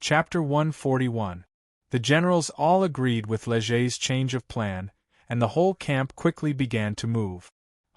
Chapter 141. The generals all agreed with Leger's change of plan, and the whole camp quickly began to move.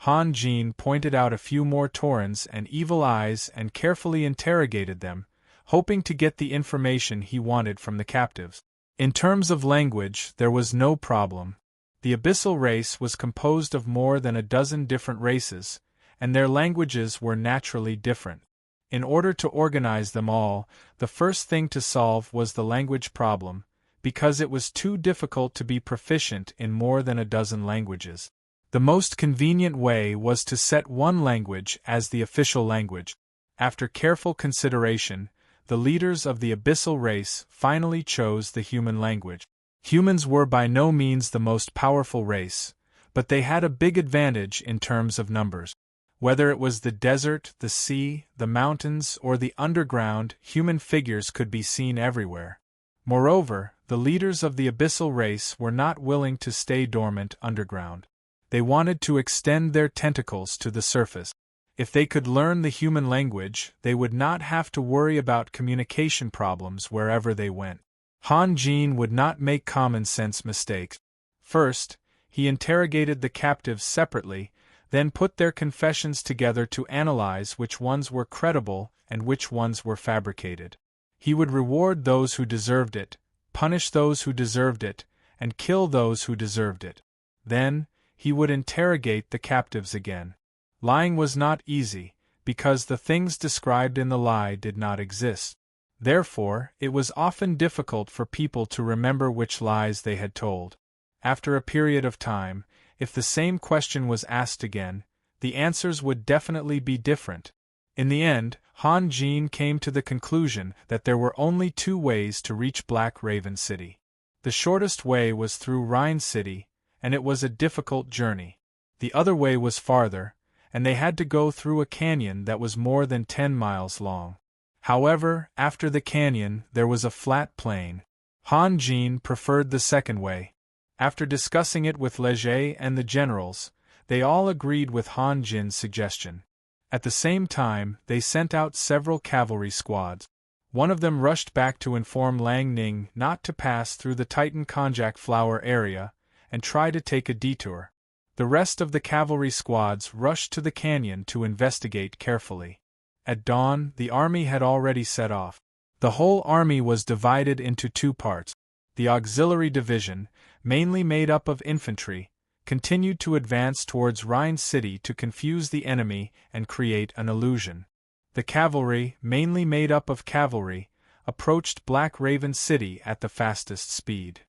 Han Jin pointed out a few more Taurens and evil eyes and carefully interrogated them, hoping to get the information he wanted from the captives. In terms of language, there was no problem. The abyssal race was composed of more than a dozen different races, and their languages were naturally different. In order to organize them all, the first thing to solve was the language problem, because it was too difficult to be proficient in more than a dozen languages. The most convenient way was to set one language as the official language. After careful consideration, the leaders of the abyssal race finally chose the human language. Humans were by no means the most powerful race, but they had a big advantage in terms of numbers. Whether it was the desert, the sea, the mountains, or the underground, human figures could be seen everywhere. Moreover, the leaders of the abyssal race were not willing to stay dormant underground. They wanted to extend their tentacles to the surface. If they could learn the human language, they would not have to worry about communication problems wherever they went. Han Jin would not make common-sense mistakes. First, he interrogated the captives separately, then put their confessions together to analyze which ones were credible and which ones were fabricated. He would reward those who deserved it, punish those who deserved it, and kill those who deserved it. Then, he would interrogate the captives again. Lying was not easy, because the things described in the lie did not exist. Therefore, it was often difficult for people to remember which lies they had told. After a period of time, if the same question was asked again, the answers would definitely be different. In the end, Han Jin came to the conclusion that there were only two ways to reach Black Raven City. The shortest way was through Rhine City, and it was a difficult journey. The other way was farther, and they had to go through a canyon that was more than 10 miles long. However, after the canyon, there was a flat plain. Han Jin preferred the second way. After discussing it with Leger and the generals, they all agreed with Han Jin's suggestion. At the same time, they sent out several cavalry squads. One of them rushed back to inform Lang Ning not to pass through the Titan Konjac flower area, and try to take a detour. The rest of the cavalry squads rushed to the canyon to investigate carefully. At dawn, the army had already set off. The whole army was divided into two parts. The auxiliary division, mainly made up of infantry, continued to advance towards Rhine City to confuse the enemy and create an illusion. The cavalry, mainly made up of cavalry, approached Black Raven City at the fastest speed.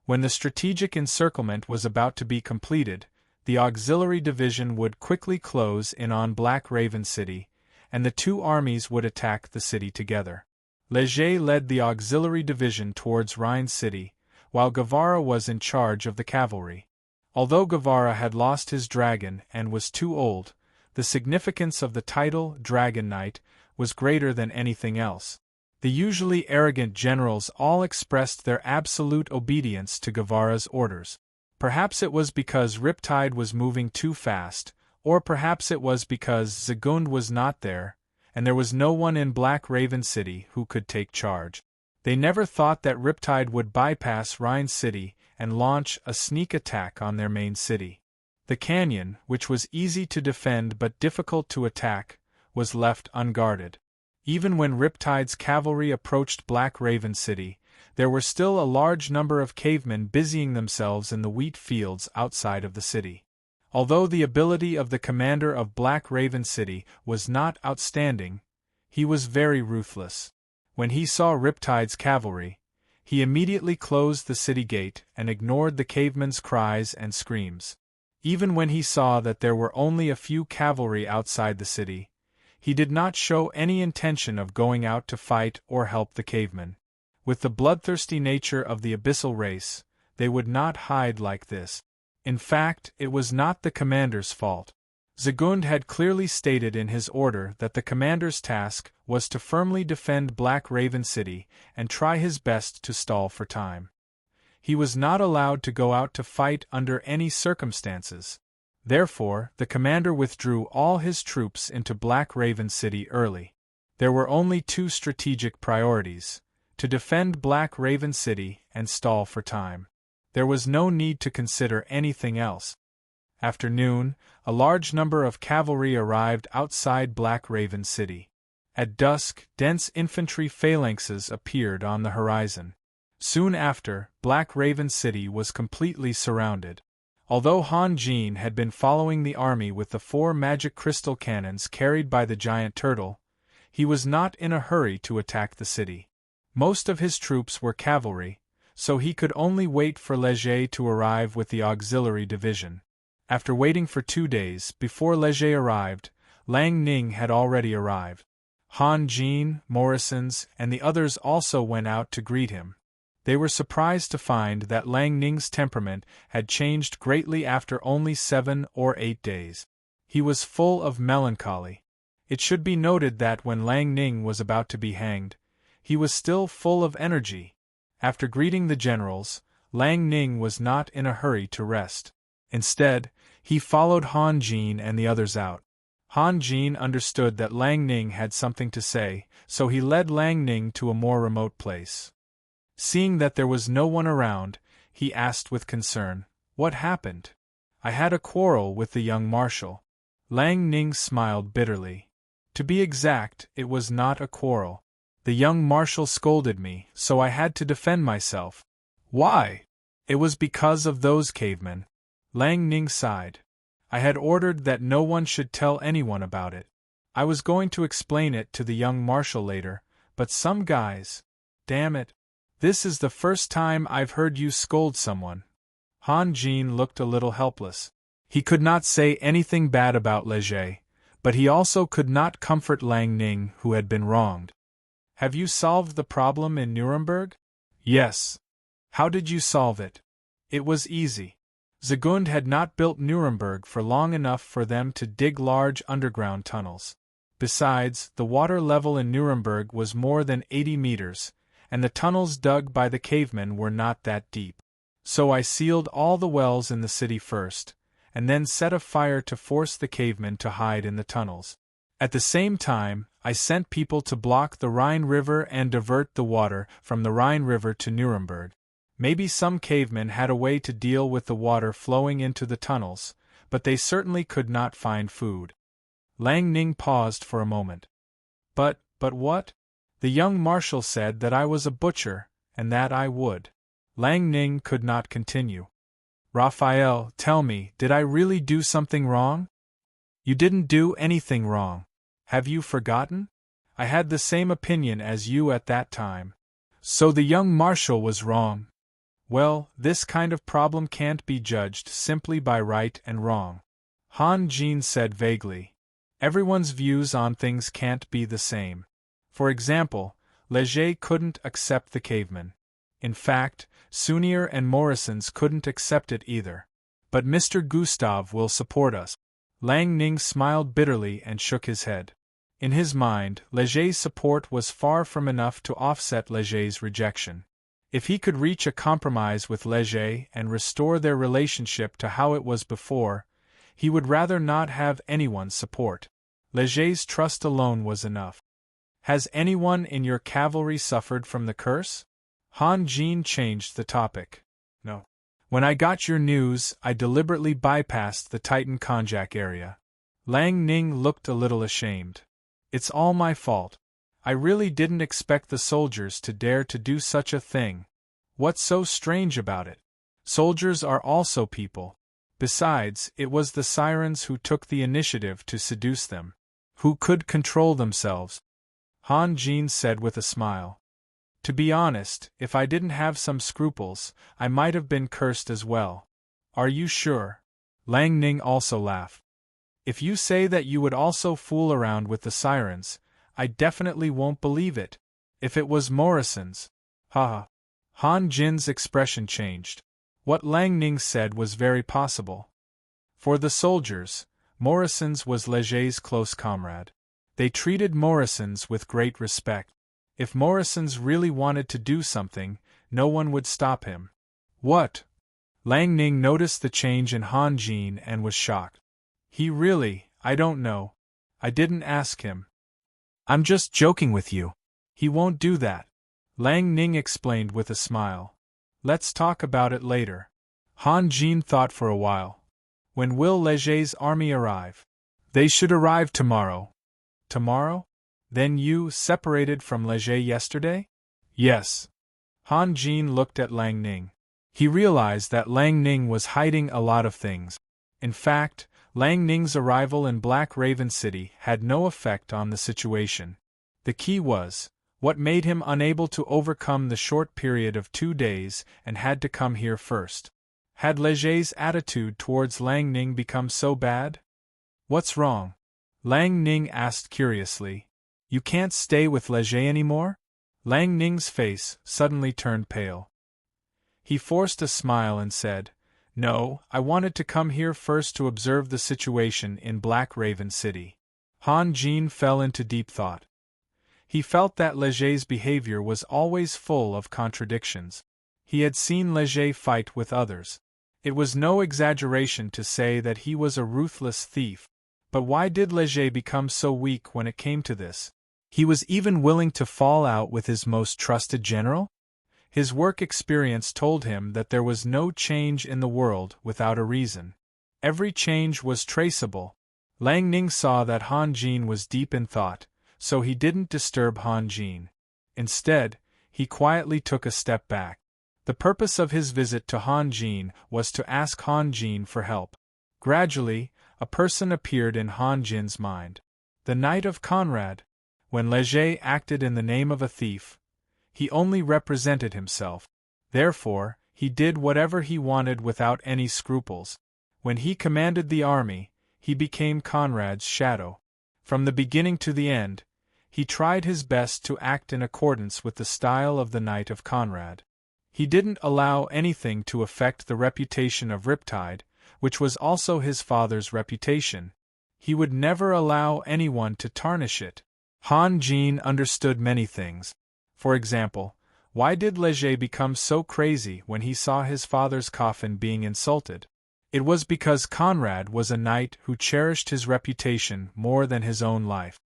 When the strategic encirclement was about to be completed, the auxiliary division would quickly close in on Black Raven City, and the two armies would attack the city together. Leger led the auxiliary division towards Rhine City, while Guevara was in charge of the cavalry. Although Guevara had lost his dragon and was too old, the significance of the title Dragon Knight was greater than anything else. The usually arrogant generals all expressed their absolute obedience to Guevara's orders. Perhaps it was because Riptide was moving too fast, or perhaps it was because Zagund was not there, and there was no one in Black Raven City who could take charge. They never thought that Riptide would bypass Rhine City and launch a sneak attack on their main city. The canyon, which was easy to defend but difficult to attack, was left unguarded. Even when Riptide's cavalry approached Black Raven City, there were still a large number of cavemen busying themselves in the wheat fields outside of the city. Although the ability of the commander of Black Raven City was not outstanding, he was very ruthless. When he saw Riptide's cavalry, he immediately closed the city gate and ignored the cavemen's cries and screams. Even when he saw that there were only a few cavalry outside the city, he did not show any intention of going out to fight or help the cavemen. With the bloodthirsty nature of the abyssal race, they would not hide like this. In fact, it was not the commander's fault. Zagund had clearly stated in his order that the commander's task was to firmly defend Black Raven City and try his best to stall for time. He was not allowed to go out to fight under any circumstances. Therefore, the commander withdrew all his troops into Black Raven City early. There were only two strategic priorities: to defend Black Raven City and stall for time. There was no need to consider anything else. After noon, a large number of cavalry arrived outside Black Raven City. At dusk, dense infantry phalanxes appeared on the horizon. Soon after, Black Raven City was completely surrounded. Although Han Jin had been following the army with the 4 magic crystal cannons carried by the giant turtle, he was not in a hurry to attack the city. Most of his troops were cavalry, so he could only wait for Leger to arrive with the auxiliary division. After waiting for 2 days before Leger arrived, Lang Ning had already arrived. Han Jin, Morrisons, and the others also went out to greet him. They were surprised to find that Lang Ning's temperament had changed greatly after only 7 or 8 days. He was full of melancholy. It should be noted that when Lang Ning was about to be hanged, he was still full of energy. After greeting the generals, Lang Ning was not in a hurry to rest. Instead, he followed Han Jin and the others out. Han Jin understood that Lang Ning had something to say, so he led Lang Ning to a more remote place. Seeing that there was no one around, he asked with concern, "What happened?" "I had a quarrel with the young marshal." Lang Ning smiled bitterly. "To be exact, it was not a quarrel. The young marshal scolded me, so I had to defend myself." "Why?" "It was because of those cavemen." Lang Ning sighed. "I had ordered that no one should tell anyone about it. I was going to explain it to the young marshal later, but some guys... Damn it. This is the first time I've heard you scold someone." Han Jin looked a little helpless. He could not say anything bad about Leger, but he also could not comfort Lang Ning, who had been wronged. "Have you solved the problem in Nuremberg?" "Yes." "How did you solve it?" "It was easy. Zygmunt had not built Nuremberg for long enough for them to dig large underground tunnels. Besides, the water level in Nuremberg was more than 80 meters, and the tunnels dug by the cavemen were not that deep. So I sealed all the wells in the city first, and then set a fire to force the cavemen to hide in the tunnels. At the same time, I sent people to block the Rhine River and divert the water from the Rhine River to Nuremberg. Maybe some cavemen had a way to deal with the water flowing into the tunnels, but they certainly could not find food." Lang Ning paused for a moment. But what? The young marshal said that I was a butcher, and that I would." Lang Ning could not continue. "Raphael, tell me, did I really do something wrong?" "You didn't do anything wrong. Have you forgotten? I had the same opinion as you at that time." "So the young marshal was wrong." "Well, this kind of problem can't be judged simply by right and wrong," Han Jin said vaguely. "Everyone's views on things can't be the same. For example, Leger couldn't accept the cavemen. In fact, Sunier and Morrisons couldn't accept it either. But Mr. Gustav will support us." Lang Ning smiled bitterly and shook his head. In his mind, Leger's support was far from enough to offset Leger's rejection. If he could reach a compromise with Leger and restore their relationship to how it was before, he would rather not have anyone's support. Leger's trust alone was enough. "Has anyone in your cavalry suffered from the curse?" Han Jin changed the topic. "No. When I got your news, I deliberately bypassed the Titan Konjak area." Lang Ning looked a little ashamed. "It's all my fault. I really didn't expect the soldiers to dare to do such a thing. What's so strange about it? Soldiers are also people. Besides, it was the sirens who took the initiative to seduce them. Who could control themselves." Han Jin said with a smile. "To be honest, if I didn't have some scruples, I might have been cursed as well." "Are you sure?" Lang Ning also laughed. "If you say that you would also fool around with the sirens, I definitely won't believe it. If it was Morrison's..." "Ha." Han Jin's expression changed. What Lang Ning said was very possible. For the soldiers, Morrison's was Leger's close comrade. They treated Morrison's with great respect. If Morrison's really wanted to do something, no one would stop him. "What?" Lang Ning noticed the change in Han Jin and was shocked. I don't know. I didn't ask him." "I'm just joking with you. He won't do that." Lang Ning explained with a smile. Let's talk about it later. Han Jin thought for a while. When will Leger's army arrive? They should arrive tomorrow. Tomorrow? Then you separated from Leger yesterday? Yes. Han Jin looked at Lang Ning. He realized that Lang Ning was hiding a lot of things. In fact, Lang Ning's arrival in Black Raven City had no effect on the situation. The key was, what made him unable to overcome the short period of 2 days and had to come here first. Had Leger's attitude towards Lang Ning become so bad? What's wrong? Lang Ning asked curiously. You can't stay with Leger anymore? Lang Ning's face suddenly turned pale. He forced a smile and said, No, I wanted to come here first to observe the situation in Black Raven City. Han Jin fell into deep thought. He felt that Leger's behavior was always full of contradictions. He had seen Leger fight with others. It was no exaggeration to say that he was a ruthless thief. But why did Leger become so weak when it came to this? He was even willing to fall out with his most trusted general? His work experience told him that there was no change in the world without a reason. Every change was traceable. Lang Ning saw that Han Jin was deep in thought, so he didn't disturb Han Jin. Instead, he quietly took a step back. The purpose of his visit to Han Jin was to ask Han Jin for help. Gradually, a person appeared in Han Jin's mind. The Knight of Conrad. When Leger acted in the name of a thief, he only represented himself. Therefore, he did whatever he wanted without any scruples. When he commanded the army, he became Conrad's shadow. From the beginning to the end, he tried his best to act in accordance with the style of the Knight of Conrad. He didn't allow anything to affect the reputation of Riptide, which was also his father's reputation. He would never allow anyone to tarnish it. Han Jin understood many things. For example, why did Leger become so crazy when he saw his father's coffin being insulted? It was because Conrad was a knight who cherished his reputation more than his own life.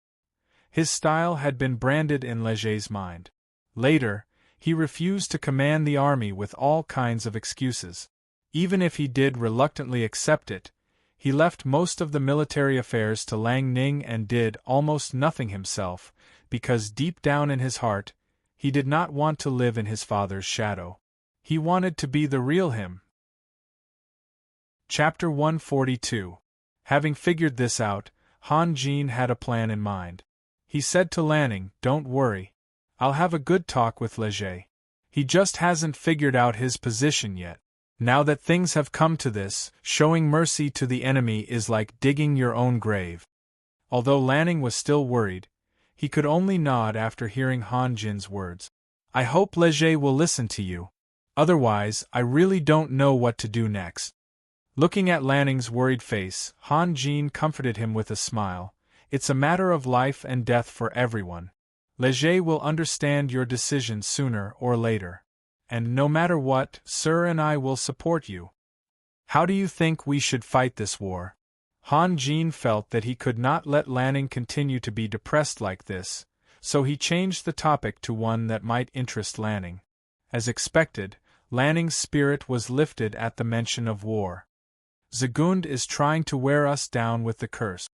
His style had been branded in Leger's mind. Later, he refused to command the army with all kinds of excuses. Even if he did reluctantly accept it, he left most of the military affairs to Lang Ning and did almost nothing himself, because deep down in his heart, he did not want to live in his father's shadow. He wanted to be the real him. Chapter 142. Having figured this out, Han Jin had a plan in mind. He said to Lanning, Don't worry. I'll have a good talk with Leger. He just hasn't figured out his position yet. Now that things have come to this, showing mercy to the enemy is like digging your own grave. Although Lanning was still worried, he could only nod after hearing Han Jin's words. I hope Leger will listen to you. Otherwise, I really don't know what to do next. Looking at Lanning's worried face, Han Jin comforted him with a smile. It's a matter of life and death for everyone. Leger will understand your decision sooner or later. And no matter what, Sir and I will support you. How do you think we should fight this war? Han Jin felt that he could not let Lanning continue to be depressed like this, so he changed the topic to one that might interest Lanning. As expected, Lanning's spirit was lifted at the mention of war. Zagund is trying to wear us down with the curse.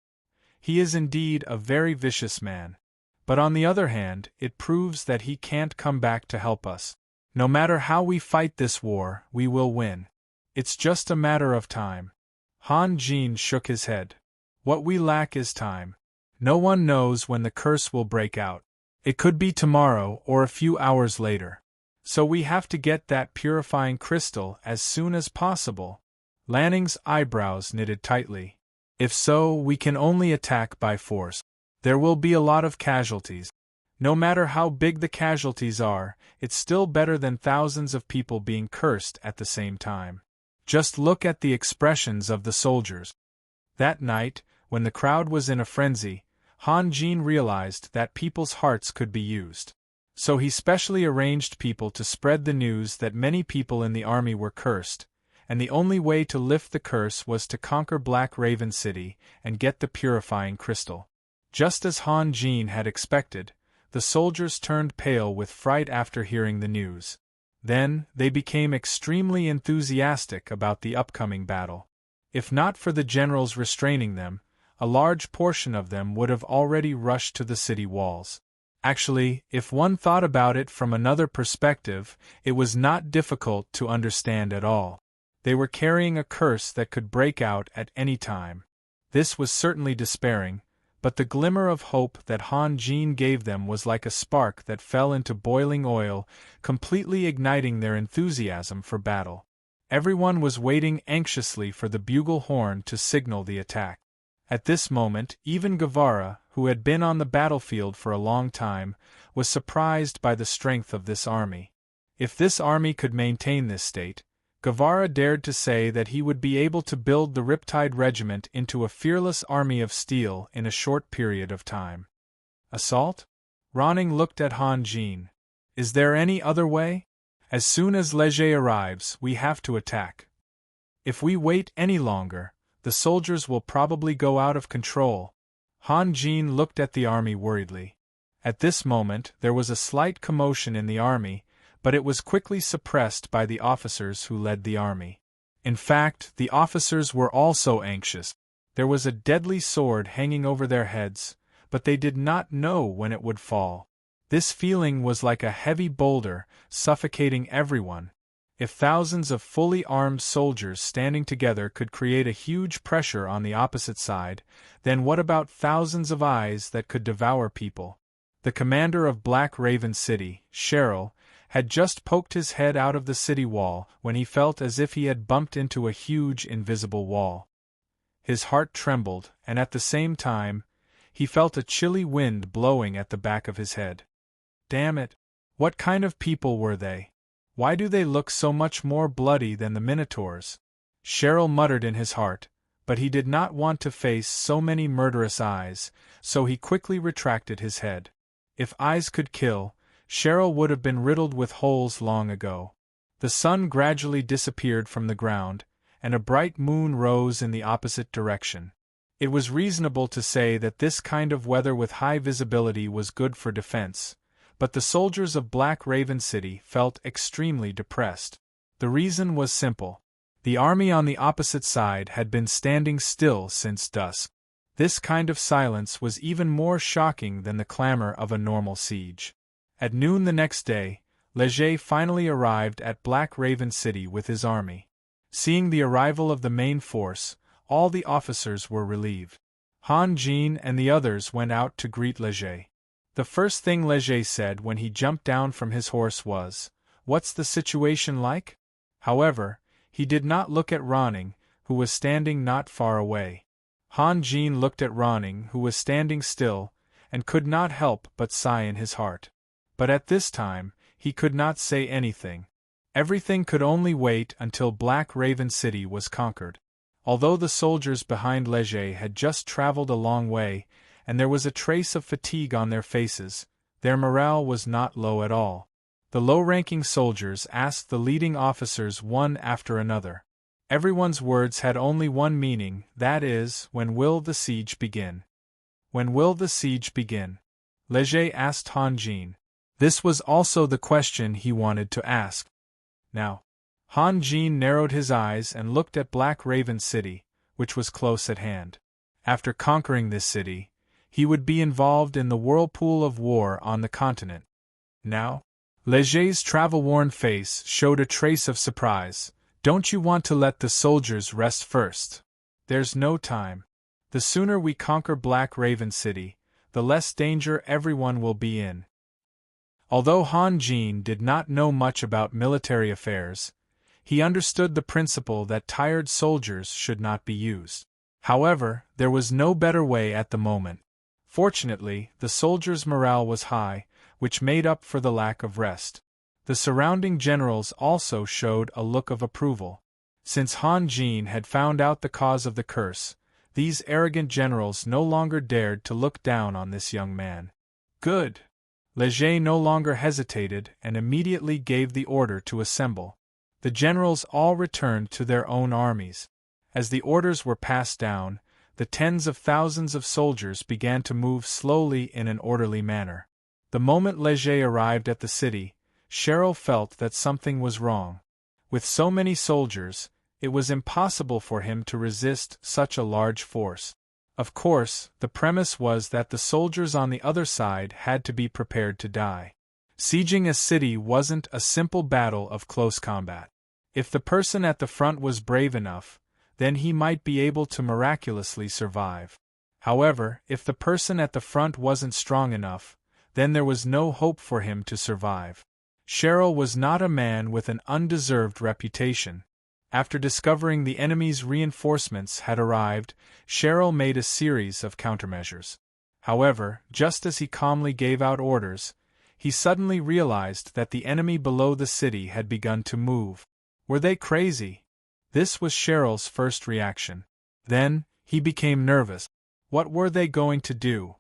He is indeed a very vicious man. But on the other hand, it proves that he can't come back to help us. No matter how we fight this war, we will win. It's just a matter of time. Han Jin shook his head. What we lack is time. No one knows when the curse will break out. It could be tomorrow or a few hours later. So we have to get that purifying crystal as soon as possible. Lanning's eyebrows knitted tightly. If so, we can only attack by force. There will be a lot of casualties. No matter how big the casualties are, it's still better than thousands of people being cursed at the same time. Just look at the expressions of the soldiers. That night, when the crowd was in a frenzy, Han Jin realized that people's hearts could be used. So he specially arranged people to spread the news that many people in the army were cursed, and the only way to lift the curse was to conquer Black Raven City and get the purifying crystal. Just as Han Jin had expected, the soldiers turned pale with fright after hearing the news. Then, they became extremely enthusiastic about the upcoming battle. If not for the generals restraining them, a large portion of them would have already rushed to the city walls. Actually, if one thought about it from another perspective, it was not difficult to understand at all. They were carrying a curse that could break out at any time. This was certainly despairing, but the glimmer of hope that Han Jin gave them was like a spark that fell into boiling oil, completely igniting their enthusiasm for battle. Everyone was waiting anxiously for the bugle horn to signal the attack. At this moment, even Guevara, who had been on the battlefield for a long time, was surprised by the strength of this army. If this army could maintain this state, Guevara dared to say that he would be able to build the Riptide Regiment into a fearless army of steel in a short period of time. Assault? Ronning looked at Han Jin. Is there any other way? As soon as Leger arrives, we have to attack. If we wait any longer, the soldiers will probably go out of control. Han Jin looked at the army worriedly. At this moment, there was a slight commotion in the army, but it was quickly suppressed by the officers who led the army. In fact, the officers were also anxious. There was a deadly sword hanging over their heads, but they did not know when it would fall. This feeling was like a heavy boulder, suffocating everyone. If thousands of fully armed soldiers standing together could create a huge pressure on the opposite side, then what about thousands of eyes that could devour people? The commander of Black Raven City, Cheryl, had just poked his head out of the city wall when he felt as if he had bumped into a huge invisible wall. His heart trembled, and at the same time, he felt a chilly wind blowing at the back of his head. Damn it! What kind of people were they? Why do they look so much more bloody than the Minotaurs? Cheryl muttered in his heart, but he did not want to face so many murderous eyes, so he quickly retracted his head. If eyes could kill, Cheryl would have been riddled with holes long ago. The sun gradually disappeared from the ground, and a bright moon rose in the opposite direction. It was reasonable to say that this kind of weather with high visibility was good for defense, but the soldiers of Black Raven City felt extremely depressed. The reason was simple. The army on the opposite side had been standing still since dusk. This kind of silence was even more shocking than the clamor of a normal siege. At noon the next day, Leger finally arrived at Black Raven City with his army. Seeing the arrival of the main force, all the officers were relieved. Han Jin and the others went out to greet Leger. The first thing Leger said when he jumped down from his horse was, "What's the situation like?" However, he did not look at Ronning, who was standing not far away. Han Jin looked at Ronning, who was standing still, and could not help but sigh in his heart. But at this time, he could not say anything. Everything could only wait until Black Raven City was conquered. Although the soldiers behind Leger had just traveled a long way, and there was a trace of fatigue on their faces, their morale was not low at all. The low-ranking soldiers asked the leading officers one after another. Everyone's words had only one meaning, that is, when will the siege begin? When will the siege begin? Leger asked Han Jin. This was also the question he wanted to ask. Now, Han Jin narrowed his eyes and looked at Black Raven City, which was close at hand. After conquering this city, he would be involved in the whirlpool of war on the continent. Now? Leger's travel-worn face showed a trace of surprise. Don't you want to let the soldiers rest first? There's no time. The sooner we conquer Black Raven City, the less danger everyone will be in. Although Han Jin did not know much about military affairs, he understood the principle that tired soldiers should not be used. However, there was no better way at the moment. Fortunately, the soldiers' morale was high, which made up for the lack of rest. The surrounding generals also showed a look of approval. Since Han Jin had found out the cause of the curse, these arrogant generals no longer dared to look down on this young man. Good! Leger no longer hesitated and immediately gave the order to assemble. The generals all returned to their own armies. As the orders were passed down, the tens of thousands of soldiers began to move slowly in an orderly manner. The moment Leger arrived at the city, Cheryl felt that something was wrong. With so many soldiers, it was impossible for him to resist such a large force. Of course, the premise was that the soldiers on the other side had to be prepared to die. Sieging a city wasn't a simple battle of close combat. If the person at the front was brave enough, then he might be able to miraculously survive. However, if the person at the front wasn't strong enough, then there was no hope for him to survive. Cheryl was not a man with an undeserved reputation. After discovering the enemy's reinforcements had arrived, Cheryl made a series of countermeasures. However, just as he calmly gave out orders, he suddenly realized that the enemy below the city had begun to move. Were they crazy? This was Cheryl's first reaction. Then, he became nervous. What were they going to do?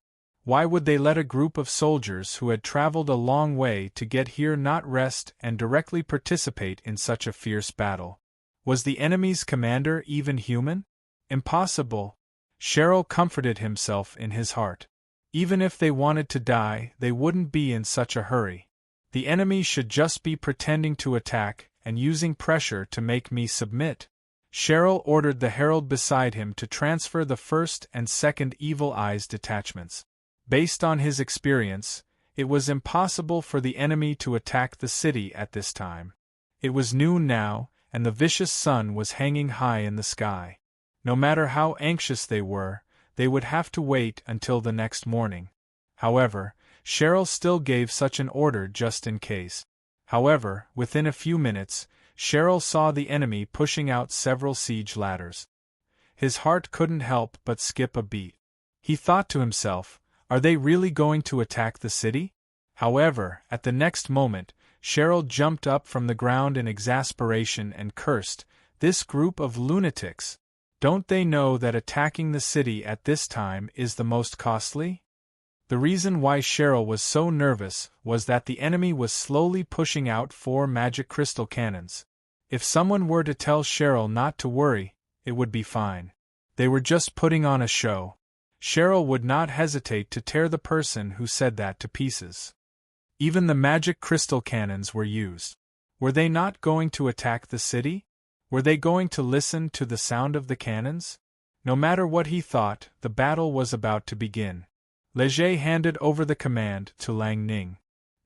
Why would they let a group of soldiers who had traveled a long way to get here not rest and directly participate in such a fierce battle? Was the enemy's commander even human? Impossible. Cheryl comforted himself in his heart. Even if they wanted to die, they wouldn't be in such a hurry. The enemy should just be pretending to attack and using pressure to make me submit. Cheryl ordered the herald beside him to transfer the first and second Evil Eyes detachments. Based on his experience, it was impossible for the enemy to attack the city at this time. It was noon now, and the vicious sun was hanging high in the sky. No matter how anxious they would have to wait until the next morning. However, Cheryl still gave such an order just in case. However, within a few minutes, Cheryl saw the enemy pushing out several siege ladders. His heart couldn't help but skip a beat. He thought to himself, are they really going to attack the city? However, at the next moment, Cheryl jumped up from the ground in exasperation and cursed, "This group of lunatics! Don't they know that attacking the city at this time is the most costly?" The reason why Cheryl was so nervous was that the enemy was slowly pushing out 4 magic crystal cannons. If someone were to tell Cheryl not to worry, it would be fine. They were just putting on a show. Cheryl would not hesitate to tear the person who said that to pieces. Even the magic crystal cannons were used. Were they not going to attack the city? Were they going to listen to the sound of the cannons? No matter what he thought, the battle was about to begin. Leger handed over the command to Lang Ning.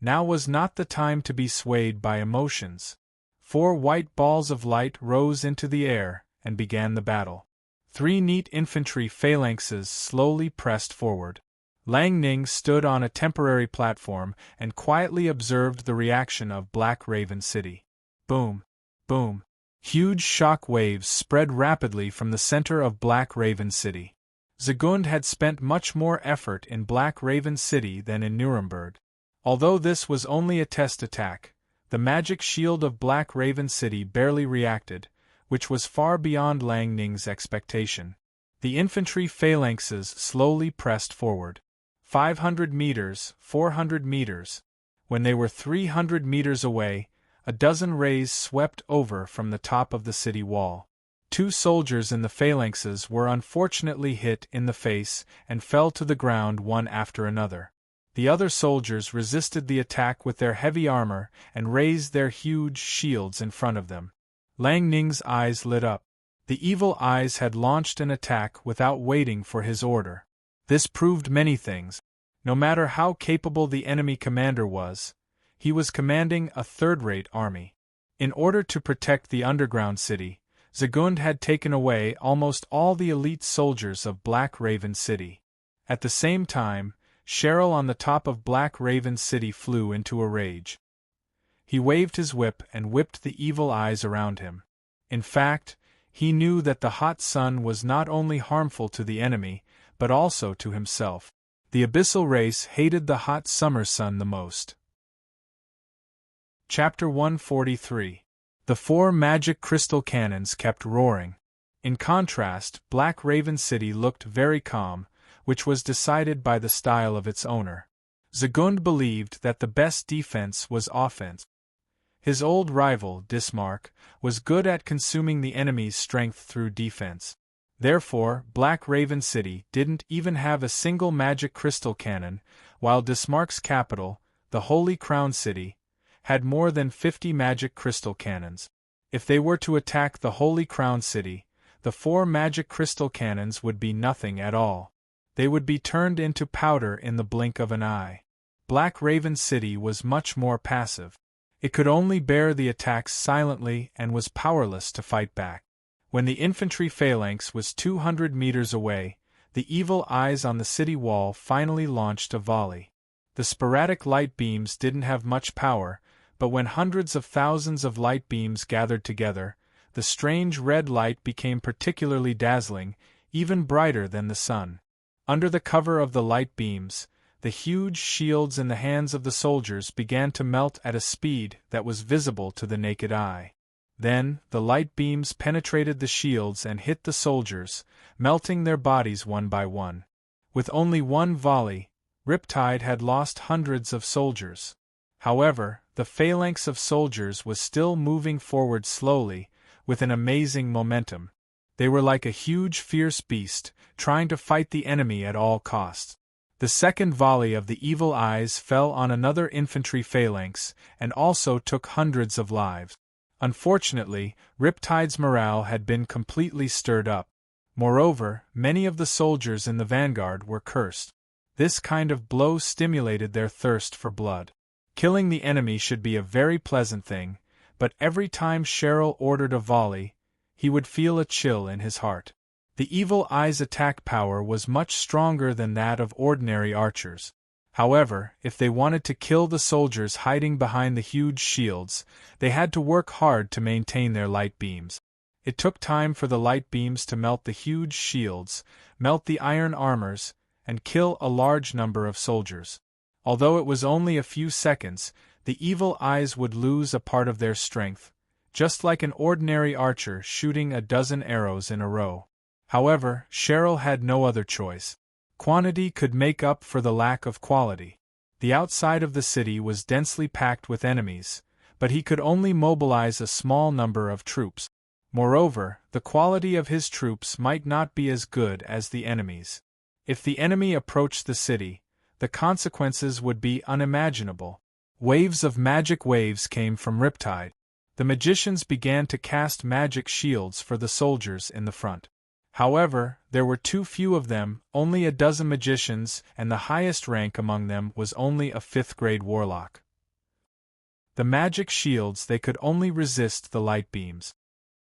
Now was not the time to be swayed by emotions. 4 white balls of light rose into the air and began the battle. 3 neat infantry phalanxes slowly pressed forward. Lang Ning stood on a temporary platform and quietly observed the reaction of Black Raven City. Boom! Boom! Huge shock waves spread rapidly from the center of Black Raven City. Zagund had spent much more effort in Black Raven City than in Nuremberg. Although this was only a test attack, the magic shield of Black Raven City barely reacted, which was far beyond Lang Ning's expectation. The infantry phalanxes slowly pressed forward. 500 meters, 400 meters. When they were 300 meters away, a dozen rays swept over from the top of the city wall. 2 soldiers in the phalanxes were unfortunately hit in the face and fell to the ground one after another. The other soldiers resisted the attack with their heavy armor and raised their huge shields in front of them. Lang Ning's eyes lit up. The Evil Eyes had launched an attack without waiting for his order. This proved many things. No matter how capable the enemy commander was, he was commanding a third-rate army. In order to protect the underground city, Zagund had taken away almost all the elite soldiers of Black Raven City. At the same time, Cheryl on the top of Black Raven City flew into a rage. He waved his whip and whipped the Evil Eyes around him. In fact, he knew that the hot sun was not only harmful to the enemy, but also to himself. The Abyssal race hated the hot summer sun the most. Chapter 143. The 4 magic crystal cannons kept roaring. In contrast, Black Raven City looked very calm, which was decided by the style of its owner. Zagund believed that the best defense was offense. His old rival, Dismark, was good at consuming the enemy's strength through defense. Therefore, Black Raven City didn't even have a single magic crystal cannon, while Bismarck's capital, the Holy Crown City, had more than 50 magic crystal cannons. If they were to attack the Holy Crown City, the 4 magic crystal cannons would be nothing at all. They would be turned into powder in the blink of an eye. Black Raven City was much more passive. It could only bear the attacks silently and was powerless to fight back. When the infantry phalanx was 200 meters away, the evil eyes on the city wall finally launched a volley. The sporadic light beams didn't have much power, but when hundreds of thousands of light beams gathered together, the strange red light became particularly dazzling, even brighter than the sun. Under the cover of the light beams, the huge shields in the hands of the soldiers began to melt at a speed that was visible to the naked eye. Then, the light beams penetrated the shields and hit the soldiers, melting their bodies one by one. With only one volley, Riptide had lost hundreds of soldiers. However, the phalanx of soldiers was still moving forward slowly, with an amazing momentum. They were like a huge fierce beast, trying to fight the enemy at all costs. The second volley of the evil eyes fell on another infantry phalanx, and also took hundreds of lives. Unfortunately, Riptide's morale had been completely stirred up. Moreover, many of the soldiers in the vanguard were cursed. This kind of blow stimulated their thirst for blood. Killing the enemy should be a very pleasant thing, but every time Cheryl ordered a volley, he would feel a chill in his heart. The evil eye's attack power was much stronger than that of ordinary archers. However, if they wanted to kill the soldiers hiding behind the huge shields, they had to work hard to maintain their light beams. It took time for the light beams to melt the huge shields, melt the iron armors, and kill a large number of soldiers. Although it was only a few seconds, the evil eyes would lose a part of their strength, just like an ordinary archer shooting a dozen arrows in a row. However, Cheryl had no other choice. Quantity could make up for the lack of quality. The outside of the city was densely packed with enemies, but he could only mobilize a small number of troops. Moreover, the quality of his troops might not be as good as the enemy's. If the enemy approached the city, the consequences would be unimaginable. Waves of magic waves came from Riptide. The magicians began to cast magic shields for the soldiers in the front. However, there were too few of them, only a dozen magicians, and the highest rank among them was only a 5th-grade warlock. The magic shields they could only resist the light beams.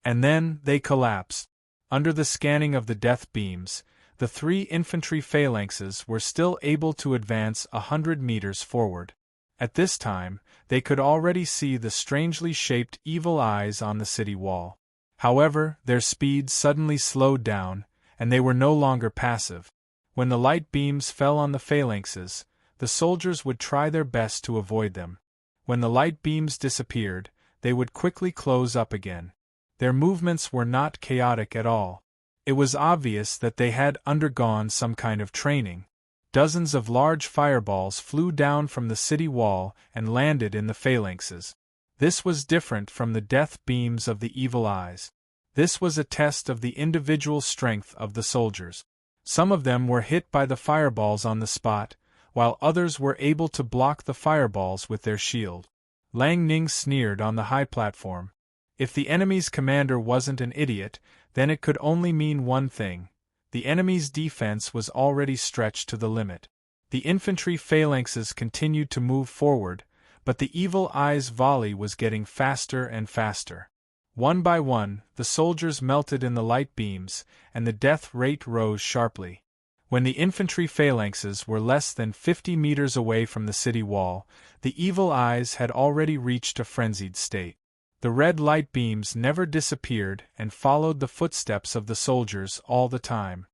And then, they collapsed. Under the scanning of the death beams, the 3 infantry phalanxes were still able to advance 100 meters forward. At this time, they could already see the strangely shaped evil eyes on the city wall. However, their speed suddenly slowed down, and they were no longer passive. When the light beams fell on the phalanxes, the soldiers would try their best to avoid them. When the light beams disappeared, they would quickly close up again. Their movements were not chaotic at all. It was obvious that they had undergone some kind of training. Dozens of large fireballs flew down from the city wall and landed in the phalanxes. This was different from the death beams of the evil eyes. This was a test of the individual strength of the soldiers. Some of them were hit by the fireballs on the spot, while others were able to block the fireballs with their shield. Lang Ning sneered on the high platform. If the enemy's commander wasn't an idiot, then it could only mean one thing. The enemy's defense was already stretched to the limit. The infantry phalanxes continued to move forward, but the evil eye's volley was getting faster and faster. One by one, the soldiers melted in the light beams, and the death rate rose sharply. When the infantry phalanxes were less than 50 meters away from the city wall, the evil eyes had already reached a frenzied state. The red light beams never disappeared and followed the footsteps of the soldiers all the time.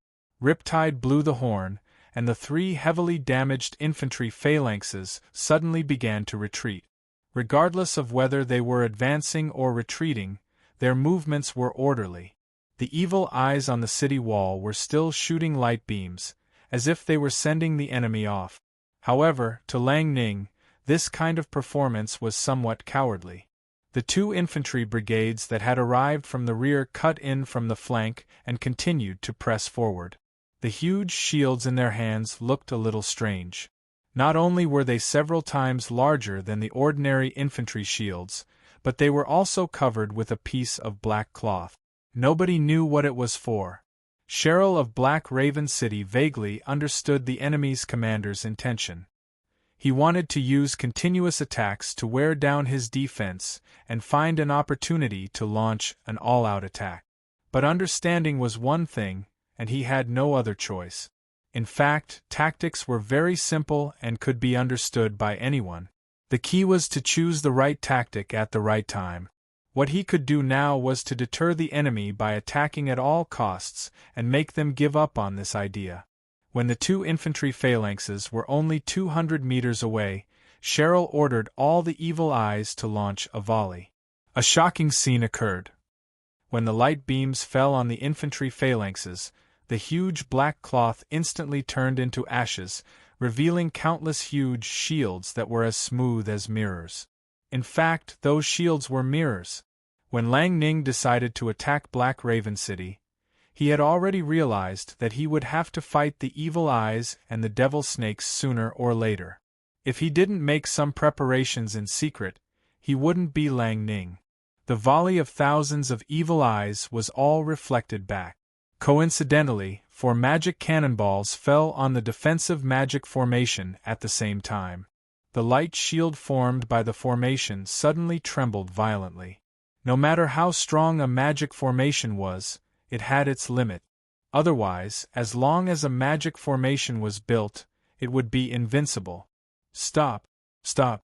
Riptide blew the horn, and the 3 heavily damaged infantry phalanxes suddenly began to retreat. Regardless of whether they were advancing or retreating, their movements were orderly. The evil eyes on the city wall were still shooting light beams, as if they were sending the enemy off. However, to Lang Ning, this kind of performance was somewhat cowardly. The 2 infantry brigades that had arrived from the rear cut in from the flank and continued to press forward. The huge shields in their hands looked a little strange. Not only were they several times larger than the ordinary infantry shields, but they were also covered with a piece of black cloth. Nobody knew what it was for. Cheryl of Black Raven City vaguely understood the enemy's commander's intention. He wanted to use continuous attacks to wear down his defense and find an opportunity to launch an all-out attack. But understanding was one thing, and he had no other choice. In fact, tactics were very simple and could be understood by anyone. The key was to choose the right tactic at the right time. What he could do now was to deter the enemy by attacking at all costs and make them give up on this idea. When the two infantry phalanxes were only 200 meters away, Cheryl ordered all the evil eyes to launch a volley. A shocking scene occurred. When the light beams fell on the infantry phalanxes, the huge black cloth instantly turned into ashes, revealing countless huge shields that were as smooth as mirrors. In fact, those shields were mirrors. When Lang Ning decided to attack Black Raven City, he had already realized that he would have to fight the evil eyes and the devil snakes sooner or later. If he didn't make some preparations in secret, he wouldn't be Lang Ning. The volley of thousands of evil eyes was all reflected back. Coincidentally, 4 magic cannonballs fell on the defensive magic formation at the same time. The light shield formed by the formation suddenly trembled violently. No matter how strong a magic formation was, it had its limit. Otherwise, as long as a magic formation was built, it would be invincible. Stop! Stop!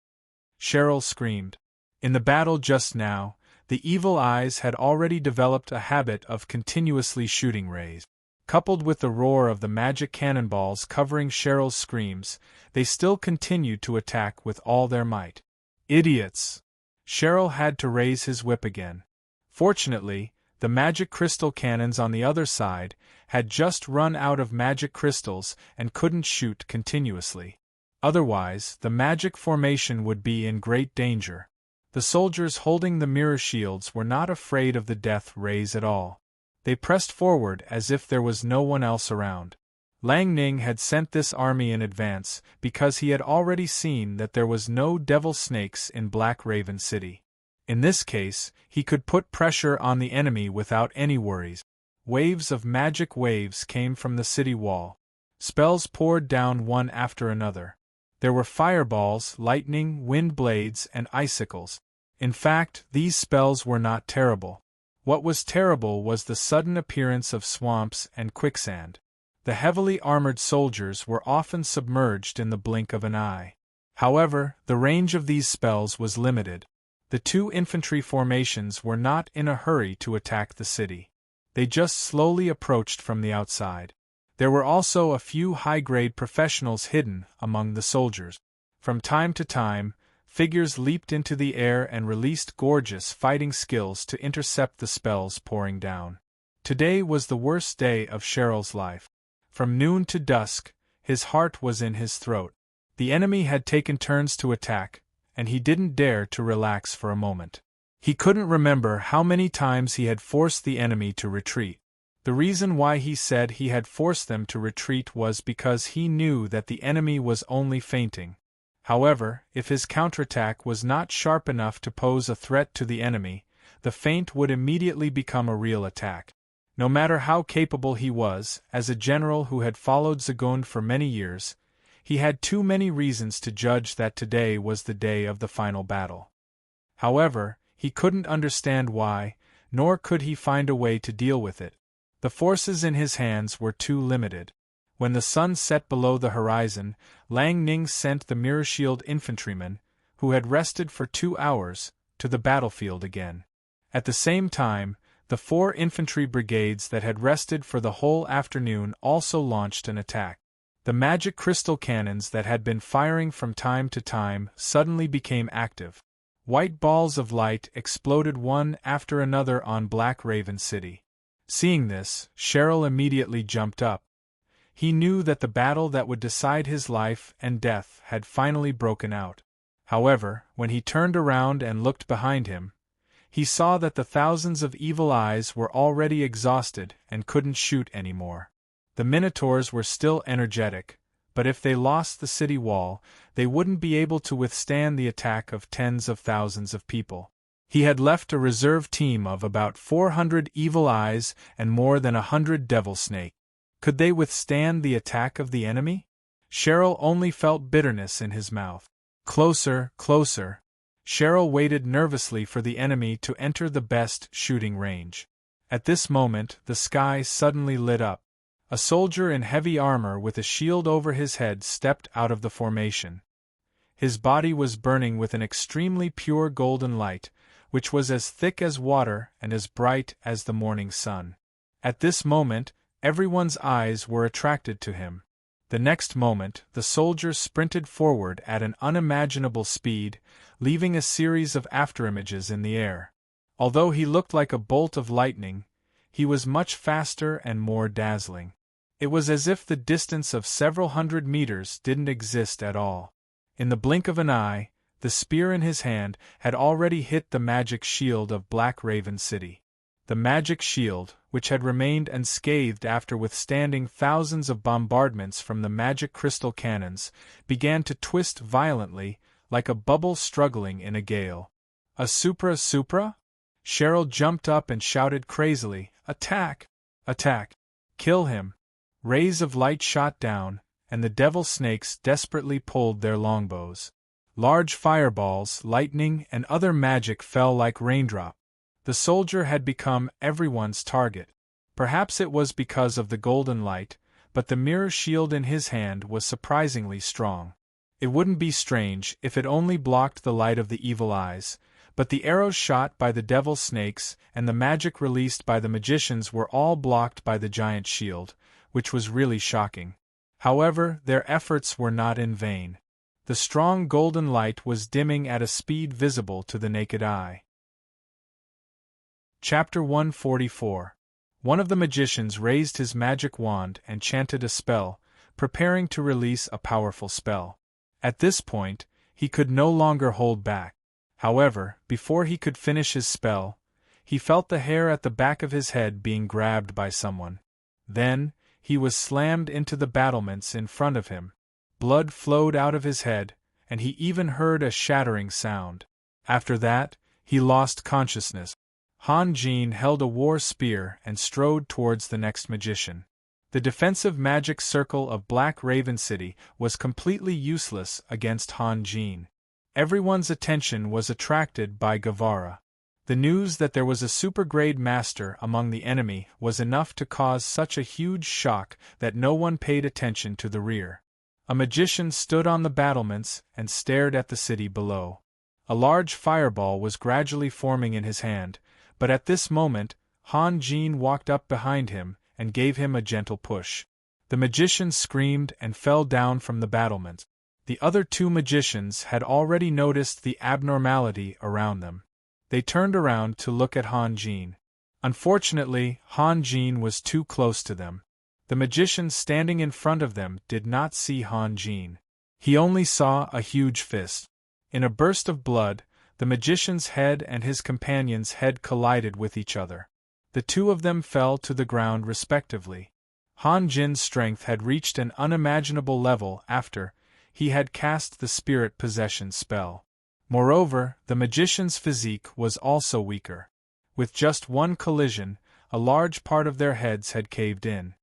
Cheryl screamed. In the battle just now, the evil eyes had already developed a habit of continuously shooting rays. Coupled with the roar of the magic cannonballs covering Cheryl's screams, they still continued to attack with all their might. Idiots! Cheryl had to raise his whip again. Fortunately, the magic crystal cannons on the other side had just run out of magic crystals and couldn't shoot continuously. Otherwise, the magic formation would be in great danger. The soldiers holding the mirror shields were not afraid of the death rays at all. They pressed forward as if there was no one else around. Lang Ning had sent this army in advance because he had already seen that there was no devil snakes in Black Raven City. In this case, he could put pressure on the enemy without any worries. Waves of magic waves came from the city wall. Spells poured down one after another. There were fireballs, lightning, wind blades, and icicles. In fact, these spells were not terrible. What was terrible was the sudden appearance of swamps and quicksand. The heavily armored soldiers were often submerged in the blink of an eye. However, the range of these spells was limited. The two infantry formations were not in a hurry to attack the city. They just slowly approached from the outside. There were also a few high-grade professionals hidden among the soldiers. From time to time, figures leaped into the air and released gorgeous fighting skills to intercept the spells pouring down. Today was the worst day of Cheryl's life. From noon to dusk, his heart was in his throat. The enemy had taken turns to attack, and he didn't dare to relax for a moment. He couldn't remember how many times he had forced the enemy to retreat. The reason why he said he had forced them to retreat was because he knew that the enemy was only feinting. However, if his counterattack was not sharp enough to pose a threat to the enemy, the feint would immediately become a real attack. No matter how capable he was, as a general who had followed Zagund for many years, he had too many reasons to judge that today was the day of the final battle. However, he couldn't understand why, nor could he find a way to deal with it. The forces in his hands were too limited. When the sun set below the horizon, Lang Ning sent the Mirror Shield infantrymen, who had rested for 2 hours, to the battlefield again. At the same time, the 4 infantry brigades that had rested for the whole afternoon also launched an attack. The magic crystal cannons that had been firing from time to time suddenly became active. White balls of light exploded one after another on Black Raven City. Seeing this, Cheryl immediately jumped up. He knew that the battle that would decide his life and death had finally broken out. However, when he turned around and looked behind him, he saw that the thousands of evil eyes were already exhausted and couldn't shoot anymore. The Minotaurs were still energetic, but if they lost the city wall, they wouldn't be able to withstand the attack of tens of thousands of people. He had left a reserve team of about 400 evil eyes and more than 100 devil snakes. Could they withstand the attack of the enemy? Cheryl only felt bitterness in his mouth. Closer, closer. Cheryl waited nervously for the enemy to enter the best shooting range. At this moment, the sky suddenly lit up. A soldier in heavy armor with a shield over his head stepped out of the formation. His body was burning with an extremely pure golden light, which was as thick as water and as bright as the morning sun. At this moment, everyone's eyes were attracted to him. The next moment, the soldier sprinted forward at an unimaginable speed, leaving a series of afterimages in the air. Although he looked like a bolt of lightning, he was much faster and more dazzling. It was as if the distance of several hundred meters didn't exist at all. In the blink of an eye, the spear in his hand had already hit the magic shield of Black Raven City. The magic shield, which had remained unscathed after withstanding thousands of bombardments from the magic crystal cannons, began to twist violently, like a bubble struggling in a gale. A supra? Cheryl jumped up and shouted crazily, "Attack! Attack! Kill him!" Rays of light shot down, and the devil snakes desperately pulled their longbows. Large fireballs, lightning, and other magic fell like raindrops. The soldier had become everyone's target. Perhaps it was because of the golden light, but the mirror shield in his hand was surprisingly strong. It wouldn't be strange if it only blocked the light of the evil eyes, but the arrows shot by the devil snakes and the magic released by the magicians were all blocked by the giant shield, which was really shocking. However, their efforts were not in vain. The strong golden light was dimming at a speed visible to the naked eye. Chapter 144. One of the magicians raised his magic wand and chanted a spell, preparing to release a powerful spell. At this point, he could no longer hold back. However, before he could finish his spell, he felt the hair at the back of his head being grabbed by someone. Then, he was slammed into the battlements in front of him. Blood flowed out of his head, and he even heard a shattering sound. After that, he lost consciousness. Han Jin held a war spear and strode towards the next magician. The defensive magic circle of Black Raven City was completely useless against Han Jin. Everyone's attention was attracted by Guevara. The news that there was a super-grade master among the enemy was enough to cause such a huge shock that no one paid attention to the rear. A magician stood on the battlements and stared at the city below. A large fireball was gradually forming in his hand, but at this moment, Han Jin walked up behind him and gave him a gentle push. The magician screamed and fell down from the battlements. The other two magicians had already noticed the abnormality around them. They turned around to look at Han Jin. Unfortunately, Han Jin was too close to them. The magician standing in front of them did not see Han Jin. He only saw a huge fist. In a burst of blood, the magician's head and his companion's head collided with each other. The two of them fell to the ground respectively. Han Jin's strength had reached an unimaginable level after he had cast the spirit possession spell. Moreover, the magician's physique was also weaker. With just one collision, a large part of their heads had caved in.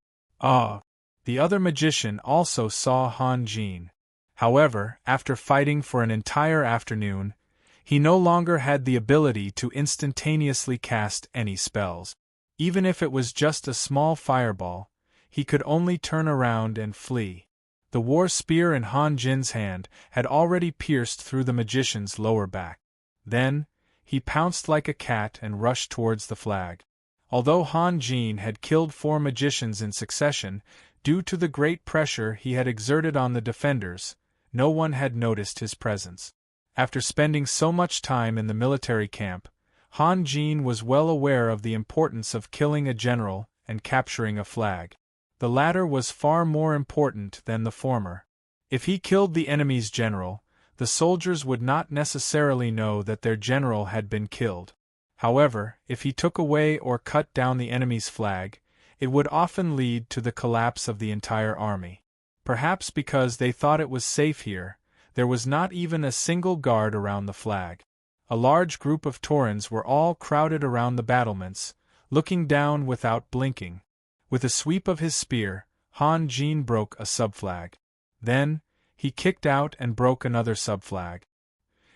The other magician also saw Han Jin. However, after fighting for an entire afternoon, he no longer had the ability to instantaneously cast any spells. Even if it was just a small fireball, he could only turn around and flee. The war spear in Han Jin's hand had already pierced through the magician's lower back. Then, he pounced like a cat and rushed towards the flag. Although Han Jin had killed 4 magicians in succession, due to the great pressure he had exerted on the defenders, no one had noticed his presence. After spending so much time in the military camp, Han Jin was well aware of the importance of killing a general and capturing a flag. The latter was far more important than the former. If he killed the enemy's general, the soldiers would not necessarily know that their general had been killed. However, if he took away or cut down the enemy's flag, it would often lead to the collapse of the entire army. Perhaps because they thought it was safe here, there was not even a single guard around the flag. A large group of Taurens were all crowded around the battlements, looking down without blinking. With a sweep of his spear, Han Jin broke a subflag. Then, he kicked out and broke another subflag.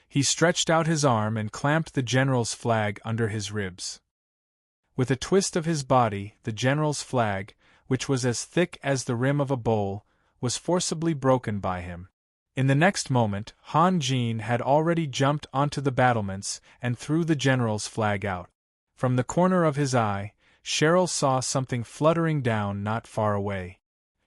He stretched out his arm and clamped the general's flag under his ribs. With a twist of his body, the general's flag, which was as thick as the rim of a bowl, was forcibly broken by him. In the next moment, Han Jin had already jumped onto the battlements and threw the general's flag out. From the corner of his eye, Cheryl saw something fluttering down not far away.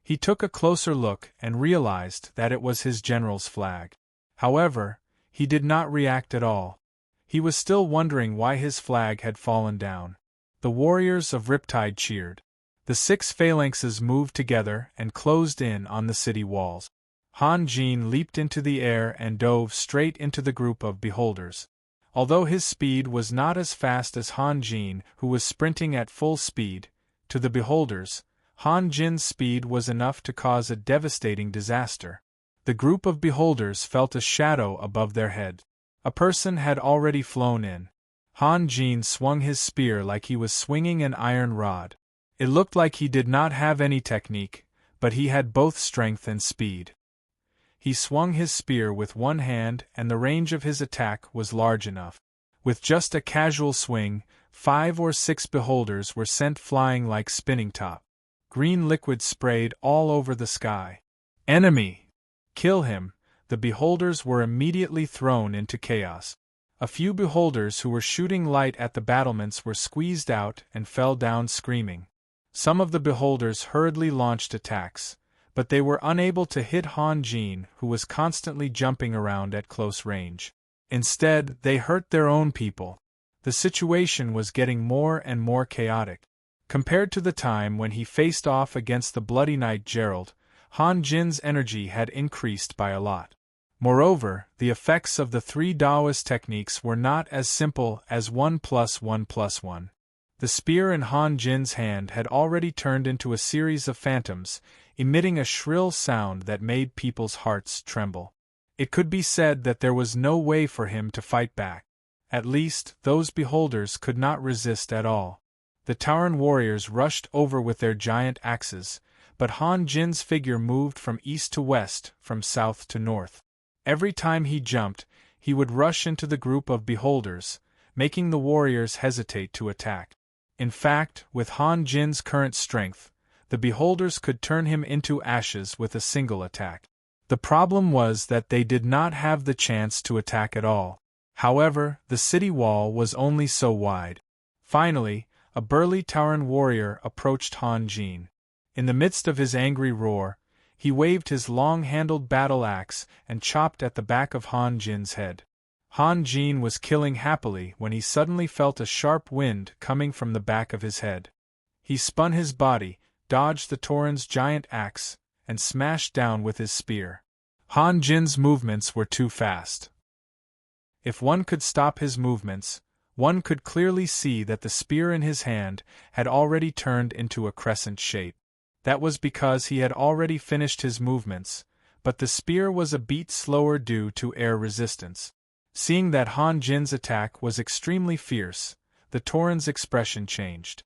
He took a closer look and realized that it was his general's flag. However, he did not react at all. He was still wondering why his flag had fallen down. The warriors of Riptide cheered. The 6 phalanxes moved together and closed in on the city walls. Han Jin leaped into the air and dove straight into the group of beholders. Although his speed was not as fast as Han Jin, who was sprinting at full speed, to the beholders, Han Jin's speed was enough to cause a devastating disaster. The group of beholders felt a shadow above their head. A person had already flown in. Han Jin swung his spear like he was swinging an iron rod. It looked like he did not have any technique, but he had both strength and speed. He swung his spear with one hand and the range of his attack was large enough. With just a casual swing, 5 or 6 beholders were sent flying like spinning top. Green liquid sprayed all over the sky. Enemy! Kill him! The beholders were immediately thrown into chaos. A few beholders who were shooting light at the battlements were squeezed out and fell down screaming. Some of the beholders hurriedly launched attacks, but they were unable to hit Han Jin, who was constantly jumping around at close range. Instead, they hurt their own people. The situation was getting more and more chaotic. Compared to the time when he faced off against the Bloody Knight Gerald, Han Jin's energy had increased by a lot. Moreover, the effects of the 3 Taoist techniques were not as simple as 1 + 1 + 1. The spear in Han Jin's hand had already turned into a series of phantoms, emitting a shrill sound that made people's hearts tremble. It could be said that there was no way for him to fight back. At least, those beholders could not resist at all. The Tauren warriors rushed over with their giant axes, but Han Jin's figure moved from east to west, from south to north. Every time he jumped, he would rush into the group of beholders, making the warriors hesitate to attack. In fact, with Han Jin's current strength, the beholders could turn him into ashes with a single attack. The problem was that they did not have the chance to attack at all. However, the city wall was only so wide. Finally, a burly Tauren warrior approached Han Jin. In the midst of his angry roar, he waved his long-handled battle axe and chopped at the back of Han Jin's head. Han Jin was killing happily when he suddenly felt a sharp wind coming from the back of his head. He spun his body, dodged the Tauren's giant axe, and smashed down with his spear. Han Jin's movements were too fast. If one could stop his movements, one could clearly see that the spear in his hand had already turned into a crescent shape. That was because he had already finished his movements, but the spear was a beat slower due to air resistance. Seeing that Han Jin's attack was extremely fierce, the Tauren's expression changed.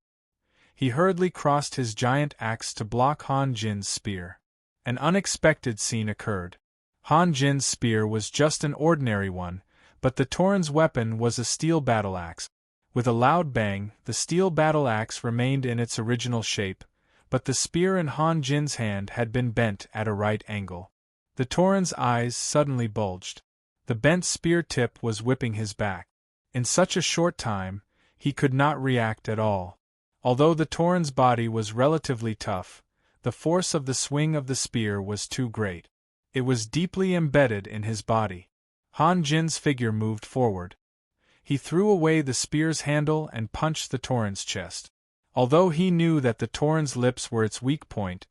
He hurriedly crossed his giant axe to block Han Jin's spear. An unexpected scene occurred. Han Jin's spear was just an ordinary one, but the Tauren's weapon was a steel battle axe. With a loud bang, the steel battle axe remained in its original shape, but the spear in Han Jin's hand had been bent at a right angle. The Tauren's eyes suddenly bulged. The bent spear tip was whipping his back. In such a short time, he could not react at all. Although the Tauren's body was relatively tough, the force of the swing of the spear was too great. It was deeply embedded in his body. Han Jin's figure moved forward. He threw away the spear's handle and punched the Tauren's chest. Although he knew that the Tauren's lips were its weak point,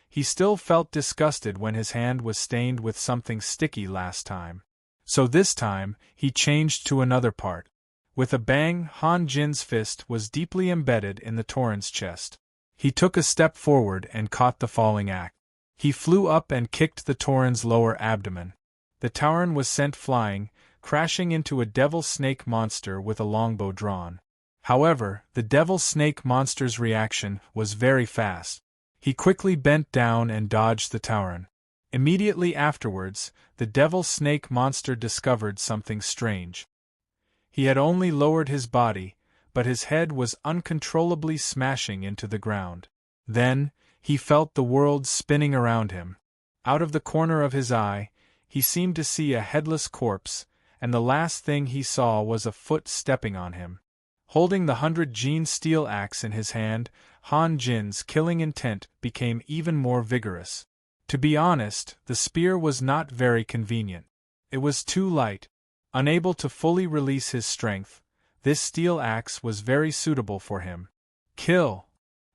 he still felt disgusted when his hand was stained with something sticky last time. So this time, he changed to another part. With a bang, Han Jin's fist was deeply embedded in the Tauren's chest. He took a step forward and caught the falling axe. He flew up and kicked the Tauren's lower abdomen. The Tauren was sent flying, crashing into a devil snake monster with a longbow drawn. However, the devil snake monster's reaction was very fast. He quickly bent down and dodged the Tauren. Immediately afterwards, the devil snake monster discovered something strange. He had only lowered his body, but his head was uncontrollably smashing into the ground. Then, he felt the world spinning around him. Out of the corner of his eye, he seemed to see a headless corpse, and the last thing he saw was a foot stepping on him. Holding the 100-gene steel axe in his hand, Han Jin's killing intent became even more vigorous. To be honest, the spear was not very convenient. It was too light. Unable to fully release his strength, this steel axe was very suitable for him. Kill!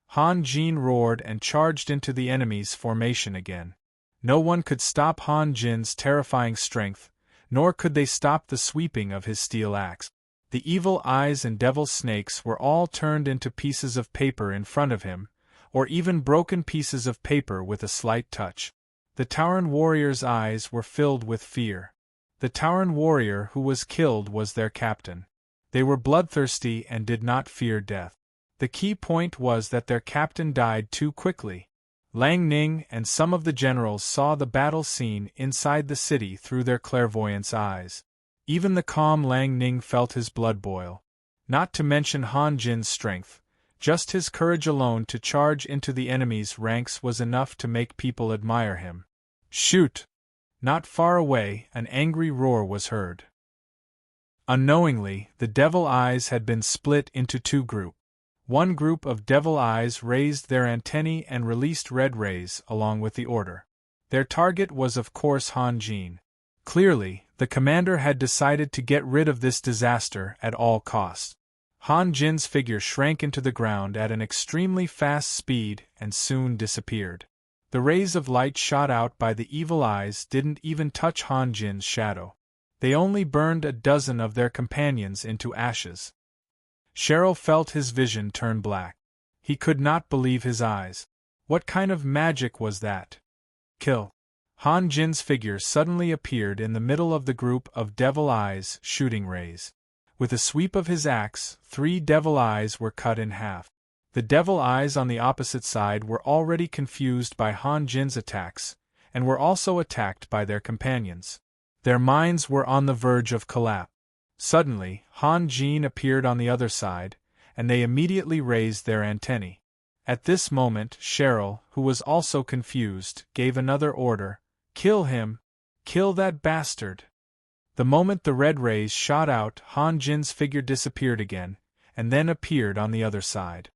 Han Jin roared and charged into the enemy's formation again. No one could stop Han Jin's terrifying strength, nor could they stop the sweeping of his steel axe. The evil eyes and devil snakes were all turned into pieces of paper in front of him, or even broken pieces of paper with a slight touch. The Tauren warrior's eyes were filled with fear. The Tauren warrior who was killed was their captain. They were bloodthirsty and did not fear death. The key point was that their captain died too quickly. Lang Ning and some of the generals saw the battle scene inside the city through their clairvoyance eyes. Even the calm Lang Ning felt his blood boil. Not to mention Han Jin's strength, just his courage alone to charge into the enemy's ranks was enough to make people admire him. Shoot! Not far away, an angry roar was heard. Unknowingly, the devil eyes had been split into two groups. One group of devil eyes raised their antennae and released red rays along with the order. Their target was of course Han Jin. Clearly, the commander had decided to get rid of this disaster at all costs. Han Jin's figure shrank into the ground at an extremely fast speed and soon disappeared. The rays of light shot out by the evil eyes didn't even touch Han Jin's shadow. They only burned a dozen of their companions into ashes. Cheryl felt his vision turn black. He could not believe his eyes. What kind of magic was that? Kill! Han Jin's figure suddenly appeared in the middle of the group of devil eyes shooting rays. With a sweep of his axe, 3 devil eyes were cut in half. The devil eyes on the opposite side were already confused by Han Jin's attacks, and were also attacked by their companions. Their minds were on the verge of collapse. Suddenly, Han Jin appeared on the other side, and they immediately raised their antennae. At this moment, Cheryl, who was also confused, gave another order: "Kill him! Kill that bastard!" The moment the red rays shot out, Han Jin's figure disappeared again, and then appeared on the other side.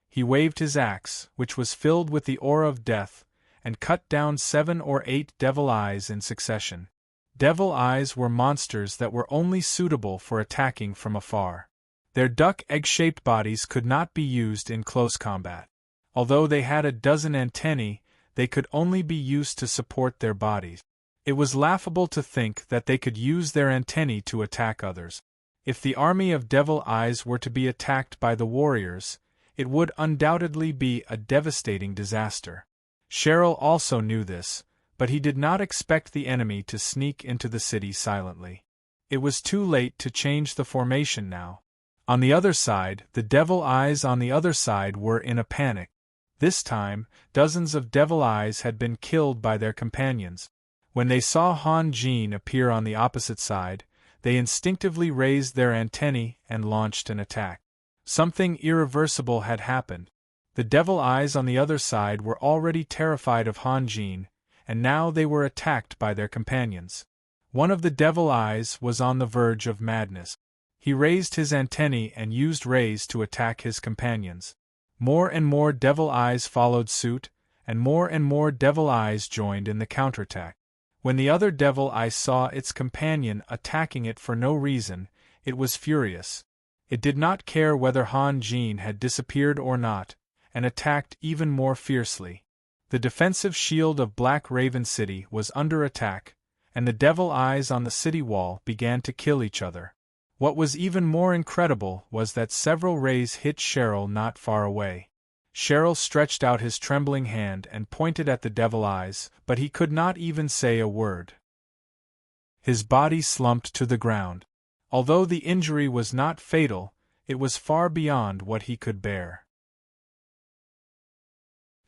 He waved his axe, which was filled with the aura of death, and cut down 7 or 8 devil eyes in succession. Devil eyes were monsters that were only suitable for attacking from afar. Their duck egg-shaped bodies could not be used in close combat. Although they had a dozen antennae, they could only be used to support their bodies. It was laughable to think that they could use their antennae to attack others. If the army of devil eyes were to be attacked by the warriors, it would undoubtedly be a devastating disaster. Cheryl also knew this, but he did not expect the enemy to sneak into the city silently. It was too late to change the formation now. On the other side, the devil eyes on the other side were in a panic. This time, dozens of devil eyes had been killed by their companions. When they saw Han Jin appear on the opposite side, they instinctively raised their antennae and launched an attack. Something irreversible had happened. The devil eyes on the other side were already terrified of Han Jin, and now they were attacked by their companions. One of the devil eyes was on the verge of madness. He raised his antennae and used rays to attack his companions. More and more devil eyes followed suit, and more devil eyes joined in the counterattack. When the other devil eye saw its companion attacking it for no reason, it was furious. It did not care whether Han Jin had disappeared or not, and attacked even more fiercely. The defensive shield of Black Raven City was under attack, and the devil eyes on the city wall began to kill each other. What was even more incredible was that several rays hit Cheryl not far away. Cheryl stretched out his trembling hand and pointed at the devil eyes, but he could not even say a word. His body slumped to the ground. Although the injury was not fatal, it was far beyond what he could bear.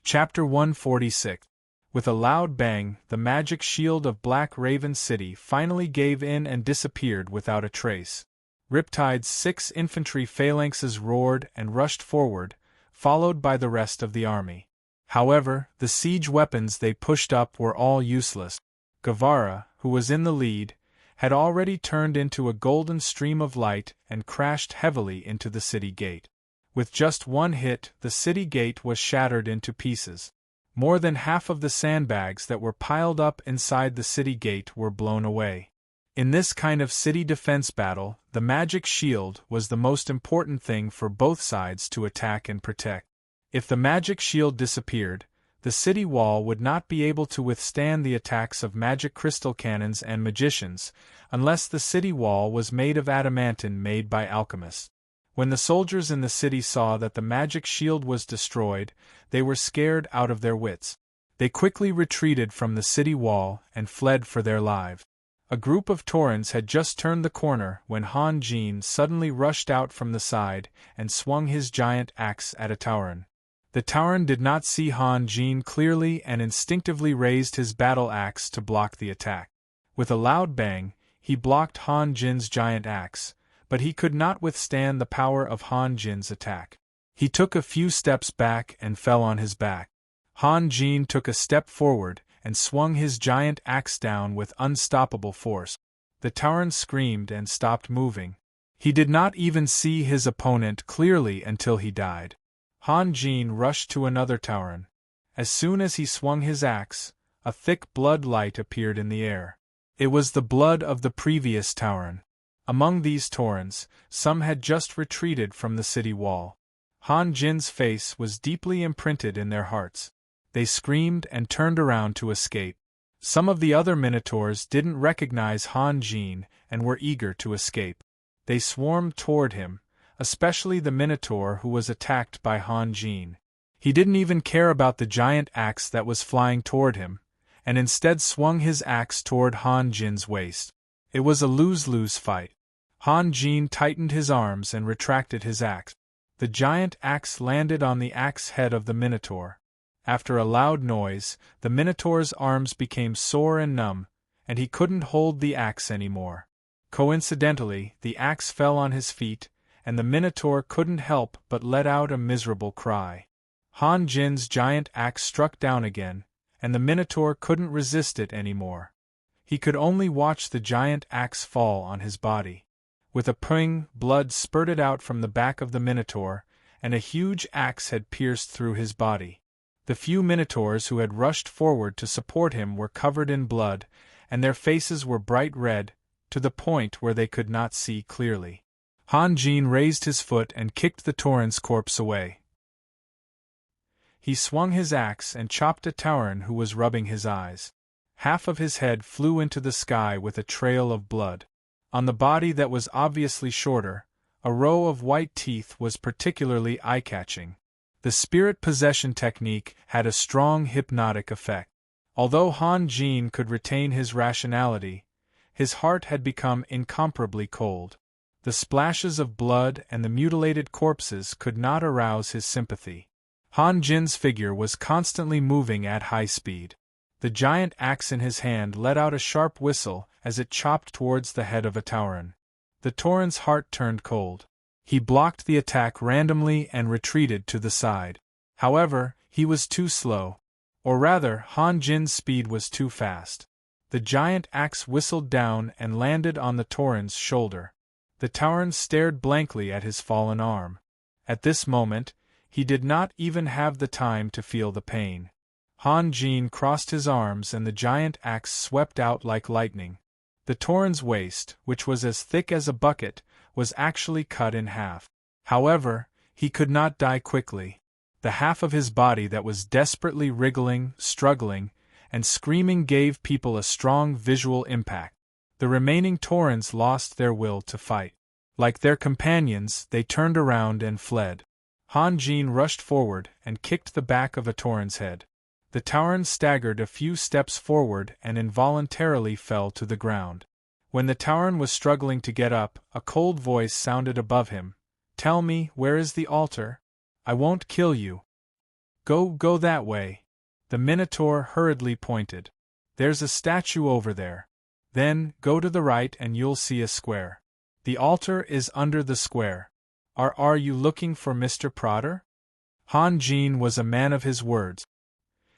Chapter 146. With a loud bang, the magic shield of Black Raven City finally gave in and disappeared without a trace. Riptide's 6 infantry phalanxes roared and rushed forward, followed by the rest of the army. However, the siege weapons they pushed up were all useless. Guevara, who was in the lead, had already turned into a golden stream of light and crashed heavily into the city gate. With just one hit, the city gate was shattered into pieces. More than half of the sandbags that were piled up inside the city gate were blown away. In this kind of city defense battle, the magic shield was the most important thing for both sides to attack and protect. If the magic shield disappeared, the city wall would not be able to withstand the attacks of magic crystal cannons and magicians, unless the city wall was made of adamantine made by alchemists. When the soldiers in the city saw that the magic shield was destroyed, they were scared out of their wits. They quickly retreated from the city wall and fled for their lives. A group of Taurens had just turned the corner when Han Jin suddenly rushed out from the side and swung his giant axe at a Tauren. The Tauren did not see Han Jin clearly and instinctively raised his battle axe to block the attack. With a loud bang, he blocked Han Jin's giant axe, but he could not withstand the power of Han Jin's attack. He took a few steps back and fell on his back. Han Jin took a step forward and swung his giant axe down with unstoppable force. The Tauren screamed and stopped moving. He did not even see his opponent clearly until he died. Han Jin rushed to another Tauren. As soon as he swung his axe, a thick blood light appeared in the air. It was the blood of the previous Tauren. Among these Taurens, some had just retreated from the city wall. Han Jin's face was deeply imprinted in their hearts. They screamed and turned around to escape. Some of the other Minotaurs didn't recognize Han Jin and were eager to escape. They swarmed toward him, especially the Minotaur who was attacked by Han Jin. He didn't even care about the giant axe that was flying toward him, and instead swung his axe toward Han Jin's waist. It was a lose-lose fight. Han Jin tightened his arms and retracted his axe. The giant axe landed on the axe head of the Minotaur. After a loud noise, the Minotaur's arms became sore and numb, and he couldn't hold the axe anymore. Coincidentally, the axe fell on his feet, and the Minotaur couldn't help but let out a miserable cry. Han Jin's giant axe struck down again, and the Minotaur couldn't resist it anymore. He could only watch the giant axe fall on his body. With a ping, blood spurted out from the back of the Minotaur, and a huge axe had pierced through his body. The few Minotaurs who had rushed forward to support him were covered in blood, and their faces were bright red, to the point where they could not see clearly. Han Jin raised his foot and kicked the Tauren's corpse away. He swung his axe and chopped a Tauren who was rubbing his eyes. Half of his head flew into the sky with a trail of blood. On the body that was obviously shorter, a row of white teeth was particularly eye-catching. The spirit possession technique had a strong hypnotic effect. Although Han Jin could retain his rationality, his heart had become incomparably cold. The splashes of blood and the mutilated corpses could not arouse his sympathy. Han Jin's figure was constantly moving at high speed. The giant axe in his hand let out a sharp whistle as it chopped towards the head of a Tauren. The Tauren's heart turned cold. He blocked the attack randomly and retreated to the side. However, he was too slow. Or rather, Han Jin's speed was too fast. The giant axe whistled down and landed on the Tauren's shoulder. The Tauren stared blankly at his fallen arm. At this moment, he did not even have the time to feel the pain. Han Jin crossed his arms and the giant axe swept out like lightning. The Tauren's waist, which was as thick as a bucket, was actually cut in half. However, he could not die quickly. The half of his body that was desperately wriggling, struggling, and screaming gave people a strong visual impact. The remaining Taurens lost their will to fight. Like their companions, they turned around and fled. Han Jin rushed forward and kicked the back of a Tauren's head. The Tauren staggered a few steps forward and involuntarily fell to the ground. When the Tauren was struggling to get up, a cold voice sounded above him. "Tell me, where is the altar? I won't kill you." Go that way." The Minotaur hurriedly pointed. "There's a statue over there. Then, go to the right and you'll see a square. The altar is under the square. Are you looking for Mr. Prater?" Han Jin was a man of his words.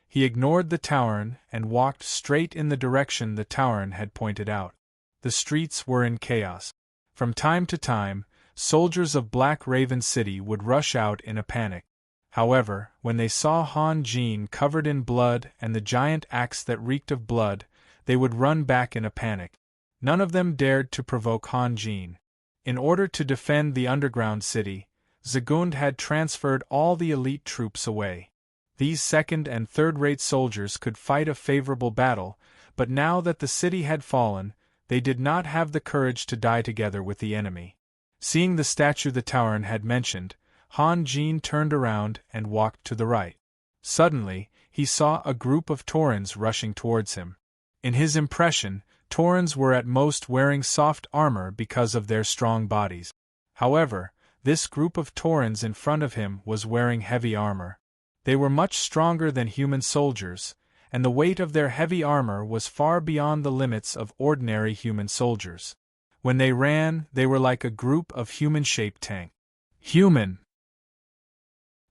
He ignored the Tauren and walked straight in the direction the Tauren had pointed out. The streets were in chaos. From time to time, soldiers of Black Raven City would rush out in a panic. However, when they saw Han Jin covered in blood and the giant axe that reeked of blood, they would run back in a panic. None of them dared to provoke Han Jin. In order to defend the underground city, Zagund had transferred all the elite troops away. These second- and third-rate soldiers could fight a favorable battle, but now that the city had fallen, they did not have the courage to die together with the enemy. Seeing the statue the Tauren had mentioned, Han Jin turned around and walked to the right. Suddenly, he saw a group of Taurens rushing towards him. In his impression, Taurens were at most wearing soft armor because of their strong bodies. However, this group of Taurens in front of him was wearing heavy armor. They were much stronger than human soldiers, and the weight of their heavy armor was far beyond the limits of ordinary human soldiers. When they ran, they were like a group of human-shaped tanks. Human!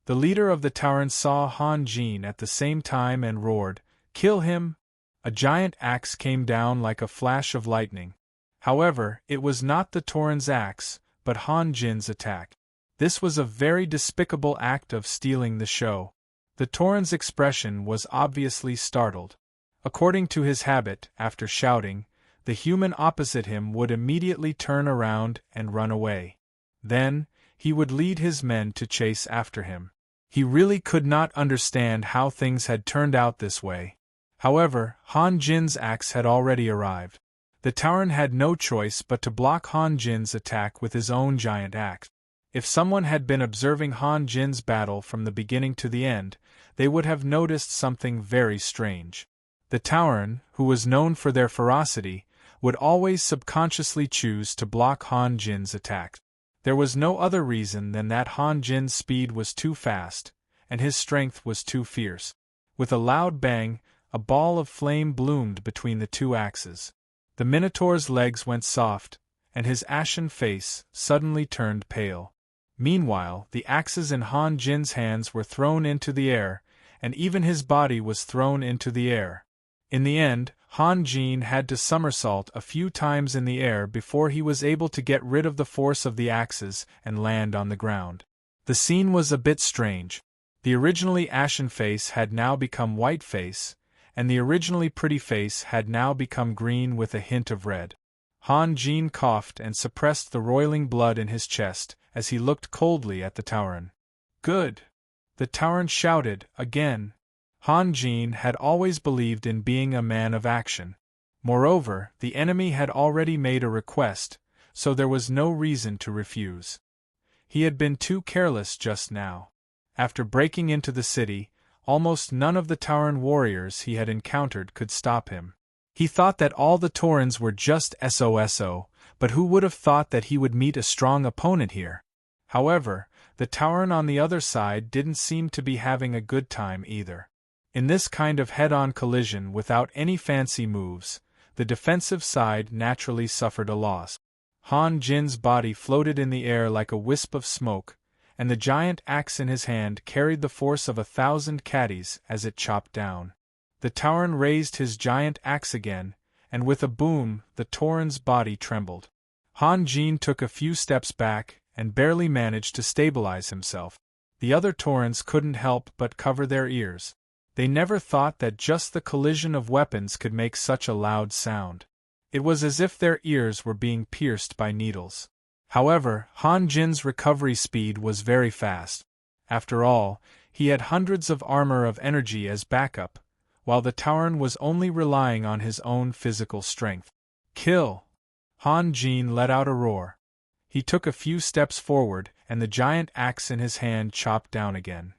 The leader of the Tauren saw Han Jin at the same time and roared, "Kill him!" A giant axe came down like a flash of lightning. However, it was not the Tauren's axe, but Han Jin's attack. This was a very despicable act of stealing the show. The Tauren's expression was obviously startled. According to his habit, after shouting, the human opposite him would immediately turn around and run away. Then, he would lead his men to chase after him. He really could not understand how things had turned out this way. However, Han Jin's axe had already arrived. The Tauren had no choice but to block Han Jin's attack with his own giant axe. If someone had been observing Han Jin's battle from the beginning to the end, they would have noticed something very strange. The Tauren, who was known for their ferocity, would always subconsciously choose to block Han Jin's attack. There was no other reason than that Han Jin's speed was too fast, and his strength was too fierce. With a loud bang, a ball of flame bloomed between the two axes. The Minotaur's legs went soft, and his ashen face suddenly turned pale. Meanwhile, the axes in Han Jin's hands were thrown into the air, and even his body was thrown into the air. In the end, Han Jin had to somersault a few times in the air before he was able to get rid of the force of the axes and land on the ground. The scene was a bit strange. The originally ashen face had now become white face, and the originally pretty face had now become green with a hint of red. Han Jin coughed and suppressed the roiling blood in his chest as he looked coldly at the Tauren. "Good!" the Tauren shouted again. Han Jin had always believed in being a man of action. Moreover, the enemy had already made a request, so there was no reason to refuse. He had been too careless just now. After breaking into the city, almost none of the Tauren warriors he had encountered could stop him. He thought that all the Taurens were just SOSO, but who would have thought that he would meet a strong opponent here? However, the Tauren on the other side didn't seem to be having a good time either. In this kind of head-on collision without any fancy moves, the defensive side naturally suffered a loss. Han Jin's body floated in the air like a wisp of smoke, and the giant axe in his hand carried the force of 1,000 caddies as it chopped down. The Tauren raised his giant axe again, and with a boom, the Tauren's body trembled. Han Jin took a few steps back and barely managed to stabilize himself. The other Taurens couldn't help but cover their ears. They never thought that just the collision of weapons could make such a loud sound. It was as if their ears were being pierced by needles. However, Han Jin's recovery speed was very fast. After all, he had hundreds of armor of energy as backup, while the Tauren was only relying on his own physical strength. "Kill!" Han Jin let out a roar. He took a few steps forward and the giant axe in his hand chopped down again.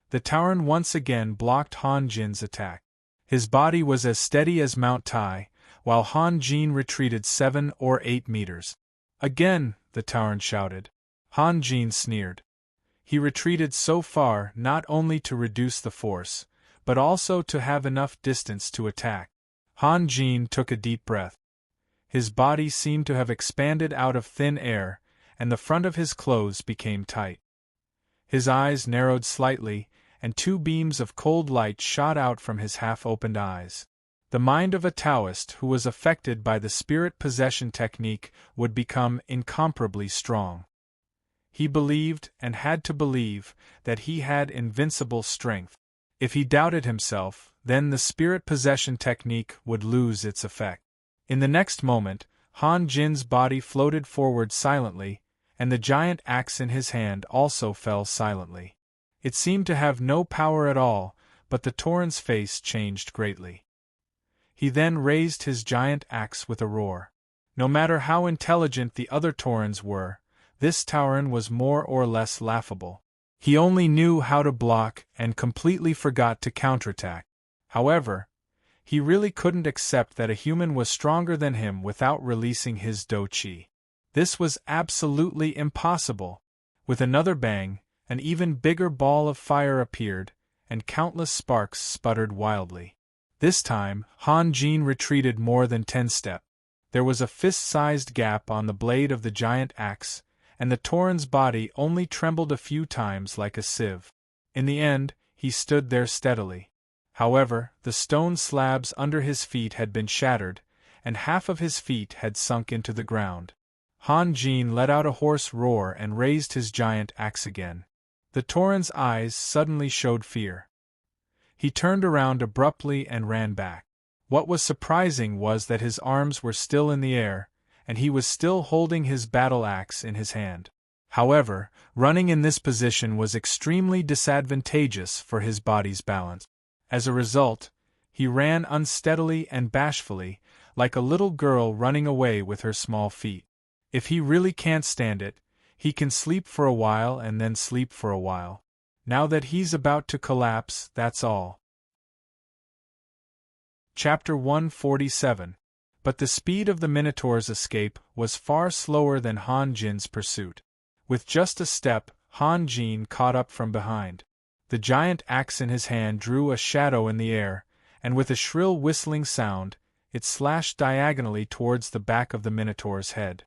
The Tauren once again blocked Han Jin's attack. His body was as steady as Mount Tai, while Han Jin retreated 7 or 8 meters. Again, the Tauren shouted. Han Jin sneered. He retreated so far not only to reduce the force, but also to have enough distance to attack. Han Jin took a deep breath. His body seemed to have expanded out of thin air, and the front of his clothes became tight. His eyes narrowed slightly, and 2 beams of cold light shot out from his half-opened eyes. The mind of a Taoist who was affected by the spirit possession technique would become incomparably strong. He believed, and had to believe, that he had invincible strength. If he doubted himself, then the spirit possession technique would lose its effect. In the next moment, Han Jin's body floated forward silently, and the giant axe in his hand also fell silently. It seemed to have no power at all, but the Tauren's face changed greatly. He then raised his giant axe with a roar. No matter how intelligent the other Taurens were, this Tauren was more or less laughable. He only knew how to block and completely forgot to counterattack. However, he really couldn't accept that a human was stronger than him without releasing his Do Chi. This was absolutely impossible. With another bang, an even bigger ball of fire appeared, and countless sparks sputtered wildly. This time, Han Jin retreated more than 10 steps. There was a fist-sized gap on the blade of the giant axe, and the Tauren's body only trembled a few times like a sieve. In the end, he stood there steadily. However, the stone slabs under his feet had been shattered, and half of his feet had sunk into the ground. Han Jin let out a hoarse roar and raised his giant axe again. The Tauren's eyes suddenly showed fear. He turned around abruptly and ran back. What was surprising was that his arms were still in the air, and he was still holding his battle axe in his hand. However, running in this position was extremely disadvantageous for his body's balance. As a result, he ran unsteadily and bashfully, like a little girl running away with her small feet. If he really can't stand it, he can sleep for a while and then sleep for a while. Now that he's about to collapse, that's all. Chapter 147. But the speed of the Minotaur's escape was far slower than Han Jin's pursuit. With just a step, Han Jin caught up from behind. The giant axe in his hand drew a shadow in the air, and with a shrill whistling sound, it slashed diagonally towards the back of the Minotaur's head.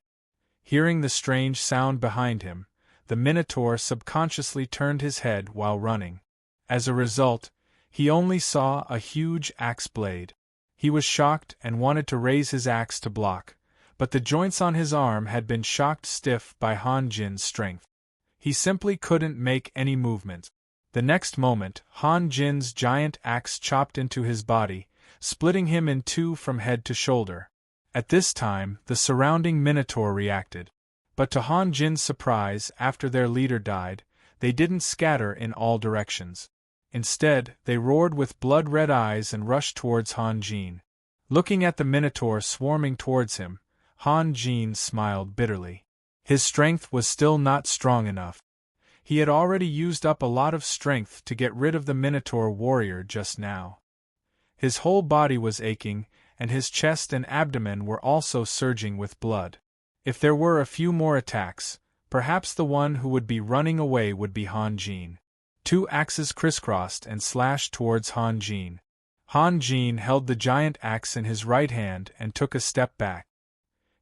Hearing the strange sound behind him, the Minotaur subconsciously turned his head while running. As a result, he only saw a huge axe blade. He was shocked and wanted to raise his axe to block, but the joints on his arm had been shocked stiff by Han Jin's strength. He simply couldn't make any movement. The next moment, Han Jin's giant axe chopped into his body, splitting him in 2 from head to shoulder. At this time, the surrounding Minotaur reacted. But to Han Jin's surprise, after their leader died, they didn't scatter in all directions. Instead, they roared with blood-red eyes and rushed towards Han Jin. Looking at the Minotaur swarming towards him, Han Jin smiled bitterly. His strength was still not strong enough. He had already used up a lot of strength to get rid of the Minotaur warrior just now. His whole body was aching, and his chest and abdomen were also surging with blood. If there were a few more attacks, perhaps the one who would be running away would be Han Jin. 2 axes crisscrossed and slashed towards Han Jin. Han Jin held the giant axe in his right hand and took a step back.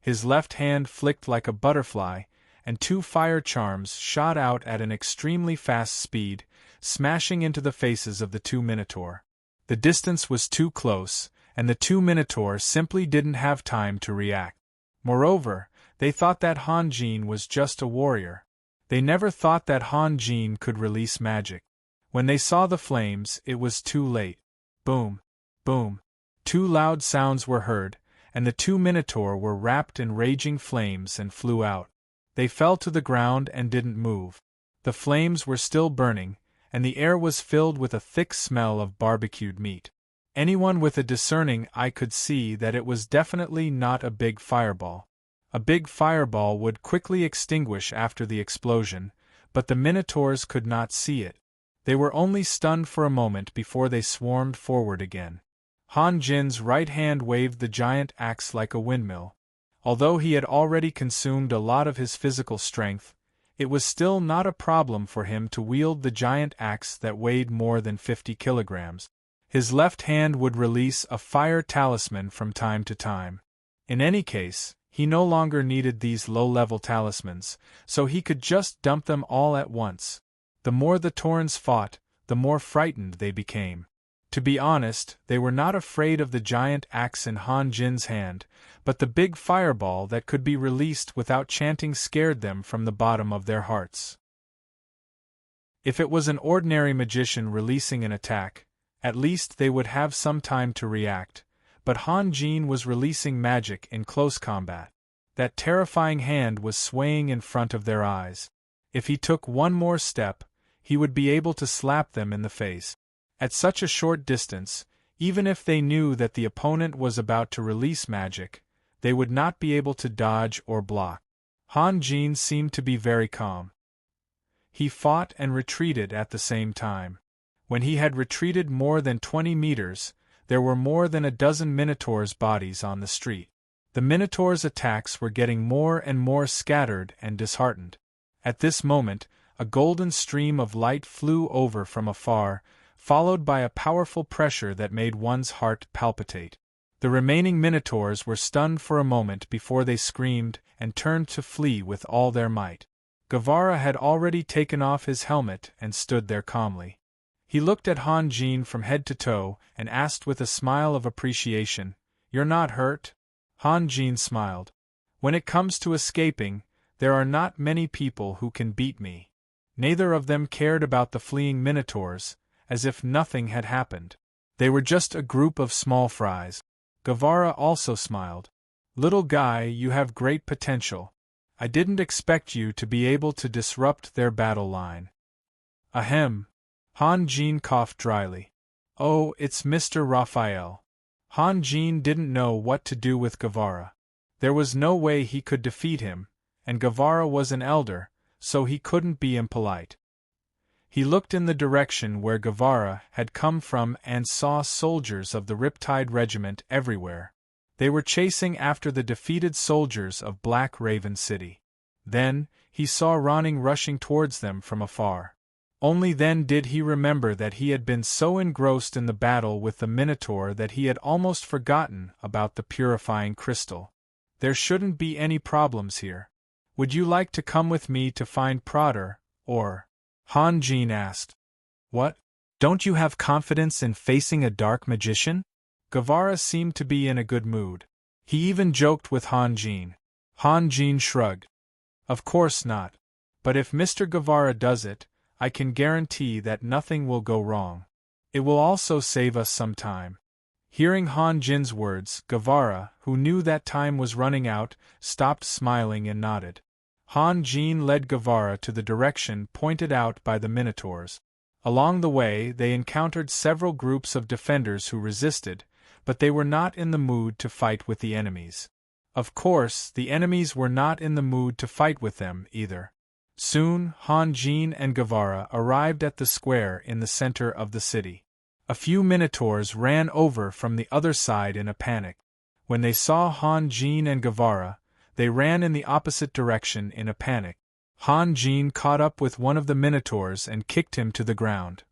His left hand flicked like a butterfly, and 2 fire charms shot out at an extremely fast speed, smashing into the faces of the 2 Minotaur. The distance was too close, and the 2 Minotaur simply didn't have time to react. Moreover, they thought that Han Jin was just a warrior. They never thought that Han Jin could release magic. When they saw the flames, it was too late. Boom! Boom! 2 loud sounds were heard, and the 2 Minotaur were wrapped in raging flames and flew out. They fell to the ground and didn't move. The flames were still burning, and the air was filled with a thick smell of barbecued meat. Anyone with a discerning eye could see that it was definitely not a big fireball. A big fireball would quickly extinguish after the explosion, but the minotaurs could not see it. They were only stunned for a moment before they swarmed forward again. Han Jin's right hand waved the giant axe like a windmill. Although he had already consumed a lot of his physical strength, it was still not a problem for him to wield the giant axe that weighed more than 50 kilograms. His left hand would release a fire talisman from time to time. In any case, he no longer needed these low-level talismans, so he could just dump them all at once. The more the Taurens fought, the more frightened they became. To be honest, they were not afraid of the giant axe in Han Jin's hand, but the big fireball that could be released without chanting scared them from the bottom of their hearts. If it was an ordinary magician releasing an attack, at least they would have some time to react, but Han Jin was releasing magic in close combat. That terrifying hand was swaying in front of their eyes. If he took one more step, he would be able to slap them in the face. At such a short distance, even if they knew that the opponent was about to release magic, they would not be able to dodge or block. Han Jin seemed to be very calm. He fought and retreated at the same time. When he had retreated more than 20 meters, there were more than a dozen Minotaurs' bodies on the street. The Minotaurs' attacks were getting more and more scattered and disheartened. At this moment, a golden stream of light flew over from afar, followed by a powerful pressure that made one's heart palpitate. The remaining Minotaurs were stunned for a moment before they screamed and turned to flee with all their might. Guevara had already taken off his helmet and stood there calmly. He looked at Han Jin from head to toe and asked with a smile of appreciation, "You're not hurt?" Han Jin smiled. "When it comes to escaping, there are not many people who can beat me." Neither of them cared about the fleeing Minotaurs, as if nothing had happened. They were just a group of small fries. Guevara also smiled. "Little guy, you have great potential. I didn't expect you to be able to disrupt their battle line." "Ahem." Han Jin coughed dryly. "Oh, it's Mr. Raphael." Han Jin didn't know what to do with Guevara. There was no way he could defeat him, and Guevara was an elder, so he couldn't be impolite. He looked in the direction where Guevara had come from and saw soldiers of the Riptide Regiment everywhere. They were chasing after the defeated soldiers of Black Raven City. Then, he saw Ronning rushing towards them from afar. Only then did he remember that he had been so engrossed in the battle with the Minotaur that he had almost forgotten about the purifying crystal. There shouldn't be any problems here. "Would you like to come with me to find Prater, or?" Han Jin asked. "What? Don't you have confidence in facing a dark magician?" Guevara seemed to be in a good mood. He even joked with Han Jin. Han Jin shrugged. "Of course not. But if Mr. Guevara does it, I can guarantee that nothing will go wrong. It will also save us some time." Hearing Han Jin's words, Guevara, who knew that time was running out, stopped smiling and nodded. Han Jin led Guevara to the direction pointed out by the Minotaurs. Along the way, they encountered several groups of defenders who resisted, but they were not in the mood to fight with the enemies. Of course, the enemies were not in the mood to fight with them either. Soon, Han Jin and Guevara arrived at the square in the center of the city. A few Minotaurs ran over from the other side in a panic. When they saw Han Jin and Guevara, they ran in the opposite direction in a panic. Han Jin caught up with one of the Minotaurs and kicked him to the ground.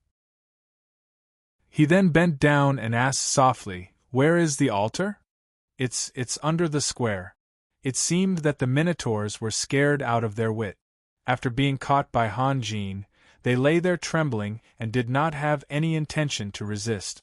He then bent down and asked softly, "Where is the altar?" It's under the square." It seemed that the Minotaurs were scared out of their wit. After being caught by Han Jin, they lay there trembling and did not have any intention to resist.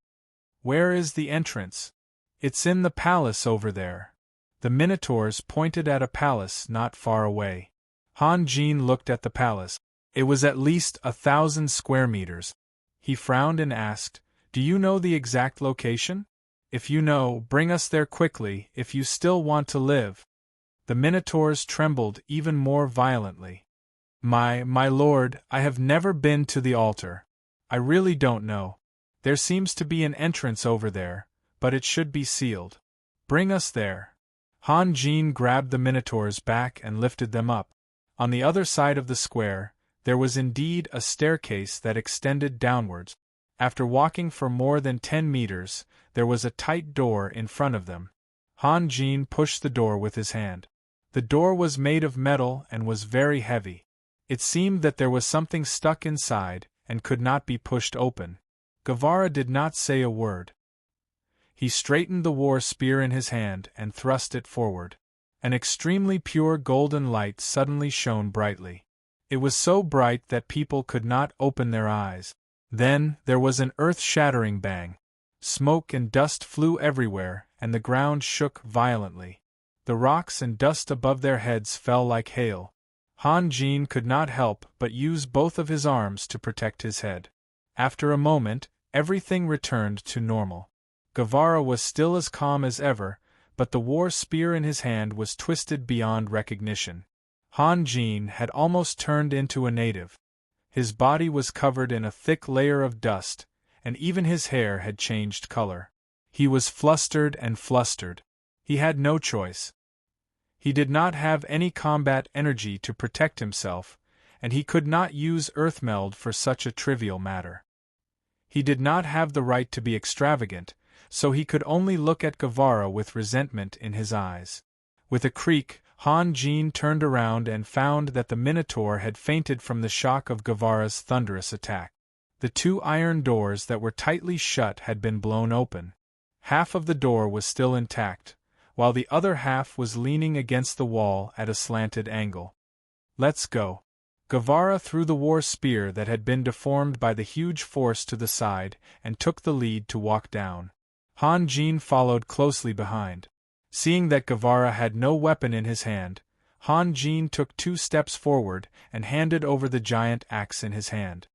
"Where is the entrance?" "It's in the palace over there." The Minotaurs pointed at a palace not far away. Han Jin looked at the palace. It was at least 1,000 square meters. He frowned and asked, "Do you know the exact location? If you know, bring us there quickly if you still want to live." The Minotaurs trembled even more violently. My lord, I have never been to the altar. I really don't know. There seems to be an entrance over there, but it should be sealed. Bring us there." Han Jin grabbed the Minotaur's back and lifted them up. On the other side of the square, there was indeed a staircase that extended downwards. After walking for more than 10 meters, there was a tight door in front of them. Han Jin pushed the door with his hand. The door was made of metal and was very heavy. It seemed that there was something stuck inside and could not be pushed open. Guevara did not say a word. He straightened the war spear in his hand and thrust it forward. An extremely pure golden light suddenly shone brightly. It was so bright that people could not open their eyes. Then, there was an earth-shattering bang. Smoke and dust flew everywhere, and the ground shook violently. The rocks and dust above their heads fell like hail. Han Jin could not help but use both of his arms to protect his head. After a moment, everything returned to normal. Guevara was still as calm as ever, but the war spear in his hand was twisted beyond recognition. Han Jin had almost turned into a native. His body was covered in a thick layer of dust, and even his hair had changed color. He was flustered and flustered. He had no choice. He did not have any combat energy to protect himself, and he could not use Earthmeld for such a trivial matter. He did not have the right to be extravagant, so he could only look at Guevara with resentment in his eyes. With a creak, Han Jin turned around and found that the Minotaur had fainted from the shock of Guevara's thunderous attack. The two iron doors that were tightly shut had been blown open. Half of the door was still intact, while the other half was leaning against the wall at a slanted angle. "Let's go." Guevara threw the war spear that had been deformed by the huge force to the side and took the lead to walk down. Han Jin followed closely behind. Seeing that Guevara had no weapon in his hand, Han Jin took 2 steps forward and handed over the giant axe in his hand.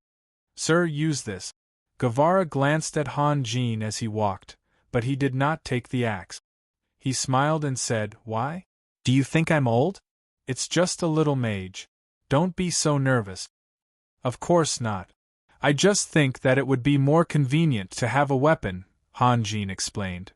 "Sir, use this." Guevara glanced at Han Jin as he walked, but he did not take the axe. He smiled and said, "Why? Do you think I'm old? It's just a little mage. Don't be so nervous." "Of course not. I just think that it would be more convenient to have a weapon," Han Jin explained.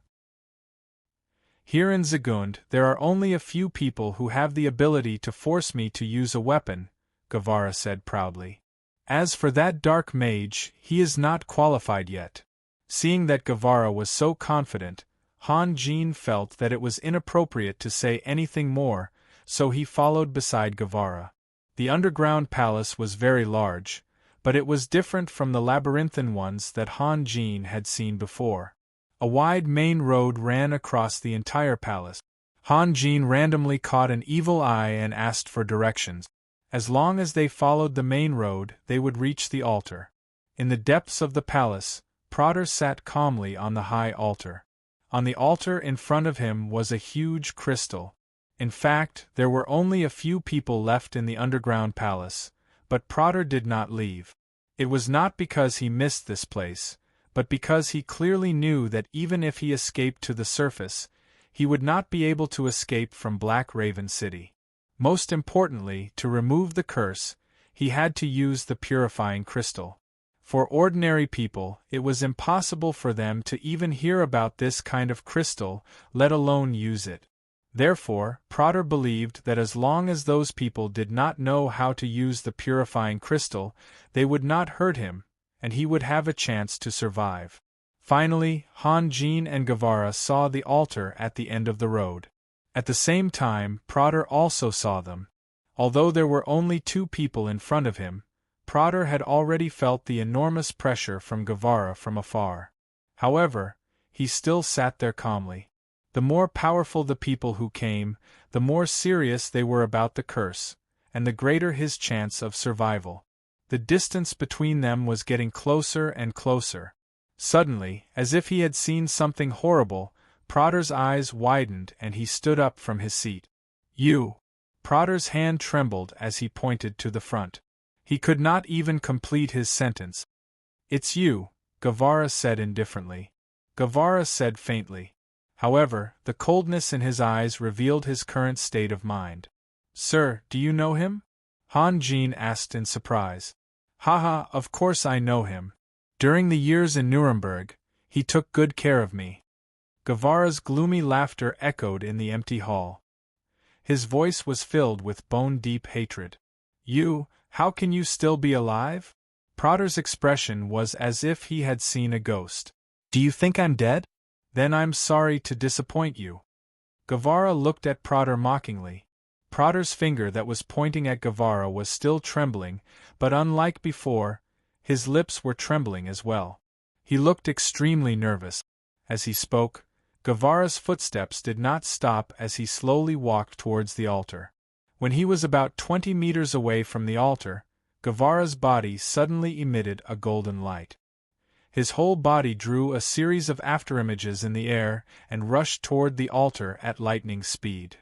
"Here in Zagund, there are only a few people who have the ability to force me to use a weapon," Guevara said proudly. "As for that dark mage, he is not qualified yet." Seeing that Guevara was so confident, Han Jin felt that it was inappropriate to say anything more, so he followed beside Guevara. The underground palace was very large, but it was different from the labyrinthine ones that Han Jin had seen before. A wide main road ran across the entire palace. Han Jin randomly caught an evil eye and asked for directions. As long as they followed the main road, they would reach the altar. In the depths of the palace, Prater sat calmly on the high altar. On the altar in front of him was a huge crystal. In fact, there were only a few people left in the underground palace, but Prater did not leave. It was not because he missed this place, but because he clearly knew that even if he escaped to the surface, he would not be able to escape from Black Raven City. Most importantly, to remove the curse, he had to use the purifying crystal. For ordinary people, it was impossible for them to even hear about this kind of crystal, let alone use it. Therefore, Prater believed that as long as those people did not know how to use the purifying crystal, they would not hurt him, and he would have a chance to survive. Finally, Han Jin and Guevara saw the altar at the end of the road. At the same time, Prater also saw them. Although there were only 2 people in front of him, Prater had already felt the enormous pressure from Guevara from afar. However, he still sat there calmly. The more powerful the people who came, the more serious they were about the curse, and the greater his chance of survival. The distance between them was getting closer and closer. Suddenly, as if he had seen something horrible, Prater's eyes widened and he stood up from his seat. "You!" Prater's hand trembled as he pointed to the front. He could not even complete his sentence. "It's you," Guevara said indifferently. Guevara said faintly. However, the coldness in his eyes revealed his current state of mind. "Sir, do you know him?" Han Jin asked in surprise. "Haha, of course I know him. During the years in Nuremberg, he took good care of me." Guevara's gloomy laughter echoed in the empty hall. His voice was filled with bone-deep hatred. You, how can you still be alive? Prater's expression was as if he had seen a ghost. Do you think I'm dead? Then I'm sorry to disappoint you. Guevara looked at Prater mockingly. Prater's finger that was pointing at Guevara was still trembling, but unlike before, his lips were trembling as well. He looked extremely nervous. As he spoke, Guevara's footsteps did not stop as he slowly walked towards the altar. When he was about 20 meters away from the altar, Guevara's body suddenly emitted a golden light. His whole body drew a series of afterimages in the air and rushed toward the altar at lightning speed.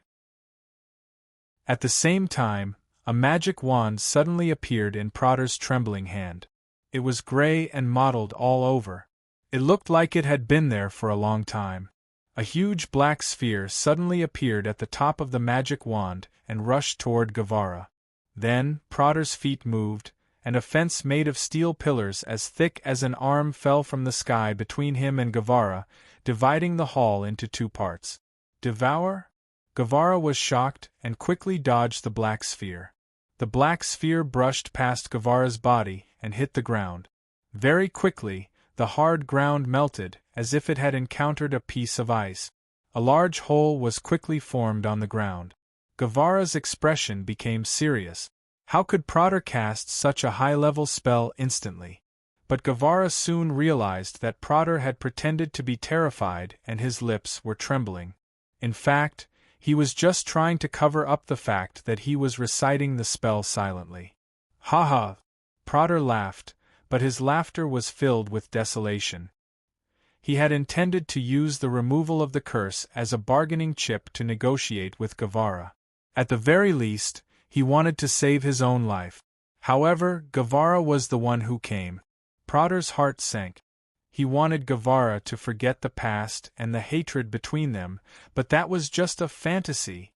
At the same time, a magic wand suddenly appeared in Prater's trembling hand. It was gray and mottled all over. It looked like it had been there for a long time. A huge black sphere suddenly appeared at the top of the magic wand and rushed toward Guevara. Then, Prater's feet moved, and a fence made of steel pillars as thick as an arm fell from the sky between him and Guevara, dividing the hall into two parts. Devour? Guevara was shocked and quickly dodged the black sphere. The black sphere brushed past Guevara's body and hit the ground. Very quickly, the hard ground melted as if it had encountered a piece of ice. A large hole was quickly formed on the ground. Guevara's expression became serious. How could Prater cast such a high-level spell instantly? But Guevara soon realized that Prater had pretended to be terrified and his lips were trembling. In fact, he was just trying to cover up the fact that he was reciting the spell silently. Ha ha! Prater laughed, but his laughter was filled with desolation. He had intended to use the removal of the curse as a bargaining chip to negotiate with Guevara. At the very least, he wanted to save his own life. However, Guevara was the one who came. Prater's heart sank. He wanted Guevara to forget the past and the hatred between them, but that was just a fantasy.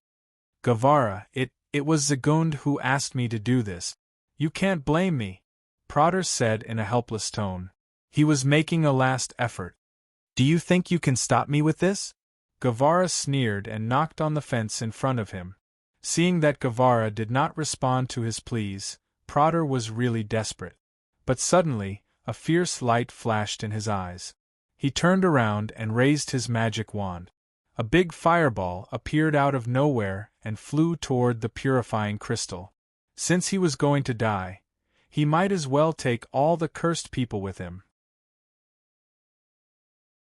Guevara, it was Zagund who asked me to do this. You can't blame me, Prater said in a helpless tone. He was making a last effort. Do you think you can stop me with this? Guevara sneered and knocked on the fence in front of him. Seeing that Guevara did not respond to his pleas, Prater was really desperate. But suddenly, a fierce light flashed in his eyes. He turned around and raised his magic wand. A big fireball appeared out of nowhere and flew toward the purifying crystal. Since he was going to die, he might as well take all the cursed people with him.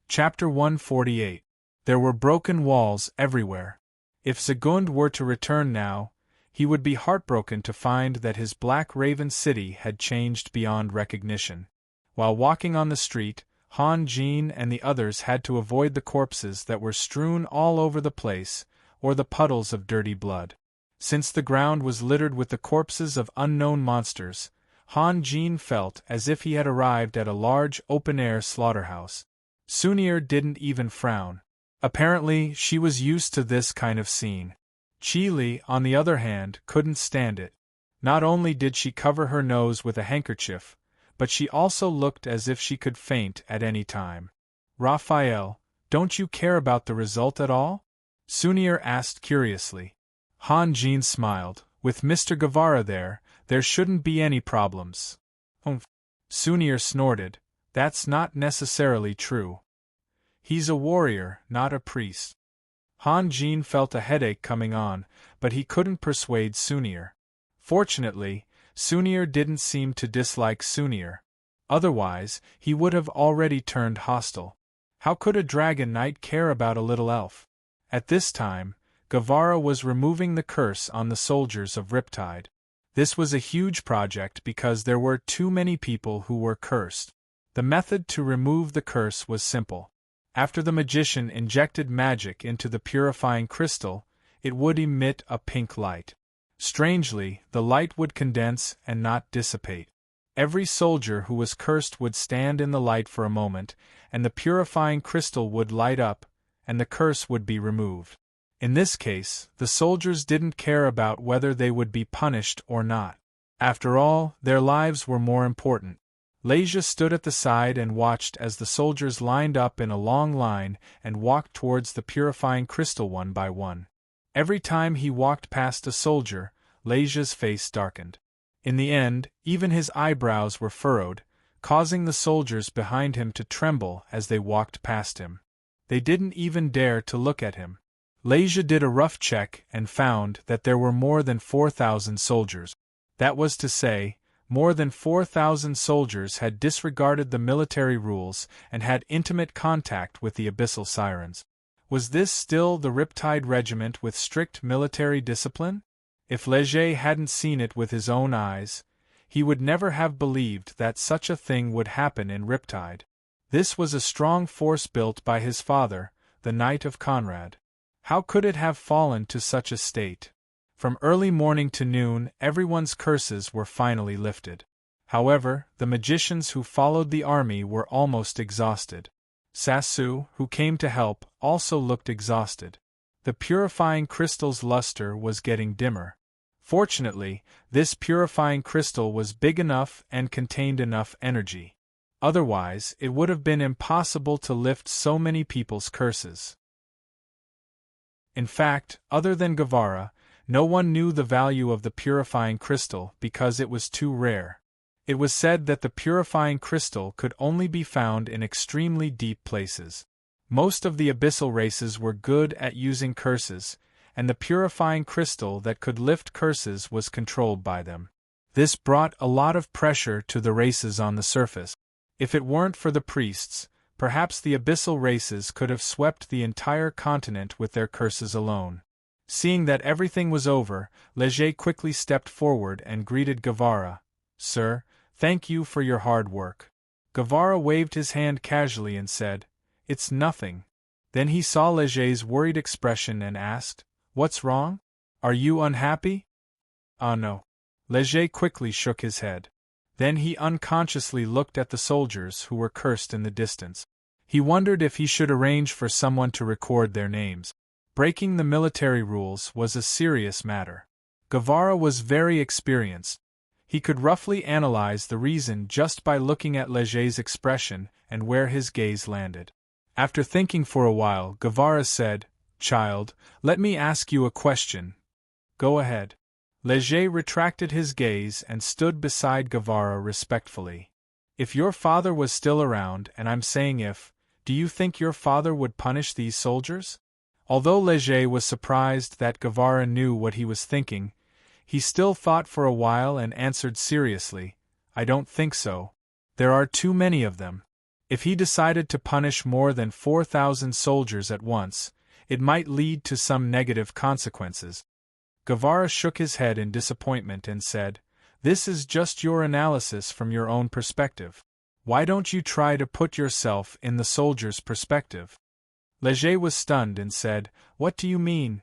Chapter 148. There were broken walls everywhere. If Zagund were to return now, he would be heartbroken to find that his Black Raven city had changed beyond recognition. While walking on the street, Han Jin and the others had to avoid the corpses that were strewn all over the place, or the puddles of dirty blood. Since the ground was littered with the corpses of unknown monsters, Han Jin felt as if he had arrived at a large open-air slaughterhouse. Sunir didn't even frown. Apparently, she was used to this kind of scene. Chi Li, on the other hand, couldn't stand it. Not only did she cover her nose with a handkerchief, but she also looked as if she could faint at any time. Raphael, don't you care about the result at all? Sunir asked curiously. Han Jin smiled. With Mr. Guevara there shouldn't be any problems. Sunir snorted. That's not necessarily true. He's a warrior, not a priest. Han Jin felt a headache coming on, but he couldn't persuade Sunir. Fortunately, Sunir didn't seem to dislike Sunir. Otherwise, he would have already turned hostile. How could a dragon knight care about a little elf? At this time, Guevara was removing the curse on the soldiers of Riptide. This was a huge project because there were too many people who were cursed. The method to remove the curse was simple. After the magician injected magic into the purifying crystal, it would emit a pink light. Strangely, the light would condense and not dissipate. Every soldier who was cursed would stand in the light for a moment, and the purifying crystal would light up, and the curse would be removed. In this case, the soldiers didn't care about whether they would be punished or not. After all, their lives were more important. Leja stood at the side and watched as the soldiers lined up in a long line and walked towards the purifying crystal one by one. Every time he walked past a soldier, Leja's face darkened. In the end, even his eyebrows were furrowed, causing the soldiers behind him to tremble as they walked past him. They didn't even dare to look at him. Leja did a rough check and found that there were more than 4,000 soldiers. That was to say, more than 4,000 soldiers had disregarded the military rules and had intimate contact with the abyssal sirens. Was this still the Riptide Regiment with strict military discipline? If Leger hadn't seen it with his own eyes, he would never have believed that such a thing would happen in Riptide. This was a strong force built by his father, the Knight of Conrad. How could it have fallen to such a state? From early morning to noon, everyone's curses were finally lifted. However, the magicians who followed the army were almost exhausted. Sassu, who came to help, also looked exhausted. The purifying crystal's luster was getting dimmer. Fortunately, this purifying crystal was big enough and contained enough energy. Otherwise, it would have been impossible to lift so many people's curses. In fact, other than Guevara, no one knew the value of the purifying crystal because it was too rare. It was said that the purifying crystal could only be found in extremely deep places. Most of the abyssal races were good at using curses, and the purifying crystal that could lift curses was controlled by them. This brought a lot of pressure to the races on the surface. If it weren't for the priests, perhaps the abyssal races could have swept the entire continent with their curses alone. Seeing that everything was over, Leger quickly stepped forward and greeted Guevara. "Sir, thank you for your hard work." Guevara waved his hand casually and said, "It's nothing." Then he saw Leger's worried expression and asked, "What's wrong? Are you unhappy?" "Ah, no." Leger quickly shook his head. Then he unconsciously looked at the soldiers who were cursed in the distance. He wondered if he should arrange for someone to record their names. Breaking the military rules was a serious matter. Guevara was very experienced. He could roughly analyze the reason just by looking at Leger's expression and where his gaze landed. After thinking for a while, Guevara said, "Child, let me ask you a question." "Go ahead." Leger retracted his gaze and stood beside Guevara respectfully. "If your father was still around, and I'm saying if, do you think your father would punish these soldiers?" Although Leger was surprised that Guevara knew what he was thinking, he still thought for a while and answered seriously, "I don't think so. There are too many of them. If he decided to punish more than 4,000 soldiers at once, it might lead to some negative consequences." Guevara shook his head in disappointment and said, "This is just your analysis from your own perspective. Why don't you try to put yourself in the soldier's perspective?" Leger was stunned and said, "What do you mean?"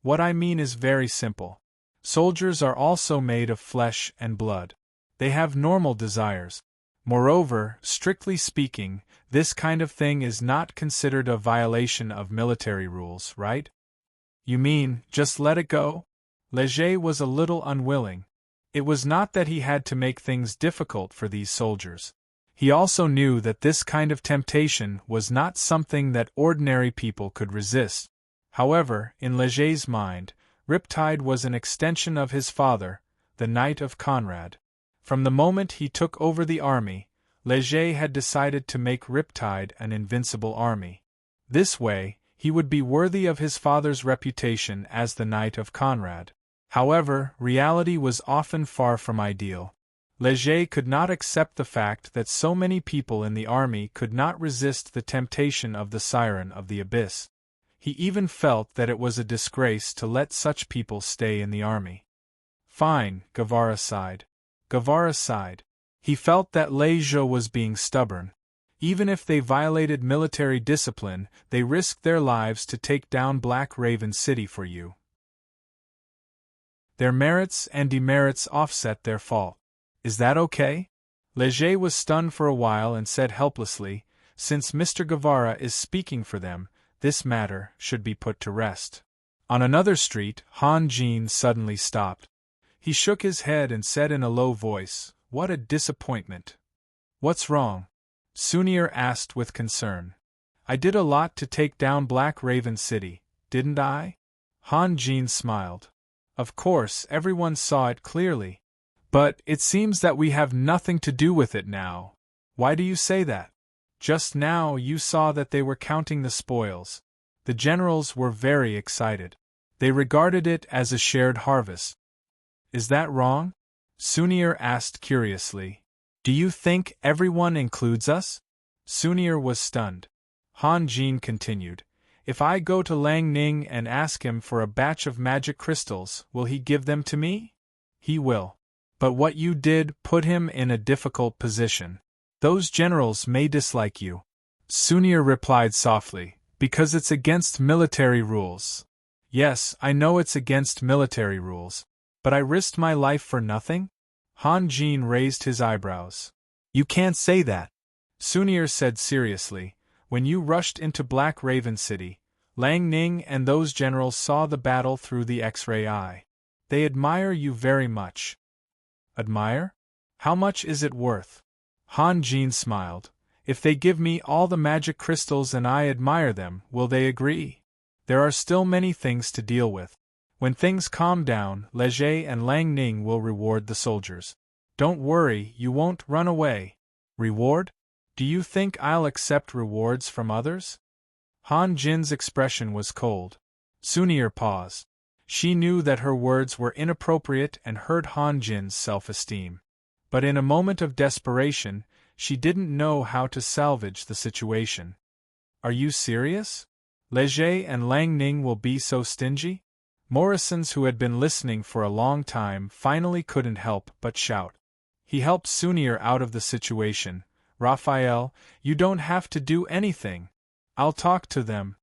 "What I mean is very simple. Soldiers are also made of flesh and blood. They have normal desires. Moreover, strictly speaking, this kind of thing is not considered a violation of military rules, right?" "You mean, just let it go?" Leger was a little unwilling. It was not that he had to make things difficult for these soldiers. He also knew that this kind of temptation was not something that ordinary people could resist. However, in Leger's mind, Riptide was an extension of his father, the Knight of Conrad. From the moment he took over the army, Leger had decided to make Riptide an invincible army. This way, he would be worthy of his father's reputation as the Knight of Conrad. However, reality was often far from ideal. Leger could not accept the fact that so many people in the army could not resist the temptation of the Siren of the Abyss. He even felt that it was a disgrace to let such people stay in the army. "Fine," Guevara sighed. He felt that Leger was being stubborn. Even if they violated military discipline, they risked their lives to take down Black Raven City for you. Their merits and demerits offset their fault. Is that okay? Leger was stunned for a while and said helplessly, "Since Mr. Guevara is speaking for them, this matter should be put to rest." On another street, Han Jin suddenly stopped. He shook his head and said in a low voice, "What a disappointment." What's wrong? Sunir asked with concern. I did a lot to take down Black Raven City, didn't I? Han Jin smiled. Of course, everyone saw it clearly. But it seems that we have nothing to do with it now. Why do you say that? Just now you saw that they were counting the spoils. The generals were very excited. They regarded it as a shared harvest. Is that wrong? Sunir asked curiously. Do you think everyone includes us? Sunir was stunned. Han Jin continued. If I go to Lang Ning and ask him for a batch of magic crystals, will he give them to me? He will. But what you did put him in a difficult position. Those generals may dislike you. Sunir replied softly, because it's against military rules. Yes, I know it's against military rules. But I risked my life for nothing? Han Jin raised his eyebrows. You can't say that. Sunir said seriously. When you rushed into Black Raven City, Lang Ning and those generals saw the battle through the X-ray eye. They admire you very much. Admire? How much is it worth? Han Jin smiled. If they give me all the magic crystals and I admire them, will they agree? There are still many things to deal with. When things calm down, Leger and Lang Ning will reward the soldiers. Don't worry, you won't run away. Reward? Do you think I'll accept rewards from others? Han Jin's expression was cold. Sunir paused. She knew that her words were inappropriate and hurt Han Jin's self-esteem. But in a moment of desperation, she didn't know how to salvage the situation. Are you serious? Leger and Lang Ning will be so stingy? Morrison's, who had been listening for a long time, finally couldn't help but shout. He helped Sunir out of the situation. Raphael, you don't have to do anything. I'll talk to them.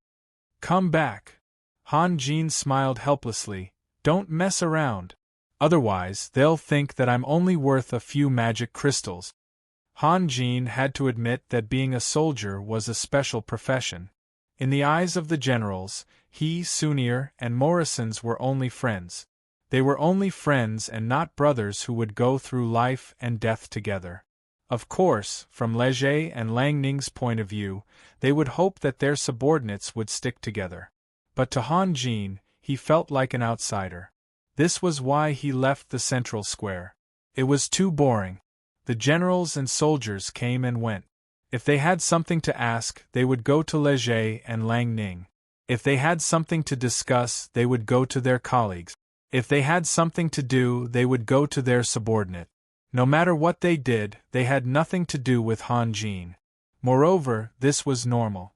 Come back. Han Jin smiled helplessly. Don't mess around. Otherwise, they'll think that I'm only worth a few magic crystals. Han Jin had to admit that being a soldier was a special profession. In the eyes of the generals, he, Sunir, and Morrison's were only friends. They were only friends and not brothers who would go through life and death together. Of course, from Leger and Lang Ning's point of view, they would hope that their subordinates would stick together. But to Han Jin, he felt like an outsider. This was why he left the central square. It was too boring. The generals and soldiers came and went. If they had something to ask, they would go to Leger and Lang Ning. If they had something to discuss, they would go to their colleagues. If they had something to do, they would go to their subordinate. No matter what they did, they had nothing to do with Han Jin. Moreover, this was normal.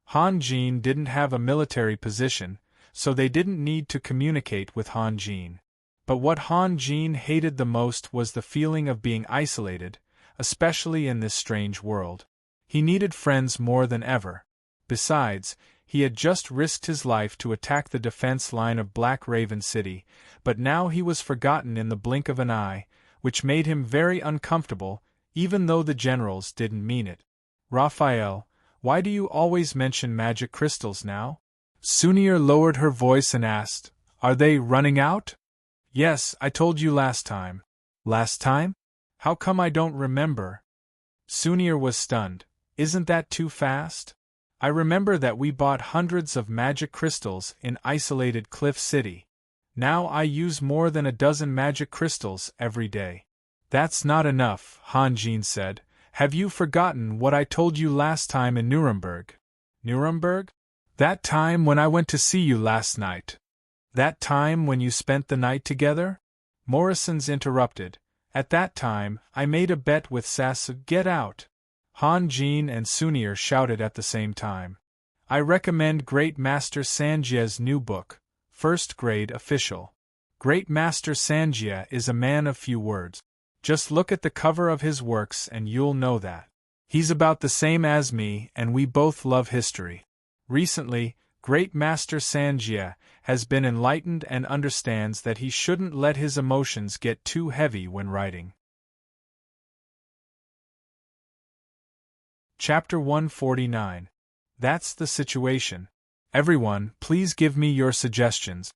Han Jin didn't have a military position, so they didn't need to communicate with Han Jin. But what Han Jin hated the most was the feeling of being isolated, especially in this strange world. He needed friends more than ever. Besides, he had just risked his life to attack the defense line of Black Raven City, but now he was forgotten in the blink of an eye, which made him very uncomfortable, even though the generals didn't mean it. Raphael, why do you always mention magic crystals now? Sunir lowered her voice and asked, Are they running out? Yes, I told you last time. Last time? How come I don't remember? Sunir was stunned. Isn't that too fast? I remember that we bought hundreds of magic crystals in isolated Cliff City. Now I use more than a dozen magic crystals every day. That's not enough, Han Jin said. Have you forgotten what I told you last time in Nuremberg? Nuremberg? That time when I went to see you last night. That time when you spent the night together? Morrison's interrupted. At that time, I made a bet with Get out! Han Jin and Sunir shouted at the same time. I recommend Great Master Sanjia's new book, First Grade Official. Great Master Sanjia is a man of few words. Just look at the cover of his works and you'll know that. He's about the same as me and we both love history. Recently, Great Master Sanjia has been enlightened and understands that he shouldn't let his emotions get too heavy when writing. Chapter 149. That's the situation. Everyone, please give me your suggestions.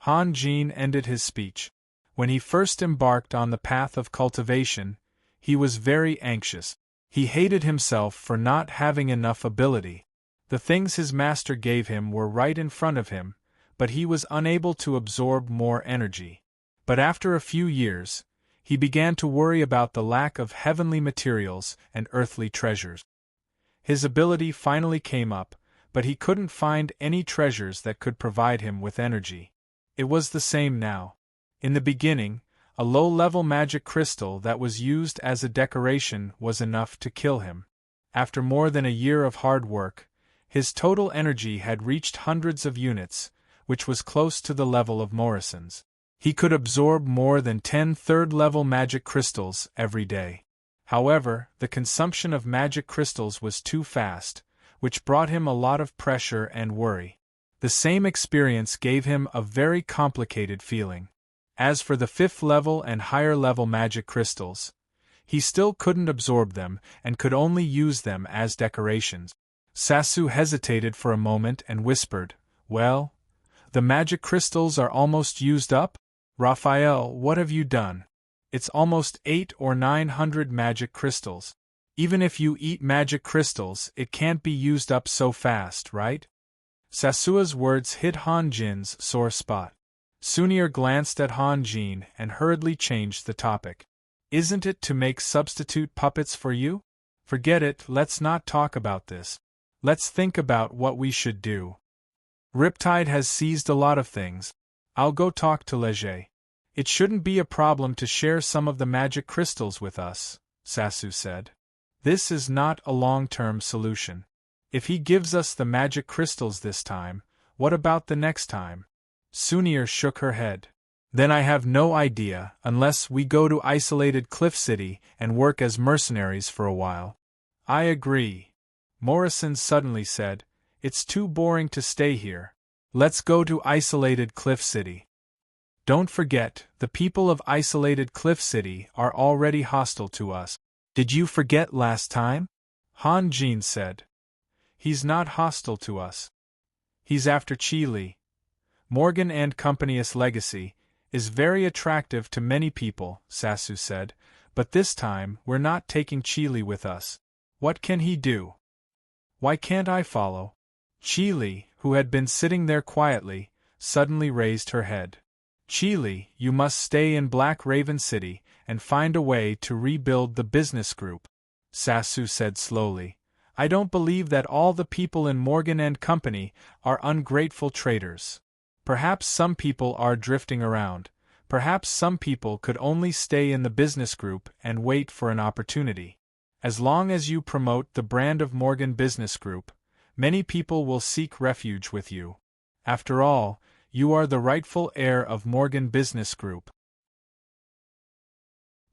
Han Jin ended his speech. When he first embarked on the path of cultivation, He was very anxious. He hated himself for not having enough ability. The things his master gave him were right in front of him, but he was unable to absorb more energy. But after a few years, he began to worry about the lack of heavenly materials and earthly treasures. His ability finally came up, but he couldn't find any treasures that could provide him with energy. It was the same now. In the beginning, a low-level magic crystal that was used as a decoration was enough to kill him. After more than a year of hard work, his total energy had reached hundreds of units, which was close to the level of Morrison's. He could absorb more than 10 third-level magic crystals every day. However, the consumption of magic crystals was too fast, which brought him a lot of pressure and worry. The same experience gave him a very complicated feeling. As for the 5th level and higher level magic crystals, he still couldn't absorb them and could only use them as decorations. Sasu hesitated for a moment and whispered, "Well, the magic crystals are almost used up? Raphael, what have you done? It's almost 800 or 900 magic crystals. Even if you eat magic crystals, it can't be used up so fast, right?" Sasua's words hit Han Jin's sore spot. Sunir glanced at Han Jin and hurriedly changed the topic. "Isn't it to make substitute puppets for you? Forget it, let's not talk about this. Let's think about what we should do. Riptide has seized a lot of things. I'll go talk to Leger. It shouldn't be a problem to share some of the magic crystals with us," Sasu said. "This is not a long-term solution. If he gives us the magic crystals this time, what about the next time?" Sunir shook her head. "Then I have no idea, unless we go to isolated Cliff City and work as mercenaries for a while." "I agree," Morrison suddenly said. "It's too boring to stay here. Let's go to isolated Cliff City." "Don't forget, the people of isolated Cliff City are already hostile to us. Did you forget last time?" Han Jin said. "He's not hostile to us. He's after Chi. Morgan and Company's legacy is very attractive to many people," Sasu said, "but this time we're not taking Chi with us. What can he do?" "Why can't I follow?" Chi, who had been sitting there quietly, suddenly raised her head. "Chi, you must stay in Black Raven City and find a way to rebuild the business group," Sasu said slowly. "I don't believe that all the people in Morgan and Company are ungrateful traitors. Perhaps some people are drifting around. Perhaps some people could only stay in the business group and wait for an opportunity. As long as you promote the brand of Morgan Business Group, many people will seek refuge with you. After all, you are the rightful heir of Morgan Business Group.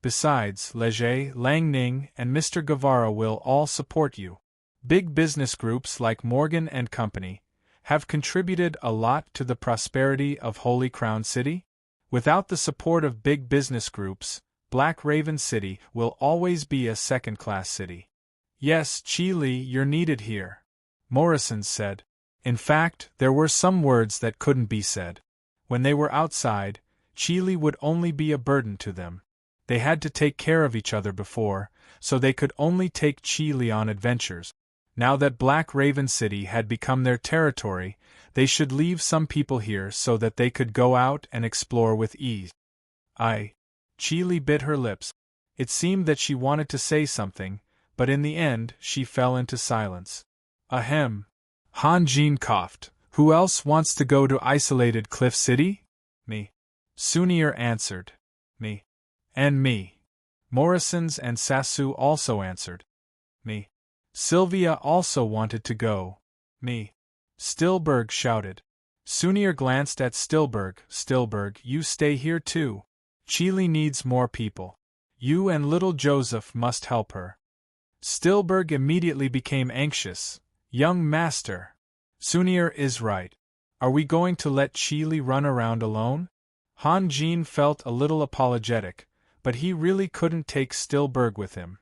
Besides, Leger, Lang Ning, and Mr. Guevara will all support you. Big business groups like Morgan and Company have contributed a lot to the prosperity of Holy Crown City. Without the support of big business groups, Black Raven City will always be a second-class city." "Yes, Chi, you're needed here," Morrison said. In fact, there were some words that couldn't be said. When they were outside, Chi would only be a burden to them. They had to take care of each other before, so they could only take Chi on adventures. Now that Black Raven City had become their territory, they should leave some people here so that they could go out and explore with ease. Chi bit her lips. It seemed that she wanted to say something, but in the end she fell into silence. "Ahem." Han Jin coughed. "Who else wants to go to isolated Cliff City?" "Me." Sunir answered. "Me." "And me." Morrison's and Sasu also answered. "Me." Sylvia also wanted to go. "Me." Stillberg shouted. Sunir glanced at Stillberg. "Stillberg, you stay here too. Chi needs more people. You and little Joseph must help her." Stillberg immediately became anxious. "Young master, Sunir is right. Are we going to let Chi run around alone?" Han Jin felt a little apologetic, but he really couldn't take Stillberg with him.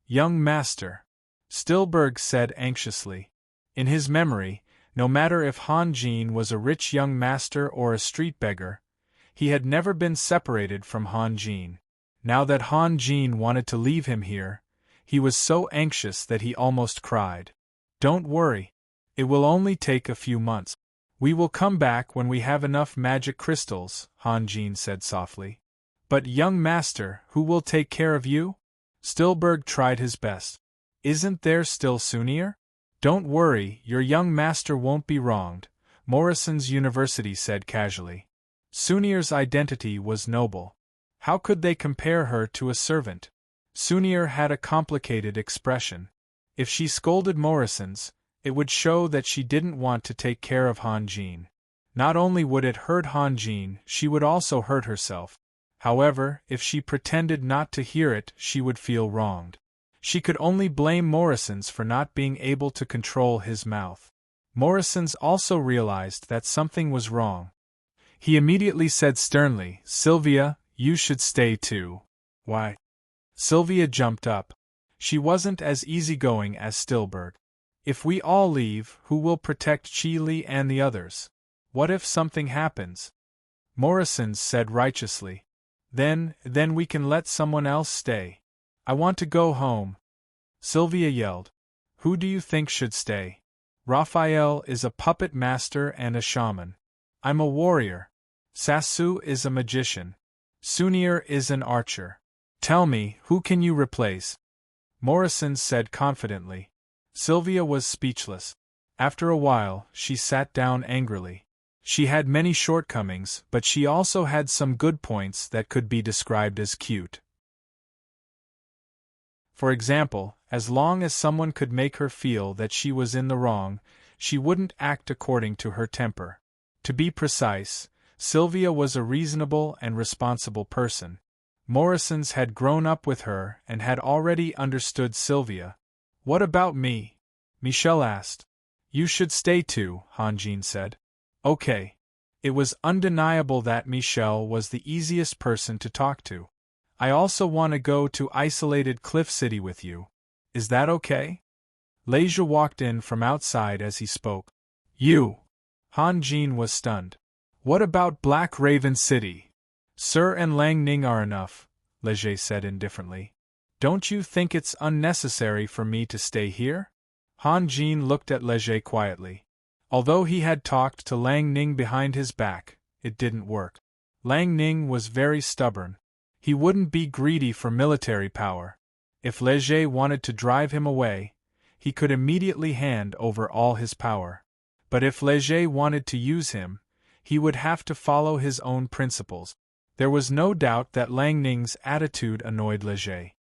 "Young master," Stillberg said anxiously. In his memory, no matter if Han Jin was a rich young master or a street beggar, he had never been separated from Han Jin. Now that Han Jin wanted to leave him here, he was so anxious that he almost cried. Don't worry. It will only take a few months. We will come back when we have enough magic crystals, Han Jin said softly. But young master, who will take care of you? Stilberg tried his best. Isn't there still Sunir? Don't worry, your young master won't be wronged, Morrison's University said casually. Sunir's identity was noble. How could they compare her to a servant? Sunir had a complicated expression. If she scolded Morrison's, it would show that she didn't want to take care of Han Jin. Not only would it hurt Han Jin, she would also hurt herself. However, if she pretended not to hear it, she would feel wronged. She could only blame Morrison's for not being able to control his mouth. Morrison's also realized that something was wrong. He immediately said sternly, Sylvia, you should stay too. Why? Sylvia jumped up. She wasn't as easygoing as Stilberg. If we all leave, who will protect Chi Li and the others? What if something happens? Morrison said righteously. Then we can let someone else stay. I want to go home. Sylvia yelled. Who do you think should stay? Raphael is a puppet master and a shaman. I'm a warrior. Sasu is a magician. Sunir is an archer. Tell me, who can you replace? Morrison said confidently. Sylvia was speechless. After a while, she sat down angrily. She had many shortcomings, but she also had some good points that could be described as cute. For example, as long as someone could make her feel that she was in the wrong, she wouldn't act according to her temper. To be precise, Sylvia was a reasonable and responsible person. Morrison's had grown up with her and had already understood Sylvia. What about me? Michelle asked. You should stay too, Han Jin said. Okay. It was undeniable that Michelle was the easiest person to talk to. I also want to go to isolated Cliff City with you. Is that okay? Leisure walked in from outside as he spoke. You! Han Jin was stunned. What about Black Raven City? Sir and Lang Ning are enough, Leger said indifferently. Don't you think it's unnecessary for me to stay here? Han Jin looked at Leger quietly. Although he had talked to Lang Ning behind his back, it didn't work. Lang Ning was very stubborn. He wouldn't be greedy for military power. If Leger wanted to drive him away, he could immediately hand over all his power. But if Leger wanted to use him, he would have to follow his own principles. There was no doubt that Lang Ning's attitude annoyed Leger.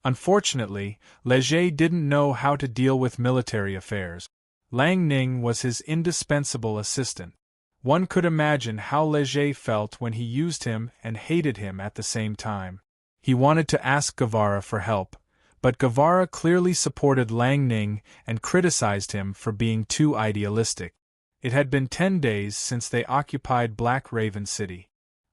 Unfortunately, Leger didn't know how to deal with military affairs. Lang Ning was his indispensable assistant. One could imagine how Leger felt when he used him and hated him at the same time. He wanted to ask Guevara for help, but Guevara clearly supported Lang Ning and criticized him for being too idealistic. It had been 10 days since they occupied Black Raven City.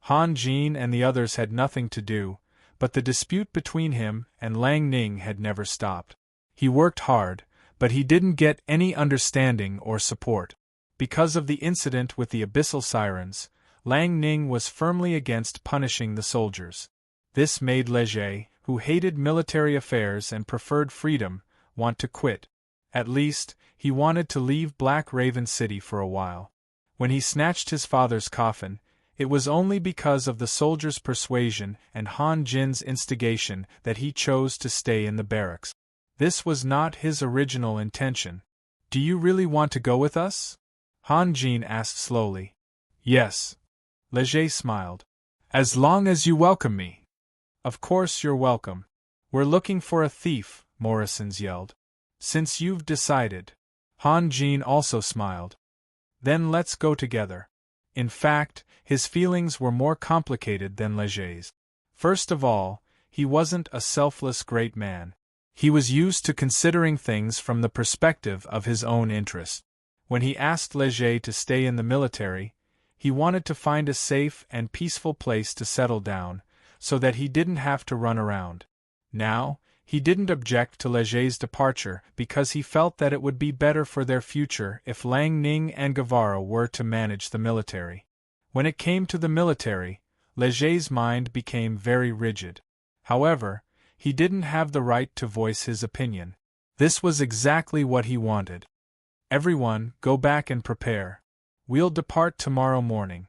Han Jin and the others had nothing to do, but the dispute between him and Lang Ning had never stopped. He worked hard, but he didn't get any understanding or support. Because of the incident with the Abyssal Sirens, Lang Ning was firmly against punishing the soldiers. This made Leger, who hated military affairs and preferred freedom, want to quit. At least, he wanted to leave Black Raven City for a while. When he snatched his father's coffin, it was only because of the soldiers' persuasion and Han Jin's instigation that he chose to stay in the barracks. This was not his original intention. Do you really want to go with us? Han Jin asked slowly. Yes. Leger smiled. As long as you welcome me. Of course you're welcome. We're looking for a thief, Morrison's yelled. Since you've decided. Han Jin also smiled. Then let's go together. In fact, his feelings were more complicated than Leger's. First of all, he wasn't a selfless great man. He was used to considering things from the perspective of his own interest. When he asked Leger to stay in the military, he wanted to find a safe and peaceful place to settle down, so that he didn't have to run around. Now, he didn't object to Leger's departure because he felt that it would be better for their future if Lang Ning and Guevara were to manage the military. When it came to the military, Leger's mind became very rigid. However, he didn't have the right to voice his opinion. This was exactly what he wanted. Everyone, go back and prepare. We'll depart tomorrow morning.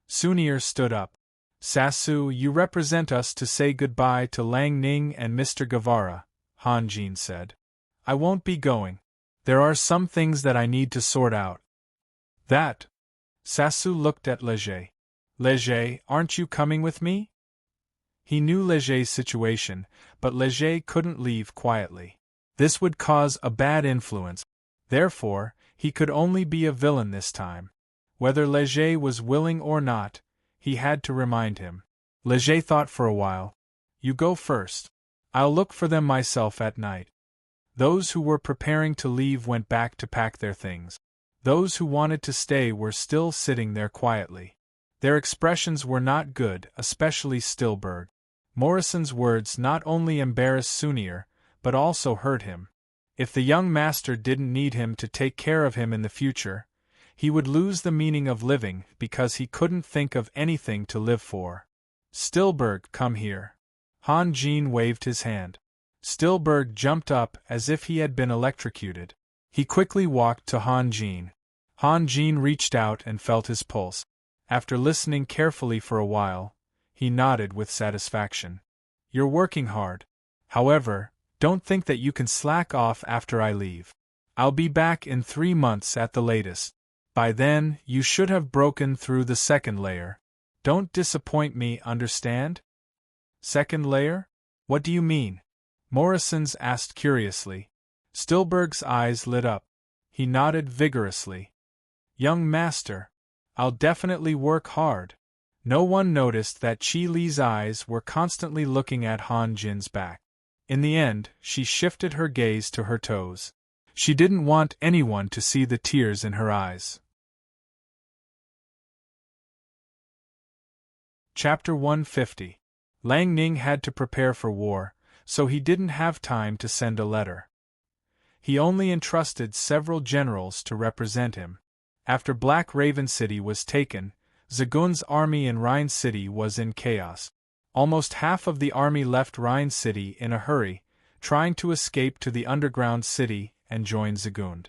Sunir stood up. Sassu, you represent us to say goodbye to Lang Ning and Mr. Guevara, Han Jin said. I won't be going. There are some things that I need to sort out. That? Sassu looked at Leger. Leger, aren't you coming with me? He knew Leger's situation, but Leger couldn't leave quietly. This would cause a bad influence. Therefore, he could only be a villain this time. Whether Leger was willing or not, he had to remind him. Leger thought for a while. You go first. I'll look for them myself at night. Those who were preparing to leave went back to pack their things. Those who wanted to stay were still sitting there quietly. Their expressions were not good, especially Stillberg. Morrison's words not only embarrassed Sunir, but also hurt him. If the young master didn't need him to take care of him in the future, he would lose the meaning of living because he couldn't think of anything to live for. Stillberg, come here. Han Jin waved his hand. Stillberg jumped up as if he had been electrocuted. He quickly walked to Han Jin. Han Jin reached out and felt his pulse. After listening carefully for a while, he nodded with satisfaction. You're working hard. However, don't think that you can slack off after I leave. I'll be back in 3 months at the latest. By then, you should have broken through the second layer. Don't disappoint me, understand? Second layer? What do you mean? Morrison's asked curiously. Stillberg's eyes lit up. He nodded vigorously. Young master, I'll definitely work hard. No one noticed that Chi Li's eyes were constantly looking at Han Jin's back. In the end, she shifted her gaze to her toes. She didn't want anyone to see the tears in her eyes. Chapter 150. Lang Ning had to prepare for war, so he didn't have time to send a letter. He only entrusted several generals to represent him. After Black Raven City was taken, Zagun's army in Rhine City was in chaos. Almost half of the army left Rhine City in a hurry, trying to escape to the underground city and join Zagund.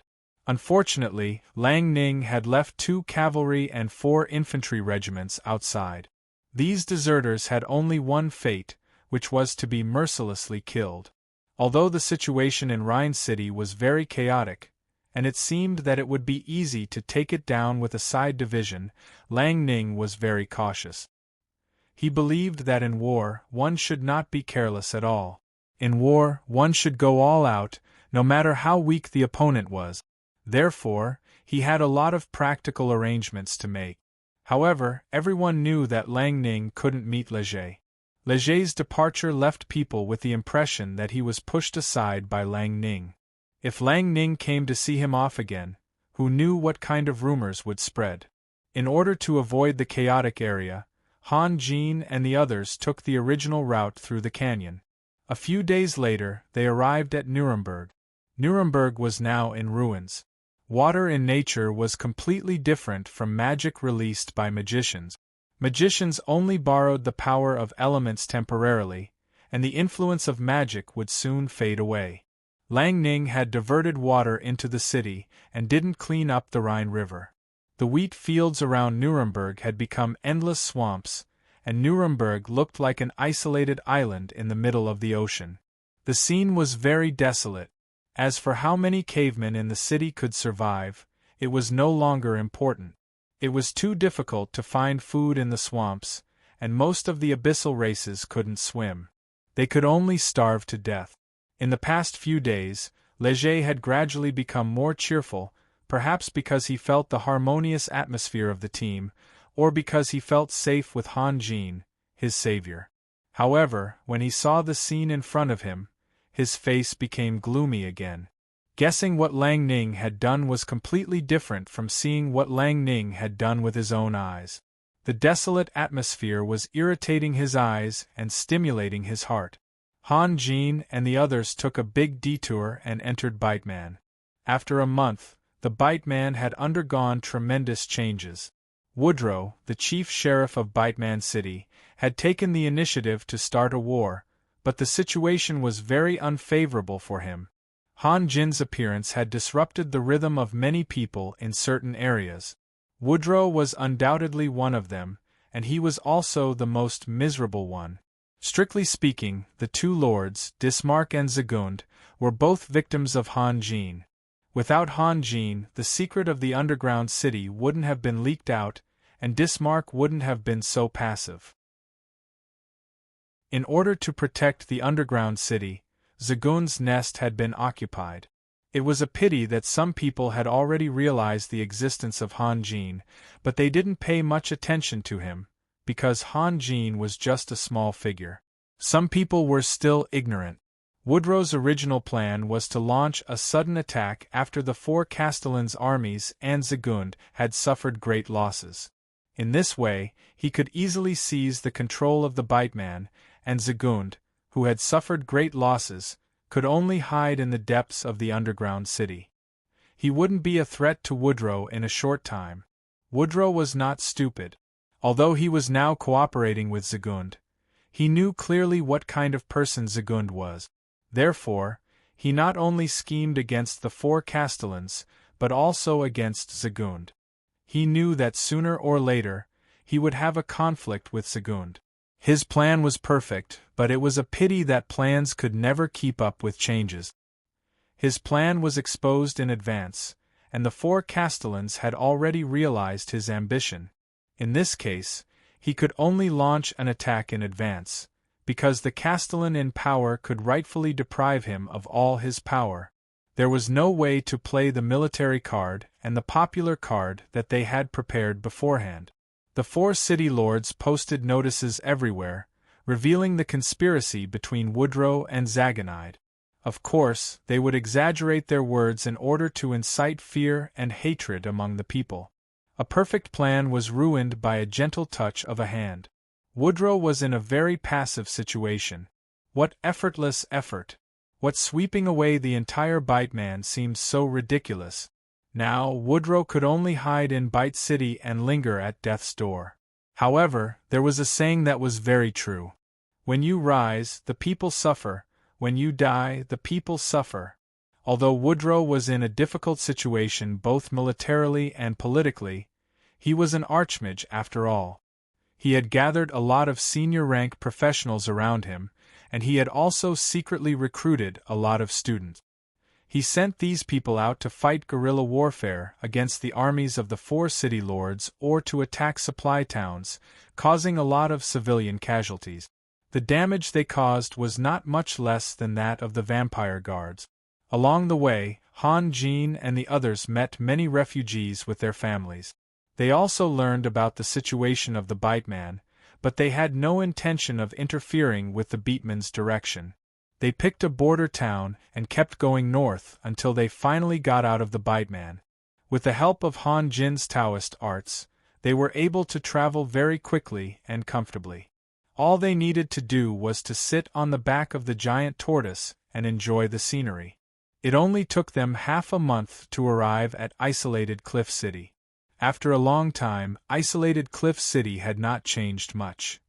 Unfortunately, Lang Ning had left 2 cavalry and 4 infantry regiments outside. These deserters had only one fate, which was to be mercilessly killed. Although the situation in Rhine City was very chaotic, and it seemed that it would be easy to take it down with a side division, Lang Ning was very cautious. He believed that in war, one should not be careless at all. In war, one should go all out, no matter how weak the opponent was. Therefore, he had a lot of practical arrangements to make. However, everyone knew that Lang Ning couldn't meet Leger. Leger's departure left people with the impression that he was pushed aside by Lang Ning. If Lang Ning came to see him off again, who knew what kind of rumors would spread? In order to avoid the chaotic area, Han Jin and the others took the original route through the canyon. A few days later, they arrived at Nuremberg. Nuremberg was now in ruins. Water in nature was completely different from magic released by magicians. Magicians only borrowed the power of elements temporarily, and the influence of magic would soon fade away. Lang Ning had diverted water into the city and didn't clean up the Rhine River. The wheat fields around Nuremberg had become endless swamps, and Nuremberg looked like an isolated island in the middle of the ocean. The scene was very desolate. As for how many cavemen in the city could survive, it was no longer important. It was too difficult to find food in the swamps, and most of the abyssal races couldn't swim. They could only starve to death. In the past few days, Leger had gradually become more cheerful, perhaps because he felt the harmonious atmosphere of the team, or because he felt safe with Han Jin, his savior. However, when he saw the scene in front of him, his face became gloomy again. Guessing what Lang Ning had done was completely different from seeing what Lang Ning had done with his own eyes. The desolate atmosphere was irritating his eyes and stimulating his heart. Han Jin and the others took a big detour and entered Biteman. After a month, the Biteman had undergone tremendous changes. Woodrow, the chief sheriff of Biteman City, had taken the initiative to start a war, but the situation was very unfavorable for him. Han Jin's appearance had disrupted the rhythm of many people in certain areas. Woodrow was undoubtedly one of them, and he was also the most miserable one. Strictly speaking, the two lords, Dismark and Zagund, were both victims of Han Jin. Without Han Jin, the secret of the underground city wouldn't have been leaked out, and Dismark wouldn't have been so passive. In order to protect the underground city, Zagund's nest had been occupied. It was a pity that some people had already realized the existence of Han Jin, but they didn't pay much attention to him, because Han Jin was just a small figure. Some people were still ignorant. Woodrow's original plan was to launch a sudden attack after the four Castellan's armies and Zagund had suffered great losses. In this way, he could easily seize the control of the Biteman, and Zagund, who had suffered great losses, could only hide in the depths of the underground city. He wouldn't be a threat to Woodrow in a short time. Woodrow was not stupid. Although he was now cooperating with Zagund, he knew clearly what kind of person Zagund was. Therefore, he not only schemed against the four Castellans, but also against Zagund. He knew that sooner or later, he would have a conflict with Zagund. His plan was perfect, but it was a pity that plans could never keep up with changes. His plan was exposed in advance, and the four Castellans had already realized his ambition. In this case, he could only launch an attack in advance, because the Castellan in power could rightfully deprive him of all his power. There was no way to play the military card and the popular card that they had prepared beforehand. The four city lords posted notices everywhere, revealing the conspiracy between Woodrow and Zaganide. Of course, they would exaggerate their words in order to incite fear and hatred among the people. A perfect plan was ruined by a gentle touch of a hand. Woodrow was in a very passive situation. What effortless effort! What sweeping away the entire Biteman seemed so ridiculous. Now Woodrow could only hide in Bite City and linger at death's door. However, there was a saying that was very true. When you rise, the people suffer. When you die, the people suffer. Although Woodrow was in a difficult situation both militarily and politically, he was an archmage after all. He had gathered a lot of senior-rank professionals around him, and he had also secretly recruited a lot of students. He sent these people out to fight guerrilla warfare against the armies of the four city lords or to attack supply towns, causing a lot of civilian casualties. The damage they caused was not much less than that of the vampire guards. Along the way, Han Jin and the others met many refugees with their families. They also learned about the situation of the Biteman, but they had no intention of interfering with the Beatman's direction. They picked a border town and kept going north until they finally got out of the Biteman. With the help of Han Jin's Taoist arts, they were able to travel very quickly and comfortably. All they needed to do was to sit on the back of the giant tortoise and enjoy the scenery. It only took them half a month to arrive at Isolated Cliff City. After a long time, Isolated Cliff City had not changed much.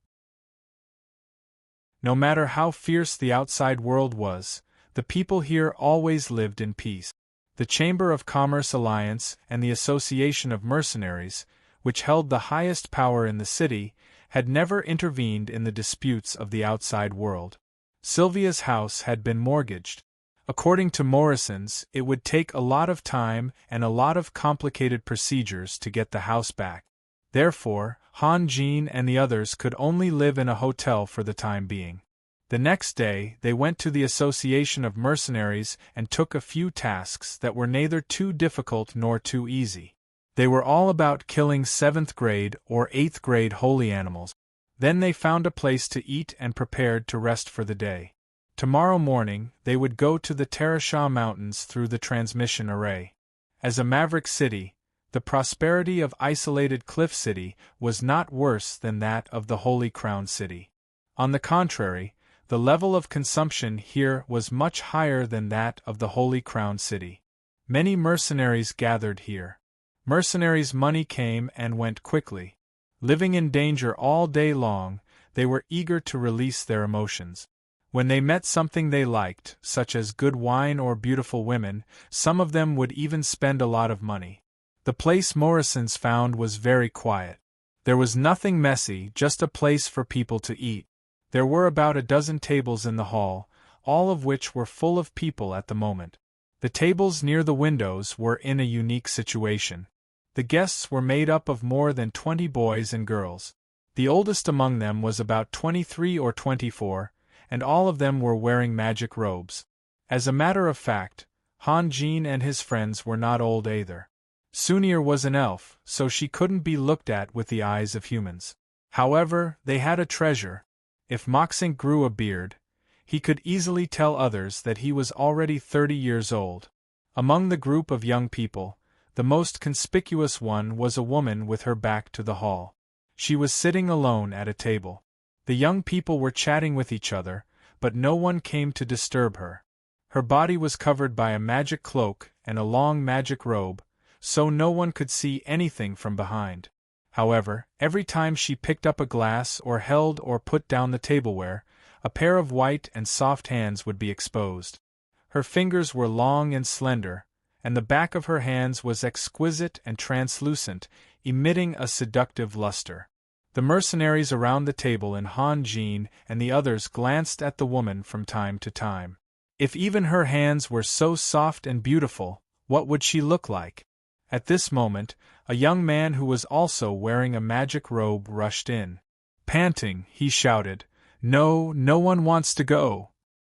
No matter how fierce the outside world was, the people here always lived in peace. The Chamber of Commerce Alliance and the Association of Mercenaries, which held the highest power in the city, had never intervened in the disputes of the outside world. Sylvia's house had been mortgaged. According to Morrison's, it would take a lot of time and a lot of complicated procedures to get the house back. Therefore, Han Jin and the others could only live in a hotel for the time being. The next day, they went to the Association of Mercenaries and took a few tasks that were neither too difficult nor too easy. They were all about killing 7th grade or 8th grade holy animals. Then they found a place to eat and prepared to rest for the day. Tomorrow morning, they would go to the Tarashah Mountains through the transmission array. As a maverick city, the prosperity of Isolated Cliff City was not worse than that of the Holy Crown City. On the contrary, the level of consumption here was much higher than that of the Holy Crown City. Many mercenaries gathered here. Mercenaries' money came and went quickly. Living in danger all day long, They were eager to release their emotions. When they met something they liked, such as good wine or beautiful women, some of them would even spend a lot of money. The place Morrison's found was very quiet. There was nothing messy, just a place for people to eat. There were about a dozen tables in the hall, all of which were full of people at the moment. The tables near the windows were in a unique situation. The guests were made up of more than 20 boys and girls. The oldest among them was about 23 or 24, and all of them were wearing magic robes. As a matter of fact, Han Jin and his friends were not old either. Sunir was an elf, so she couldn't be looked at with the eyes of humans. However, they had a treasure. If Moxink grew a beard, he could easily tell others that he was already 30 years old. Among the group of young people, the most conspicuous one was a woman with her back to the hall. She was sitting alone at a table. The young people were chatting with each other, but no one came to disturb her. Her body was covered by a magic cloak and a long magic robe, so no one could see anything from behind. However, every time she picked up a glass or held or put down the tableware, a pair of white and soft hands would be exposed. Her fingers were long and slender, and the back of her hands was exquisite and translucent, emitting a seductive luster. The mercenaries around the table and Han Jin and the others glanced at the woman from time to time. If even her hands were so soft and beautiful, what would she look like? At this moment, a young man who was also wearing a magic robe rushed in. Panting, he shouted, "No, no one wants to go.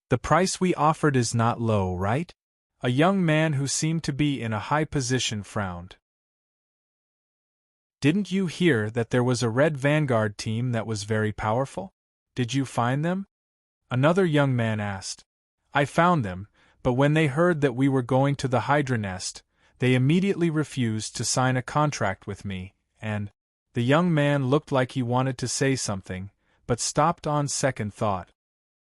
The price we offered is not low, right?" A young man who seemed to be in a high position frowned. "Didn't you hear that there was a red vanguard team that was very powerful? Did you find them?" Another young man asked. "I found them, but when they heard that we were going to the Hydra nest, they immediately refused to sign a contract with me, and—" The young man looked like he wanted to say something, but stopped on second thought.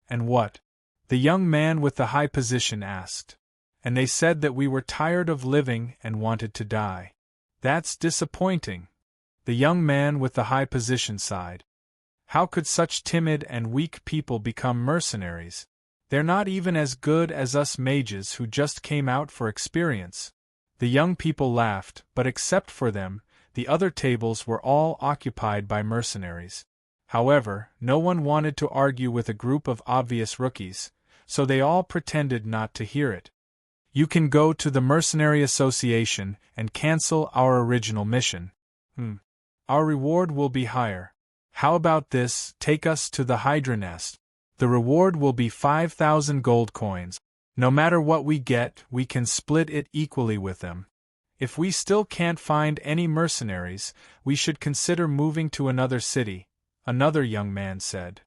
"And what?" the young man with the high position asked. "And they said that we were tired of living and wanted to die." "That's disappointing." The young man with the high position sighed. "How could such timid and weak people become mercenaries? They're not even as good as us mages who just came out for experience." The young people laughed, but except for them, the other tables were all occupied by mercenaries. However, no one wanted to argue with a group of obvious rookies, so they all pretended not to hear it. "You can go to the Mercenary Association and cancel our original mission. Our reward will be higher. How about this, take us to the Hydra nest. The reward will be 5,000 gold coins. No matter what we get, we can split it equally with them. If we still can't find any mercenaries, we should consider moving to another city," another young man said.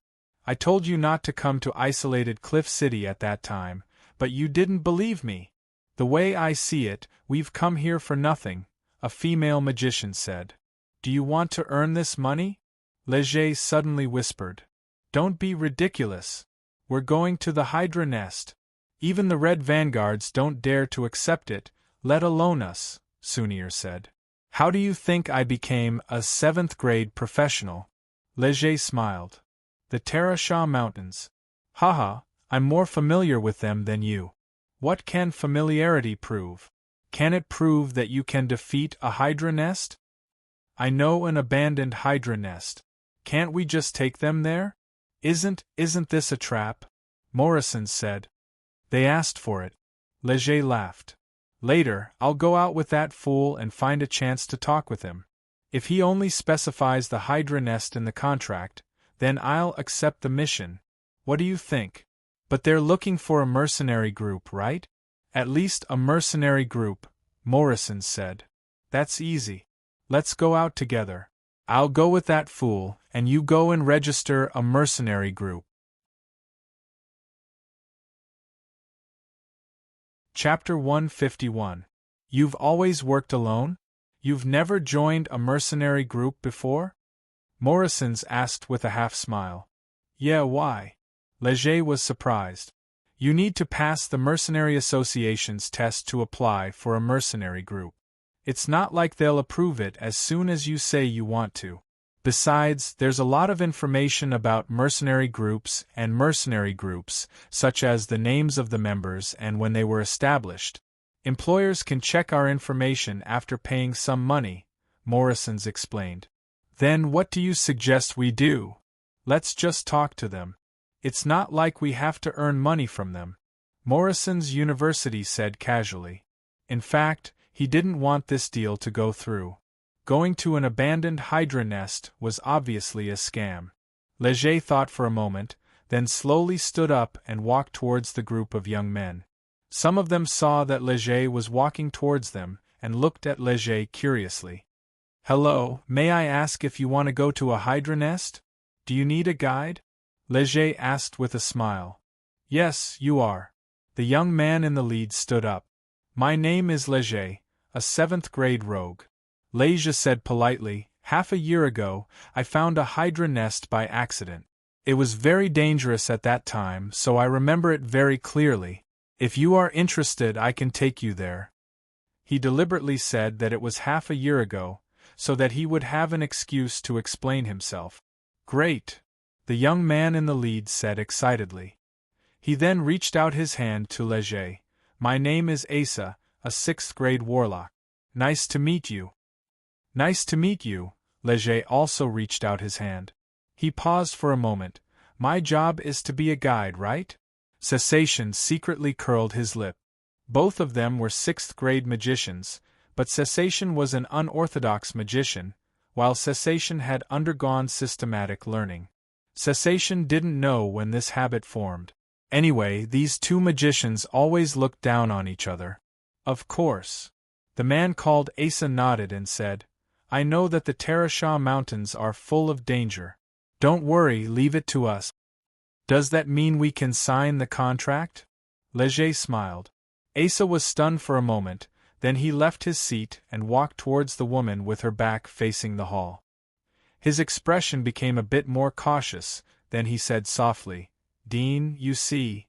"I told you not to come to isolated Cliff City at that time, but you didn't believe me." "The way I see it, we've come here for nothing," a female magician said. "Do you want to earn this money?" Leger suddenly whispered. "Don't be ridiculous. We're going to the Hydra nest. Even the Red Vanguards don't dare to accept it, let alone us," Sunir said. "How do you think I became a 7th-grade professional?" Leger smiled. "The Tarashah Mountains. Haha, I'm more familiar with them than you." "What can familiarity prove? Can it prove that you can defeat a Hydra nest?" "I know an abandoned Hydra nest. Can't we just take them there?" Isn't this a trap?" Morrison said. "They asked for it." Leger laughed. "Later, I'll go out with that fool and find a chance to talk with him. If he only specifies the Hydra nest in the contract, then I'll accept the mission. What do you think?" "But they're looking for a mercenary group, right?" "At least a mercenary group," Morrison said. "That's easy. Let's go out together. I'll go with that fool, and you go and register a mercenary group." Chapter 151. You've always worked alone? You've never joined a mercenary group before? Morrison's asked with a half-smile. "Yeah, why?" Leger was surprised. "You need to pass the Mercenary Association's test to apply for a mercenary group. It's not like they'll approve it as soon as you say you want to. Besides, there's a lot of information about mercenary groups, such as the names of the members and when they were established. Employers can check our information after paying some money, Morrison's explained. Then what do you suggest we do? Let's just talk to them. It's not like we have to earn money from them, Morrison's University said casually. In fact, he didn't want this deal to go through. Going to an abandoned hydra nest was obviously a scam. Leger thought for a moment, then slowly stood up and walked towards the group of young men. Some of them saw that Leger was walking towards them and looked at Leger curiously. Hello, may I ask if you want to go to a hydra nest? Do you need a guide? Leger asked with a smile. Yes, you are. The young man in the lead stood up. My name is Leger, a 7th grade rogue. Leger said politely, half a year ago, I found a hydra nest by accident. It was very dangerous at that time, so I remember it very clearly. If you are interested, I can take you there. He deliberately said that it was half a year ago, so that he would have an excuse to explain himself. Great! The young man in the lead said excitedly. He then reached out his hand to Leger. My name is Asa, a 6th grade warlock. Nice to meet you. Nice to meet you, Leger also reached out his hand. He paused for a moment. My job is to be a guide, right? Cessation secretly curled his lip. Both of them were 6th grade magicians, but Cessation was an unorthodox magician, while Cessation had undergone systematic learning. Cessation didn't know when this habit formed. Anyway, these two magicians always looked down on each other. Of course. The man called Asa nodded and said, I know that the Tarashaw Mountains are full of danger. Don't worry, leave it to us. Does that mean we can sign the contract? Leger smiled. Asa was stunned for a moment, then he left his seat and walked towards the woman with her back facing the hall. His expression became a bit more cautious, then he said softly, Dean, you see.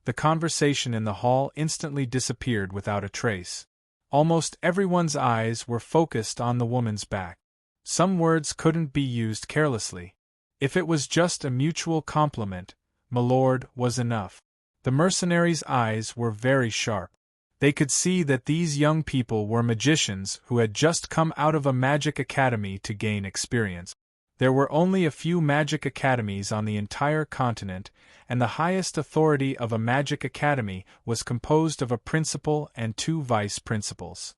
The conversation in the hall instantly disappeared without a trace. Almost everyone's eyes were focused on the woman's back. Some words couldn't be used carelessly. If it was just a mutual compliment, "Milord" was enough. The mercenaries' eyes were very sharp. They could see that these young people were magicians who had just come out of a magic academy to gain experience. There were only a few magic academies on the entire continent, and the highest authority of a magic academy was composed of a principal and 2 vice principals.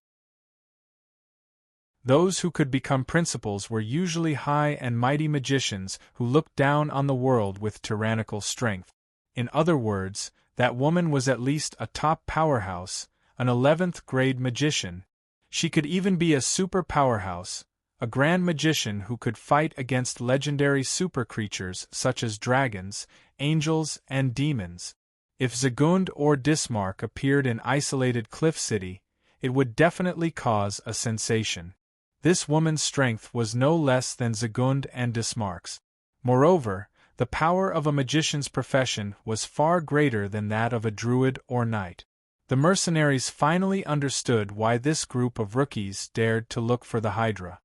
Those who could become principals were usually high and mighty magicians who looked down on the world with tyrannical strength. In other words, that woman was at least a top powerhouse, an 11th grade magician. She could even be a super powerhouse, a grand magician who could fight against legendary super creatures such as dragons, angels, and demons. If Zagund or Dismark appeared in isolated Cliff City, it would definitely cause a sensation. This woman's strength was no less than Zagund and Dismark's. Moreover, the power of a magician's profession was far greater than that of a druid or knight. The mercenaries finally understood why this group of rookies dared to look for the Hydra.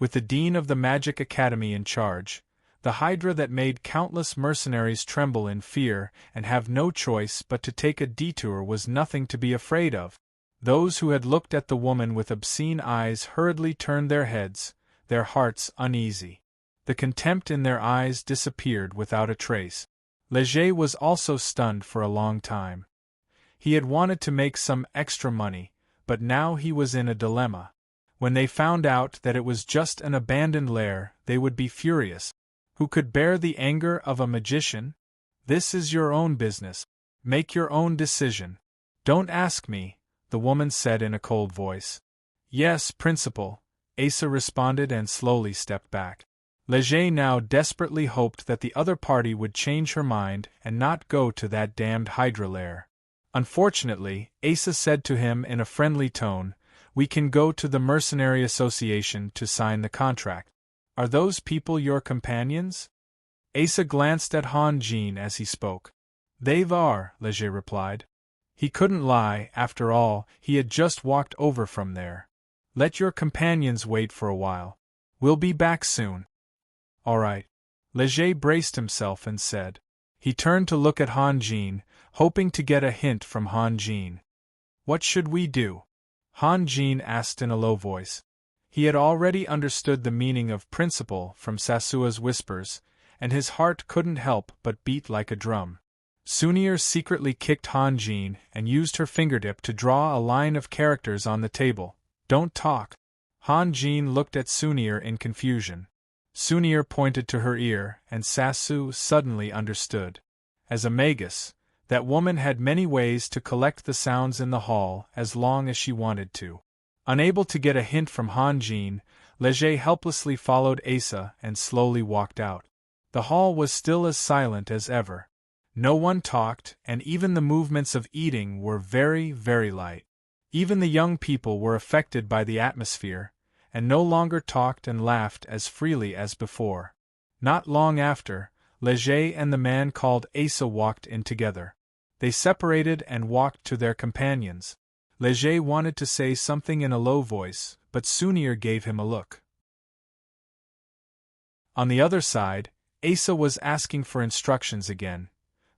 With the dean of the Magic Academy in charge, the Hydra that made countless mercenaries tremble in fear and have no choice but to take a detour was nothing to be afraid of. Those who had looked at the woman with obscene eyes hurriedly turned their heads, their hearts uneasy. The contempt in their eyes disappeared without a trace. Leger was also stunned for a long time. He had wanted to make some extra money, but now he was in a dilemma. When they found out that it was just an abandoned lair, they would be furious. Who could bear the anger of a magician? This is your own business. Make your own decision. Don't ask me, the woman said in a cold voice. Yes, Principal, Asa responded and slowly stepped back. Leger now desperately hoped that the other party would change her mind and not go to that damned Hydra lair. Unfortunately, Asa said to him in a friendly tone, We can go to the Mercenary Association to sign the contract. Are those people your companions? Asa glanced at Han Jin as he spoke. They are, Leger replied. He couldn't lie, after all, he had just walked over from there. Let your companions wait for a while. We'll be back soon. All right. Leger braced himself and said. He turned to look at Han Jin, hoping to get a hint from Han Jin. What should we do? Han Jin asked in a low voice. He had already understood the meaning of principle from Sasua's whispers, and his heart couldn't help but beat like a drum. Sunir secretly kicked Han Jin and used her fingertip to draw a line of characters on the table. Don't talk. Han Jin looked at Sunir in confusion. Sunir pointed to her ear, and Sasu suddenly understood. As a magus, that woman had many ways to collect the sounds in the hall as long as she wanted to. Unable to get a hint from Han Jin, Leger helplessly followed Asa and slowly walked out. The hall was still as silent as ever. No one talked, and even the movements of eating were very, very light. Even the young people were affected by the atmosphere, and no longer talked and laughed as freely as before. Not long after, Leger and the man called Asa walked in together. They separated and walked to their companions. Leger wanted to say something in a low voice, but Sunir gave him a look. On the other side, Asa was asking for instructions again.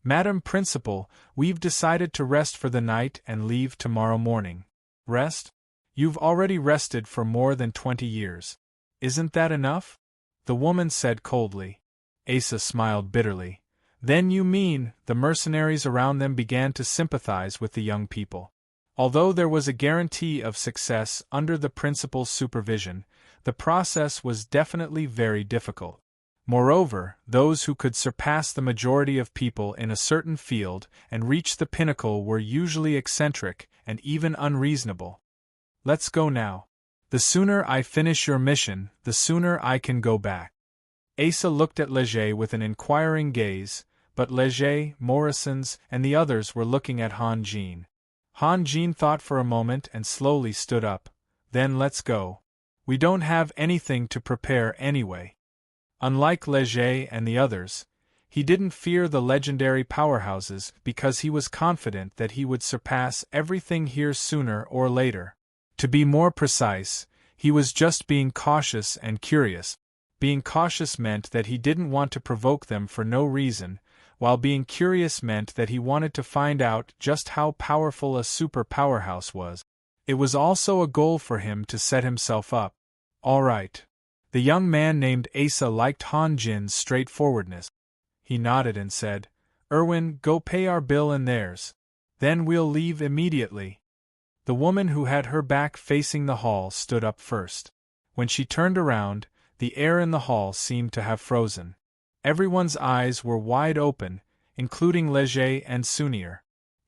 Madam Principal, we've decided to rest for the night and leave tomorrow morning. Rest? You've already rested for more than 20 years. Isn't that enough? The woman said coldly. Asa smiled bitterly. Then you mean, the mercenaries around them began to sympathize with the young people. Although there was a guarantee of success under the principal's supervision, the process was definitely very difficult. Moreover, those who could surpass the majority of people in a certain field and reach the pinnacle were usually eccentric and even unreasonable. Let's go now. The sooner I finish your mission, the sooner I can go back. Asa looked at Leger with an inquiring gaze, but Leger, Morrisons, and the others were looking at Han Jin. Han Jin thought for a moment and slowly stood up. Then let's go. We don't have anything to prepare anyway. Unlike Leger and the others, he didn't fear the legendary powerhouses because he was confident that he would surpass everything here sooner or later. To be more precise, he was just being cautious and curious. Being cautious meant that he didn't want to provoke them for no reason, while being curious meant that he wanted to find out just how powerful a super powerhouse was. It was also a goal for him to set himself up. All right. The young man named Asa liked Han Jin's straightforwardness. He nodded and said, Erwin, go pay our bill and theirs. Then we'll leave immediately. The woman who had her back facing the hall stood up first. When she turned around, the air in the hall seemed to have frozen. Everyone's eyes were wide open, including Leger and Sunir.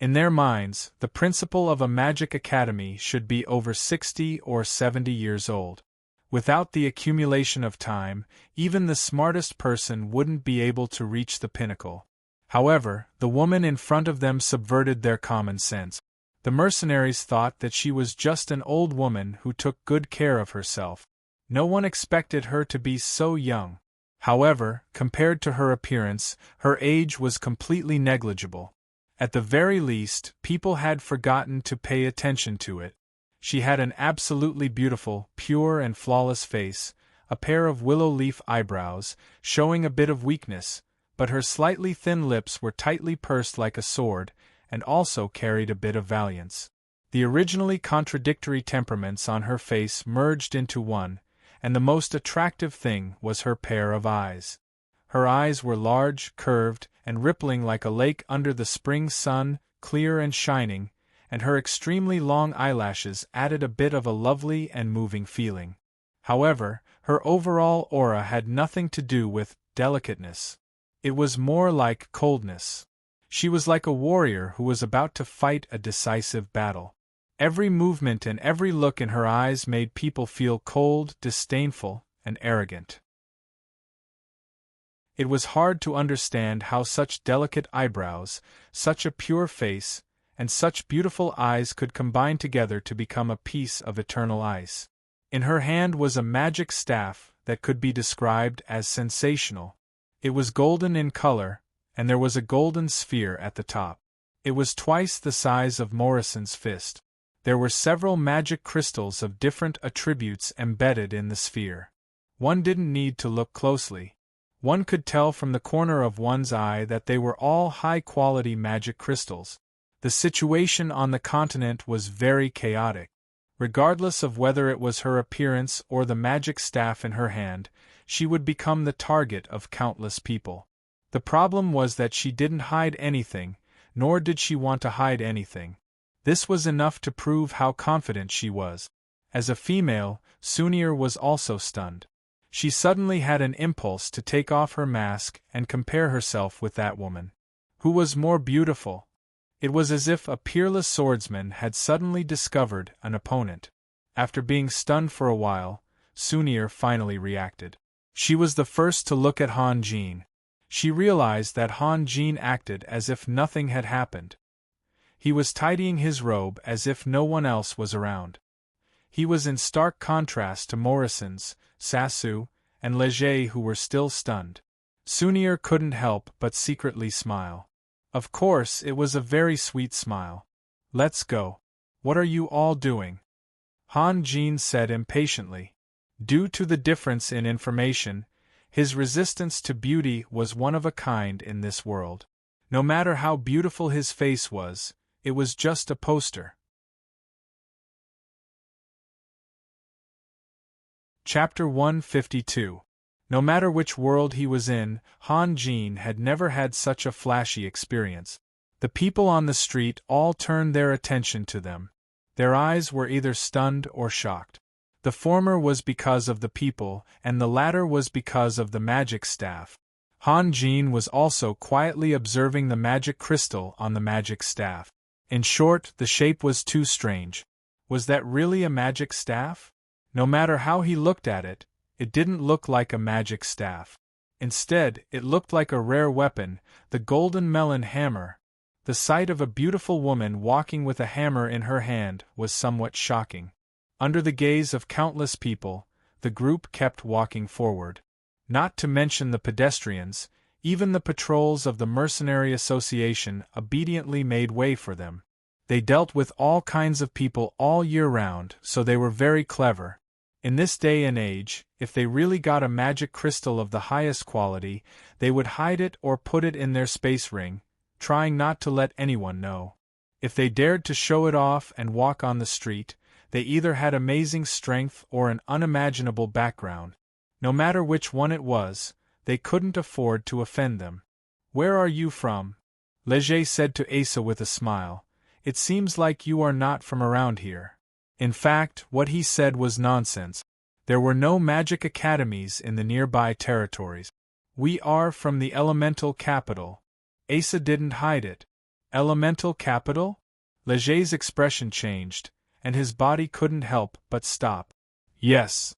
In their minds, the principal of a magic academy should be over 60 or 70 years old. Without the accumulation of time, even the smartest person wouldn't be able to reach the pinnacle. However, the woman in front of them subverted their common sense. The mercenaries thought that she was just an old woman who took good care of herself. No one expected her to be so young. However, compared to her appearance, her age was completely negligible. At the very least, people had forgotten to pay attention to it. She had an absolutely beautiful, pure and flawless face, a pair of willow leaf eyebrows, showing a bit of weakness, but her slightly thin lips were tightly pursed like a sword, and also carried a bit of valiance. The originally contradictory temperaments on her face merged into one, and the most attractive thing was her pair of eyes. Her eyes were large, curved, and rippling like a lake under the spring sun, clear and shining, and her extremely long eyelashes added a bit of a lovely and moving feeling. However, her overall aura had nothing to do with delicateness. It was more like coldness. She was like a warrior who was about to fight a decisive battle. Every movement and every look in her eyes made people feel cold, disdainful, and arrogant. It was hard to understand how such delicate eyebrows, such a pure face, and such beautiful eyes could combine together to become a piece of eternal ice. In her hand was a magic staff that could be described as sensational. It was golden in color, and there was a golden sphere at the top. It was twice the size of Morrison's fist. There were several magic crystals of different attributes embedded in the sphere. One didn't need to look closely. One could tell from the corner of one's eye that they were all high-quality magic crystals. The situation on the continent was very chaotic. Regardless of whether it was her appearance or the magic staff in her hand, she would become the target of countless people. The problem was that she didn't hide anything, nor did she want to hide anything. This was enough to prove how confident she was. As a female, Sunir was also stunned. She suddenly had an impulse to take off her mask and compare herself with that woman. Who was more beautiful? It was as if a peerless swordsman had suddenly discovered an opponent. After being stunned for a while, Sunir finally reacted. She was the first to look at Han Jin. She realized that Han Jin acted as if nothing had happened. He was tidying his robe as if no one else was around. He was in stark contrast to Morrison's, Sassu, and Leger, who were still stunned. Sunir couldn't help but secretly smile. Of course, it was a very sweet smile. "Let's go. What are you all doing?" Han Jin said impatiently. Due to the difference in information, his resistance to beauty was one of a kind in this world. No matter how beautiful his face was, it was just a poster. Chapter 152. No matter which world he was in, Han Jin had never had such a flashy experience. The people on the street all turned their attention to them. Their eyes were either stunned or shocked. The former was because of the people, and the latter was because of the magic staff. Han Jin was also quietly observing the magic crystal on the magic staff. In short, the shape was too strange. Was that really a magic staff? No matter how he looked at it, it didn't look like a magic staff. Instead, it looked like a rare weapon, the golden melon hammer. The sight of a beautiful woman walking with a hammer in her hand was somewhat shocking. Under the gaze of countless people, the group kept walking forward. Not to mention the pedestrians, even the patrols of the Mercenary Association obediently made way for them. They dealt with all kinds of people all year round, so they were very clever. In this day and age, if they really got a magic crystal of the highest quality, they would hide it or put it in their space ring, trying not to let anyone know. If they dared to show it off and walk on the street, they either had amazing strength or an unimaginable background. No matter which one it was, they couldn't afford to offend them. "Where are you from?" Leger said to Asa with a smile. "It seems like you are not from around here." In fact, what he said was nonsense. There were no magic academies in the nearby territories. "We are from the elemental capital." Asa didn't hide it. Elemental capital? Leger's expression changed, and his body couldn't help but stop. "Yes.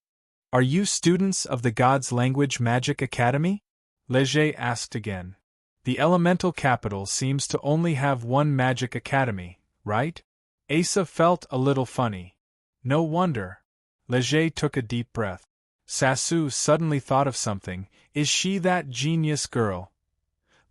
Are you students of the God's Language Magic Academy?" Leger asked again. "The elemental capital seems to only have one magic academy, right?" Asa felt a little funny. No wonder. Leger took a deep breath. Sassu suddenly thought of something. "Is she that genius girl?"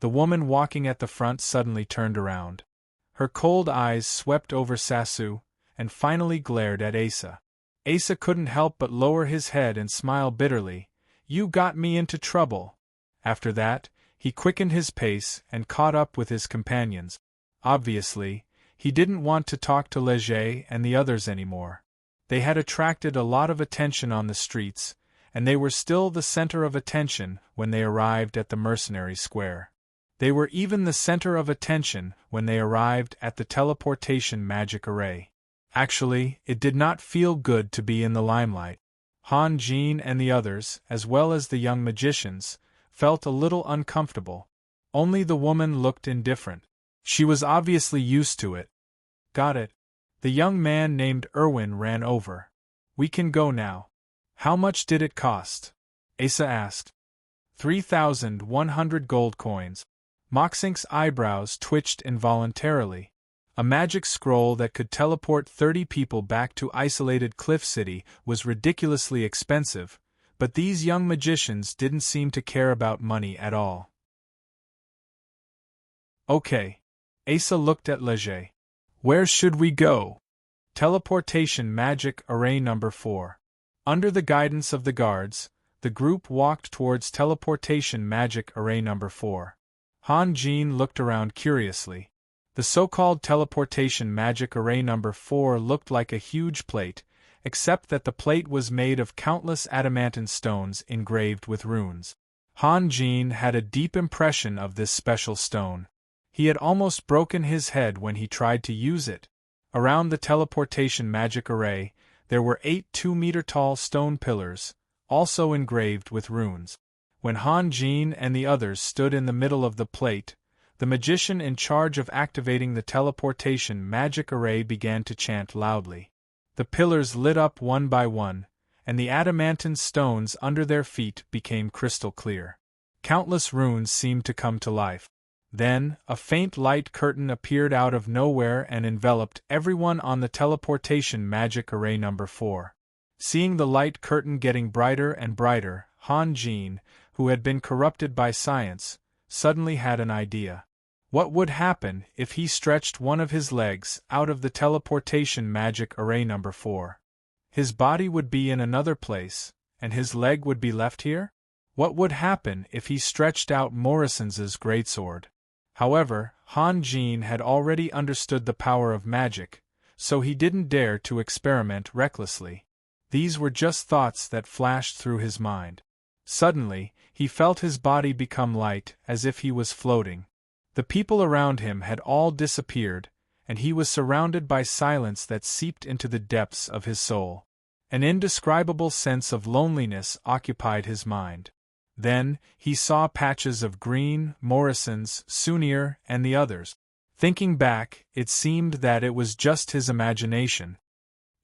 The woman walking at the front suddenly turned around. Her cold eyes swept over Sassu, and finally glared at Asa. Asa couldn't help but lower his head and smile bitterly. "You got me into trouble." After that, he quickened his pace and caught up with his companions. Obviously, he didn't want to talk to Leger and the others anymore. They had attracted a lot of attention on the streets, and they were still the center of attention when they arrived at the Mercenary Square. They were even the center of attention when they arrived at the teleportation magic array. Actually, it did not feel good to be in the limelight. Han Jin and the others, as well as the young magicians, felt a little uncomfortable. Only the woman looked indifferent. She was obviously used to it. "Got it." The young man named Irwin ran over. "We can go now." "How much did it cost?" Asa asked. 3,100 gold coins. Moxink's eyebrows twitched involuntarily. A magic scroll that could teleport 30 people back to isolated Cliff City was ridiculously expensive, but these young magicians didn't seem to care about money at all. "Okay." Asa looked at Leger. "Where should we go?" "Teleportation Magic Array Number 4. Under the guidance of the guards, the group walked towards teleportation magic array number 4. Han Jin looked around curiously. The so-called teleportation magic array number 4 looked like a huge plate, except that the plate was made of countless adamantine stones engraved with runes. Han Jin had a deep impression of this special stone. He had almost broken his head when he tried to use it. Around the teleportation magic array, there were 8 2-meter-tall stone pillars, also engraved with runes. When Han Jin and the others stood in the middle of the plate, the magician in charge of activating the teleportation magic array began to chant loudly. The pillars lit up one by one, and the adamantine stones under their feet became crystal clear. Countless runes seemed to come to life. Then, a faint light curtain appeared out of nowhere and enveloped everyone on the teleportation magic array number 4. Seeing the light curtain getting brighter and brighter, Han Jin, who had been corrupted by science, suddenly had an idea. What would happen if he stretched one of his legs out of the teleportation magic array number 4? His body would be in another place, and his leg would be left here? What would happen if he stretched out Morrison's greatsword? However, Han Jin had already understood the power of magic, so he didn't dare to experiment recklessly. These were just thoughts that flashed through his mind. Suddenly, he felt his body become light, as if he was floating. The people around him had all disappeared, and he was surrounded by silence that seeped into the depths of his soul. An indescribable sense of loneliness occupied his mind. Then, he saw patches of green, Morrison's, Sunir, and the others. Thinking back, it seemed that it was just his imagination.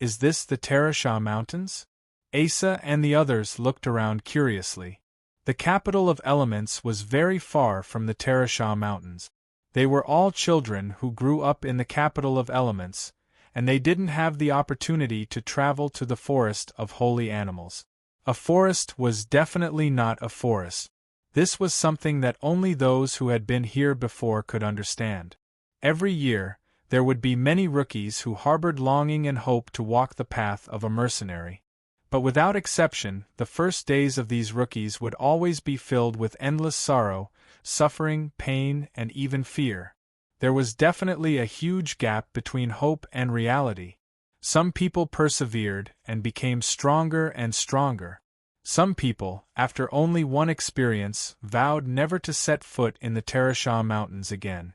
Is this the Terasha Mountains? Asa and the others looked around curiously. The capital of elements was very far from the Terasha Mountains. They were all children who grew up in the capital of elements, and they didn't have the opportunity to travel to the forest of holy animals. A forest was definitely not a forest. This was something that only those who had been here before could understand. Every year, there would be many rookies who harbored longing and hope to walk the path of a mercenary. But without exception, the first days of these rookies would always be filled with endless sorrow, suffering, pain, and even fear. There was definitely a huge gap between hope and reality. Some people persevered and became stronger and stronger. Some people, after only one experience, vowed never to set foot in the Terasha Mountains again.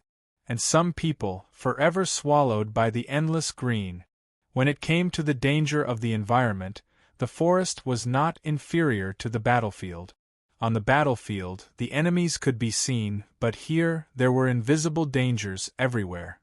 And some people, forever swallowed by the endless green. When it came to the danger of the environment, the forest was not inferior to the battlefield. On the battlefield, the enemies could be seen, but here, there were invisible dangers everywhere.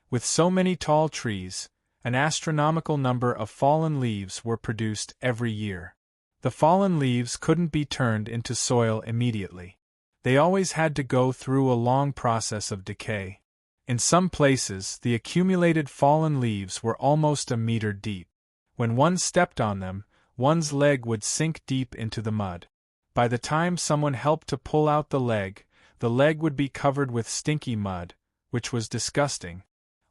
With so many tall trees, an astronomical number of fallen leaves were produced every year. The fallen leaves couldn't be turned into soil immediately. They always had to go through a long process of decay. In some places, the accumulated fallen leaves were almost a meter deep. When one stepped on them, one's leg would sink deep into the mud. By the time someone helped to pull out the leg would be covered with stinky mud, which was disgusting.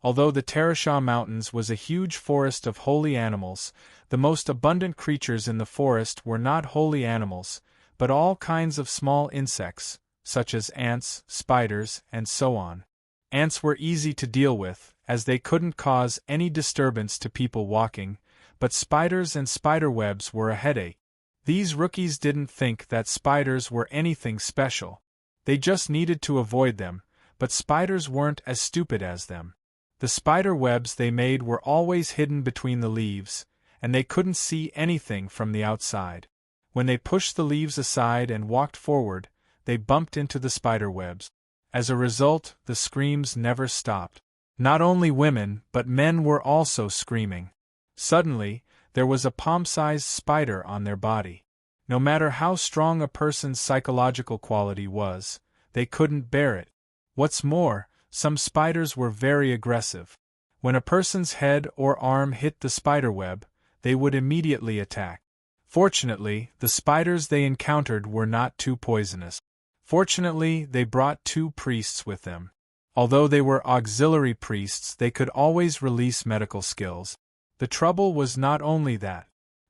Although the Terasha Mountains was a huge forest of holy animals, the most abundant creatures in the forest were not holy animals, but all kinds of small insects, such as ants, spiders, and so on. Ants were easy to deal with, as they couldn't cause any disturbance to people walking, but spiders and spiderwebs were a headache. These rookies didn't think that spiders were anything special. They just needed to avoid them, but spiders weren't as stupid as them. The spider webs they made were always hidden between the leaves, and they couldn't see anything from the outside. When they pushed the leaves aside and walked forward, they bumped into the spider webs. As a result, the screams never stopped. Not only women, but men were also screaming. Suddenly, there was a palm-sized spider on their body. No matter how strong a person's psychological quality was, they couldn't bear it. What's more, some spiders were very aggressive. When a person's head or arm hit the spiderweb, they would immediately attack. Fortunately, the spiders they encountered were not too poisonous. Fortunately, they brought 2 priests with them. Although they were auxiliary priests, they could always release medical skills. The trouble was not only that.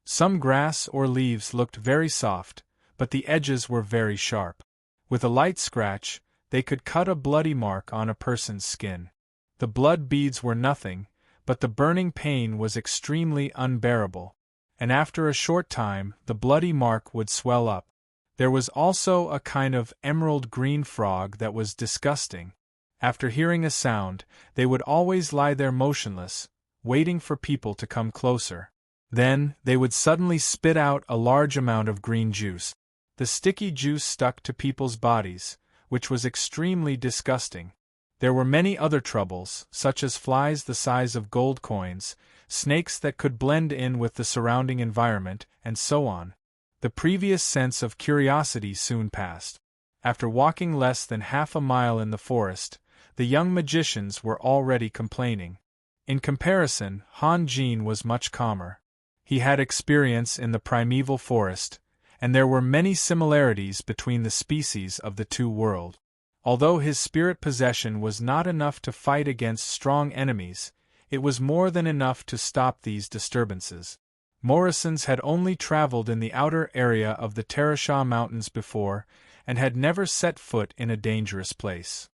Some grass or leaves looked very soft, but the edges were very sharp. With a light scratch, they could cut a bloody mark on a person's skin. The blood beads were nothing, but the burning pain was extremely unbearable, and after a short time the bloody mark would swell up. There was also a kind of emerald green frog that was disgusting. After hearing a sound, they would always lie there motionless, waiting for people to come closer. Then, they would suddenly spit out a large amount of green juice. The sticky juice stuck to people's bodies, which was extremely disgusting. There were many other troubles, such as flies the size of gold coins, snakes that could blend in with the surrounding environment, and so on. The previous sense of curiosity soon passed. After walking less than half a mile in the forest, the young magicians were already complaining. In comparison, Han Jin was much calmer. He had experience in the primeval forest, and there were many similarities between the species of the two worlds. Although his spirit possession was not enough to fight against strong enemies, it was more than enough to stop these disturbances. Morrison's had only traveled in the outer area of the Terasha Mountains before, and had never set foot in a dangerous place.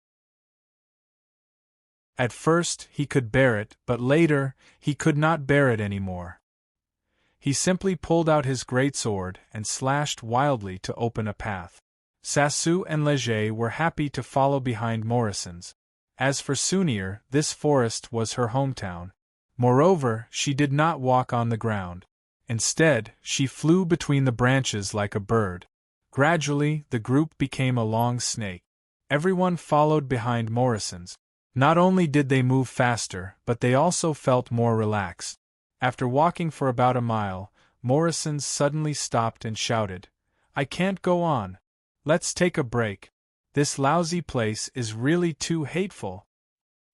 At first, he could bear it, but later, he could not bear it anymore. He simply pulled out his great sword and slashed wildly to open a path. Sassu and Leger were happy to follow behind Morrison's. As for Sunir, this forest was her hometown. Moreover, she did not walk on the ground. Instead, she flew between the branches like a bird. Gradually, the group became a long snake. Everyone followed behind Morrison's. Not only did they move faster, but they also felt more relaxed. After walking for about a mile, Morrison's suddenly stopped and shouted, "I can't go on. Let's take a break. This lousy place is really too hateful."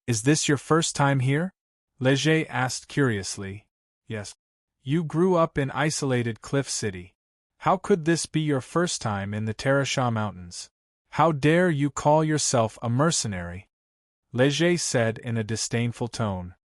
"Is this your first time here?" Leger asked curiously. "Yes. You grew up in isolated Cliff City. How could this be your first time in the Terasha Mountains? How dare you call yourself a mercenary?" Leger said in a disdainful tone.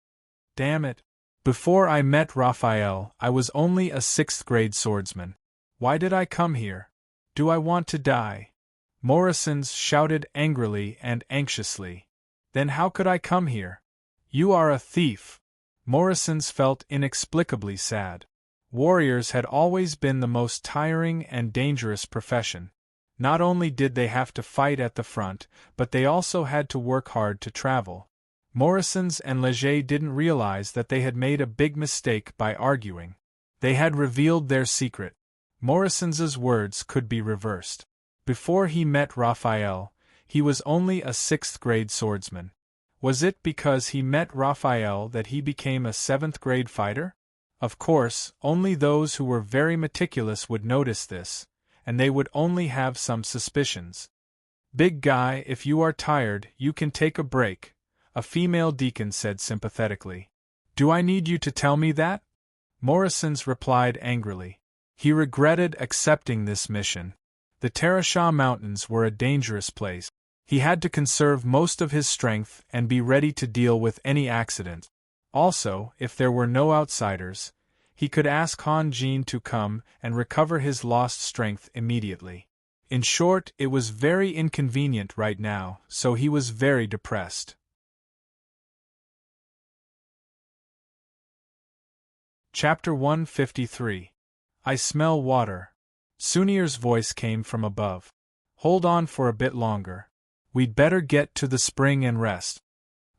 "Damn it. Before I met Raphael, I was only a 6th-grade swordsman. Why did I come here? Do I want to die?" Morrison's shouted angrily and anxiously. "Then how could I come here? You are a thief." Morrison's felt inexplicably sad. Warriors had always been the most tiring and dangerous profession. Not only did they have to fight at the front, but they also had to work hard to travel. Morrison's and Leger didn't realize that they had made a big mistake by arguing. They had revealed their secret. Morrison's words could be reversed. Before he met Raphael, he was only a 6th-grade swordsman. Was it because he met Raphael that he became a 7th-grade fighter? Of course, only those who were very meticulous would notice this, and they would only have some suspicions. "Big guy, if you are tired, you can take a break," a female deacon said sympathetically. "Do I need you to tell me that?" Morrison's replied angrily. He regretted accepting this mission. The Terasha Mountains were a dangerous place. He had to conserve most of his strength and be ready to deal with any accident. Also, if there were no outsiders, he could ask Han Jin to come and recover his lost strength immediately. In short, it was very inconvenient right now, so he was very depressed. Chapter 153. I Smell Water. Sunir's voice came from above. "Hold on for a bit longer. We'd better get to the spring and rest."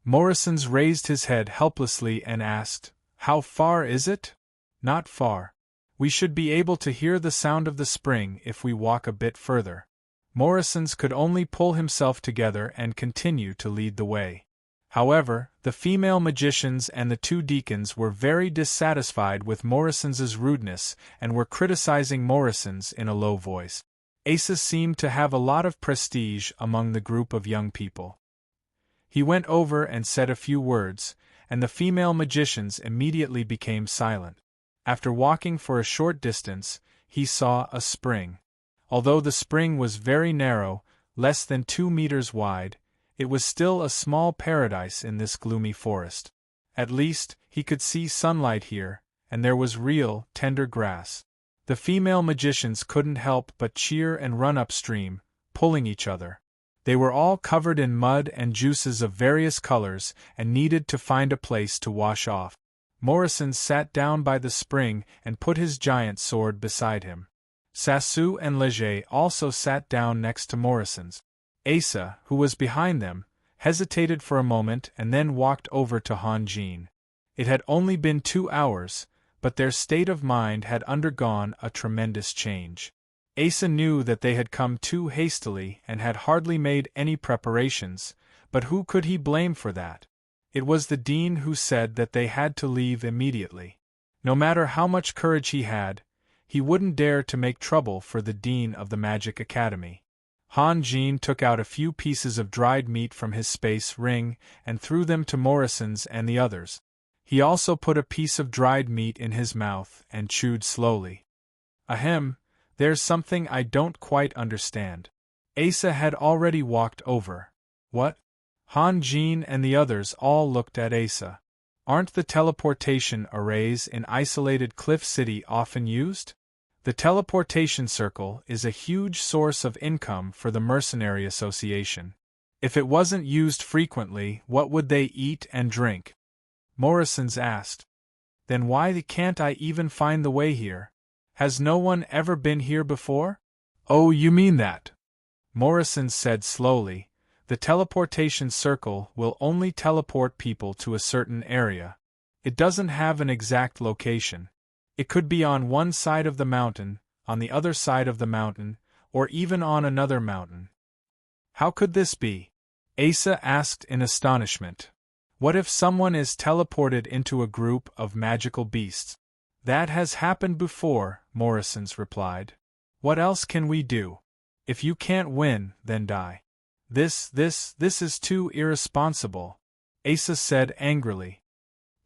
Morrison's raised his head helplessly and asked, "How far is it?" "Not far. We should be able to hear the sound of the spring if we walk a bit further." Morrison's could only pull himself together and continue to lead the way. However, the female magicians and the 2 deacons were very dissatisfied with Morrison's rudeness and were criticizing Morrison's in a low voice. Asa seemed to have a lot of prestige among the group of young people. He went over and said a few words, and the female magicians immediately became silent. After walking for a short distance, he saw a spring. Although the spring was very narrow, less than 2 meters wide, it was still a small paradise in this gloomy forest. At least, he could see sunlight here, and there was real, tender grass. The female magicians couldn't help but cheer and run upstream, pulling each other. They were all covered in mud and juices of various colors and needed to find a place to wash off. Morrison sat down by the spring and put his giant sword beside him. Sassu and Leger also sat down next to Morrison's. Asa, who was behind them, hesitated for a moment and then walked over to Han Jin. It had only been 2 hours, but their state of mind had undergone a tremendous change. Asa knew that they had come too hastily and had hardly made any preparations, but who could he blame for that? It was the dean who said that they had to leave immediately. No matter how much courage he had, he wouldn't dare to make trouble for the dean of the Magic Academy. Han Jin took out a few pieces of dried meat from his space ring and threw them to Morrison's and the others. He also put a piece of dried meat in his mouth and chewed slowly. Ahem, there's something I don't quite understand. Asa had already walked over. What? Han Jin and the others all looked at Asa. Aren't the teleportation arrays in isolated Cliff City often used? The teleportation circle is a huge source of income for the Mercenary Association. If it wasn't used frequently, what would they eat and drink? Morrison's asked. Then why can't I even find the way here? Has no one ever been here before? Oh, you mean that? Morrison said slowly. The teleportation circle will only teleport people to a certain area. It doesn't have an exact location. It could be on one side of the mountain, on the other side of the mountain, or even on another mountain. How could this be? Asa asked in astonishment. What if someone is teleported into a group of magical beasts? That has happened before, Morrison's replied. What else can we do? If you can't win, then die. This is too irresponsible, Asa said angrily.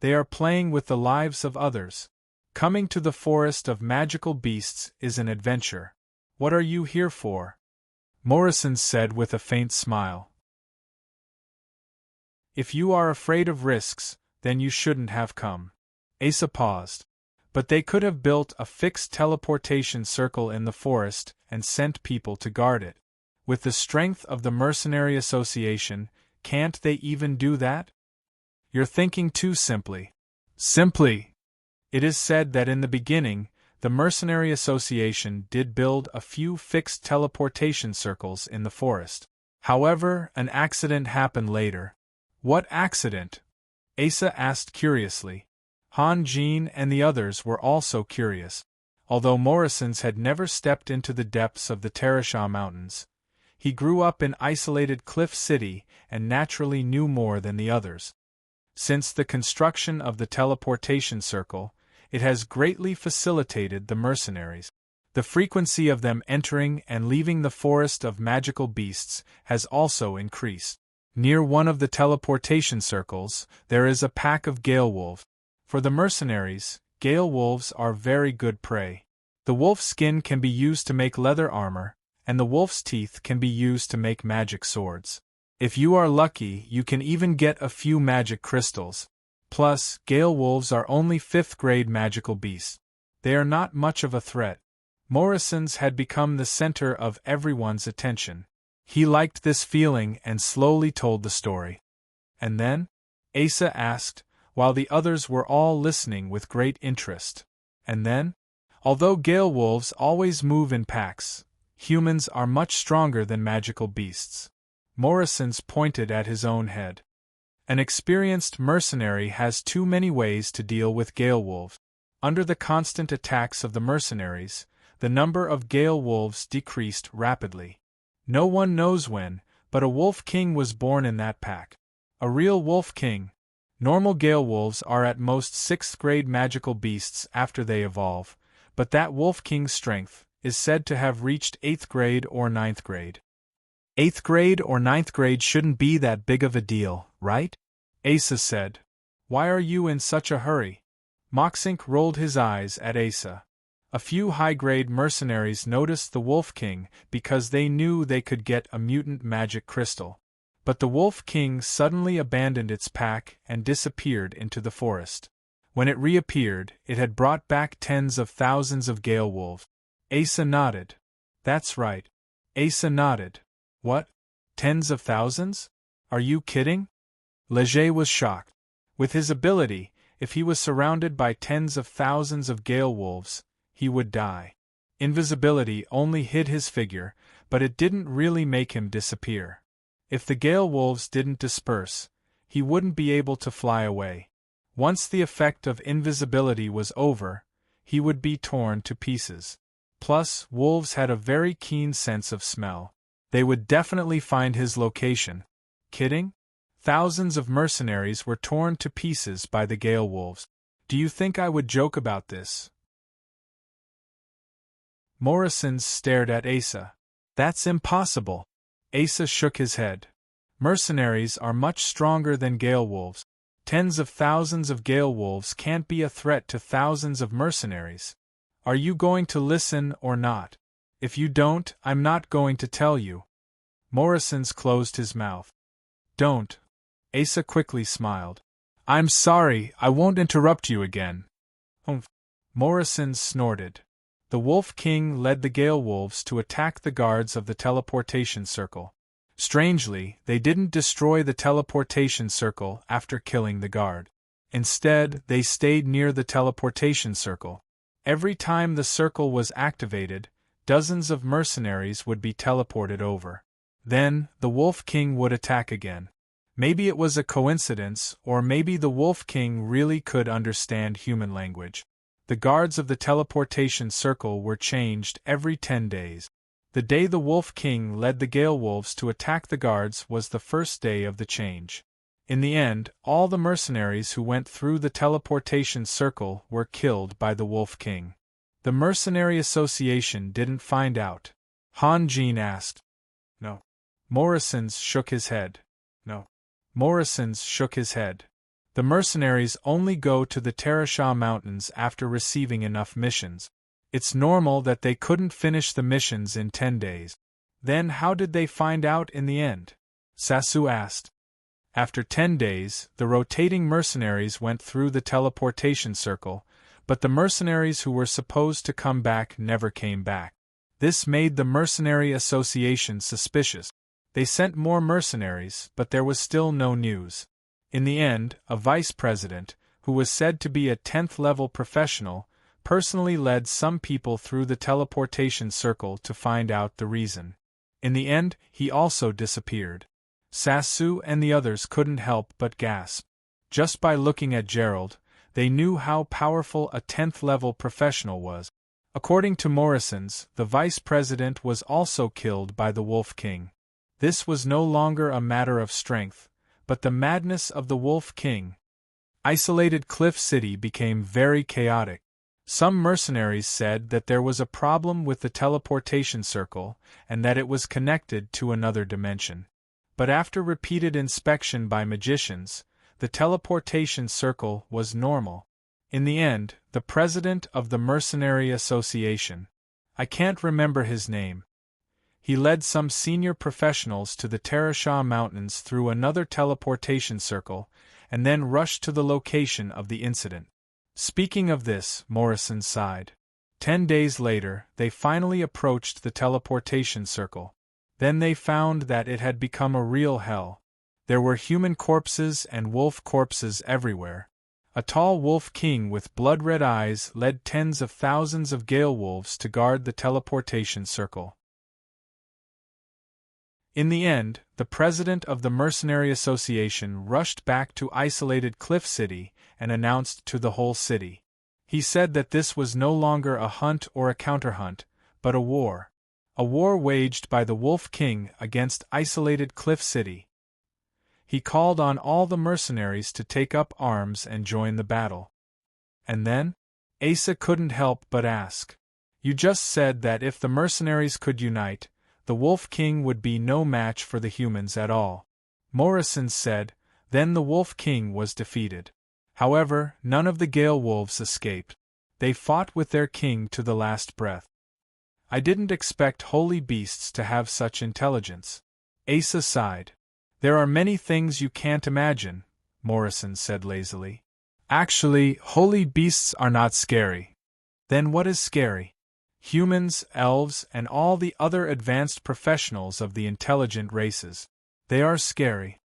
They are playing with the lives of others. Coming to the forest of magical beasts is an adventure. What are you here for? Morrison said with a faint smile. If you are afraid of risks, then you shouldn't have come. Asa paused. But they could have built a fixed teleportation circle in the forest and sent people to guard it. With the strength of the Mercenary Association, can't they even do that? You're thinking too simply. Simply! It is said that in the beginning, the Mercenary Association did build a few fixed teleportation circles in the forest. However, an accident happened later. What accident? Asa asked curiously. Han Jin and the others were also curious. Although Morrison's had never stepped into the depths of the Terashaw Mountains, he grew up in isolated Cliff City and naturally knew more than the others. Since the construction of the teleportation circle, it has greatly facilitated the mercenaries. The frequency of them entering and leaving the forest of magical beasts has also increased. Near one of the teleportation circles, there is a pack of gale wolves. For the mercenaries, gale wolves are very good prey. The wolf's skin can be used to make leather armor, and the wolf's teeth can be used to make magic swords. If you are lucky, you can even get a few magic crystals. Plus, gale wolves are only 5th grade magical beasts. They are not much of a threat. Morrison's had become the center of everyone's attention. He liked this feeling and slowly told the story. And then? Asa asked, while the others were all listening with great interest. And then? Although gale wolves always move in packs, humans are much stronger than magical beasts. Morrison's pointed at his own head. An experienced mercenary has too many ways to deal with gale wolves. Under the constant attacks of the mercenaries, the number of gale wolves decreased rapidly. No one knows when, but a wolf king was born in that pack. A real wolf king. Normal gale wolves are at most 6th grade magical beasts after they evolve, but that wolf king's strength is said to have reached 8th grade or 9th grade. 8th grade or 9th grade shouldn't be that big of a deal, right? Asa said. Why are you in such a hurry? Moxink rolled his eyes at Asa. A few high-grade mercenaries noticed the Wolf King because they knew they could get a mutant magic crystal. But the Wolf King suddenly abandoned its pack and disappeared into the forest. When it reappeared, it had brought back tens of thousands of gale wolves. Asa nodded. That's right. Asa nodded. What? Tens of thousands? Are you kidding? Leger was shocked. With his ability, if he was surrounded by tens of thousands of gale wolves, he would die. Invisibility only hid his figure, but it didn't really make him disappear. If the gale wolves didn't disperse, he wouldn't be able to fly away. Once the effect of invisibility was over, he would be torn to pieces. Plus, wolves had a very keen sense of smell. They would definitely find his location. Kidding? Thousands of mercenaries were torn to pieces by the gale wolves. Do you think I would joke about this? Morrison stared at Asa. That's impossible. Asa shook his head. Mercenaries are much stronger than gale wolves. Tens of thousands of gale wolves can't be a threat to thousands of mercenaries. Are you going to listen or not? If you don't, I'm not going to tell you. Morrison's closed his mouth. Don't. Asa quickly smiled. I'm sorry, I won't interrupt you again. Humph. Morrison snorted. The Wolf King led the gale wolves to attack the guards of the teleportation circle. Strangely, they didn't destroy the teleportation circle after killing the guard. Instead, they stayed near the teleportation circle. Every time the circle was activated, dozens of mercenaries would be teleported over. Then, the Wolf King would attack again. Maybe it was a coincidence, or maybe the Wolf King really could understand human language. The guards of the teleportation circle were changed every 10 days. The day the Wolf King led the gale wolves to attack the guards was the first day of the change. In the end, all the mercenaries who went through the teleportation circle were killed by the Wolf King. The Mercenary Association didn't find out. Han Jin asked. No. Morrison's shook his head. No. Morrison's shook his head. The mercenaries only go to the Terasha Mountains after receiving enough missions. It's normal that they couldn't finish the missions in 10 days. Then how did they find out in the end? Sasu asked. After 10 days, the rotating mercenaries went through the teleportation circle, but the mercenaries who were supposed to come back never came back. This made the Mercenary Association suspicious. They sent more mercenaries, but there was still no news. In the end, a vice president, who was said to be a 10th-level professional, personally led some people through the teleportation circle to find out the reason. In the end, he also disappeared. Sasu and the others couldn't help but gasp. Just by looking at Gerald, they knew how powerful a 10th-level professional was. According to Morrison's, the vice president was also killed by the Wolf King. This was no longer a matter of strength, but the madness of the Wolf King. Isolated Cliff City became very chaotic. Some mercenaries said that there was a problem with the teleportation circle, and that it was connected to another dimension. But after repeated inspection by magicians, the teleportation circle was normal. In the end, the president of the Mercenary Association, I can't remember his name, he led some senior professionals to the Terasha Mountains through another teleportation circle, and then rushed to the location of the incident. Speaking of this, Morrison sighed. 10 days later, they finally approached the teleportation circle. Then they found that it had become a real hell. There were human corpses and wolf corpses everywhere. A tall Wolf King with blood-red eyes led tens of thousands of gale wolves to guard the teleportation circle. In the end, the president of the Mercenary Association rushed back to isolated Cliff City and announced to the whole city. He said that this was no longer a hunt or a counterhunt, but a war. A war waged by the Wolf King against isolated Cliff City. He called on all the mercenaries to take up arms and join the battle. And then? Asa couldn't help but ask. You just said that if the mercenaries could unite, the Wolf King would be no match for the humans at all. Morrison said, then the Wolf King was defeated. However, none of the gale wolves escaped. They fought with their king to the last breath. I didn't expect holy beasts to have such intelligence. Asa sighed. There are many things you can't imagine, Morrison said lazily. Actually, holy beasts are not scary. Then what is scary? Humans, elves, and all the other advanced professionals of the intelligent races. They are scary.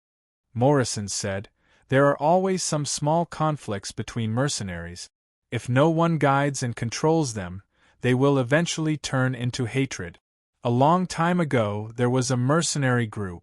Morrison said, there are always some small conflicts between mercenaries. If no one guides and controls them, they will eventually turn into hatred. A long time ago there was a mercenary group.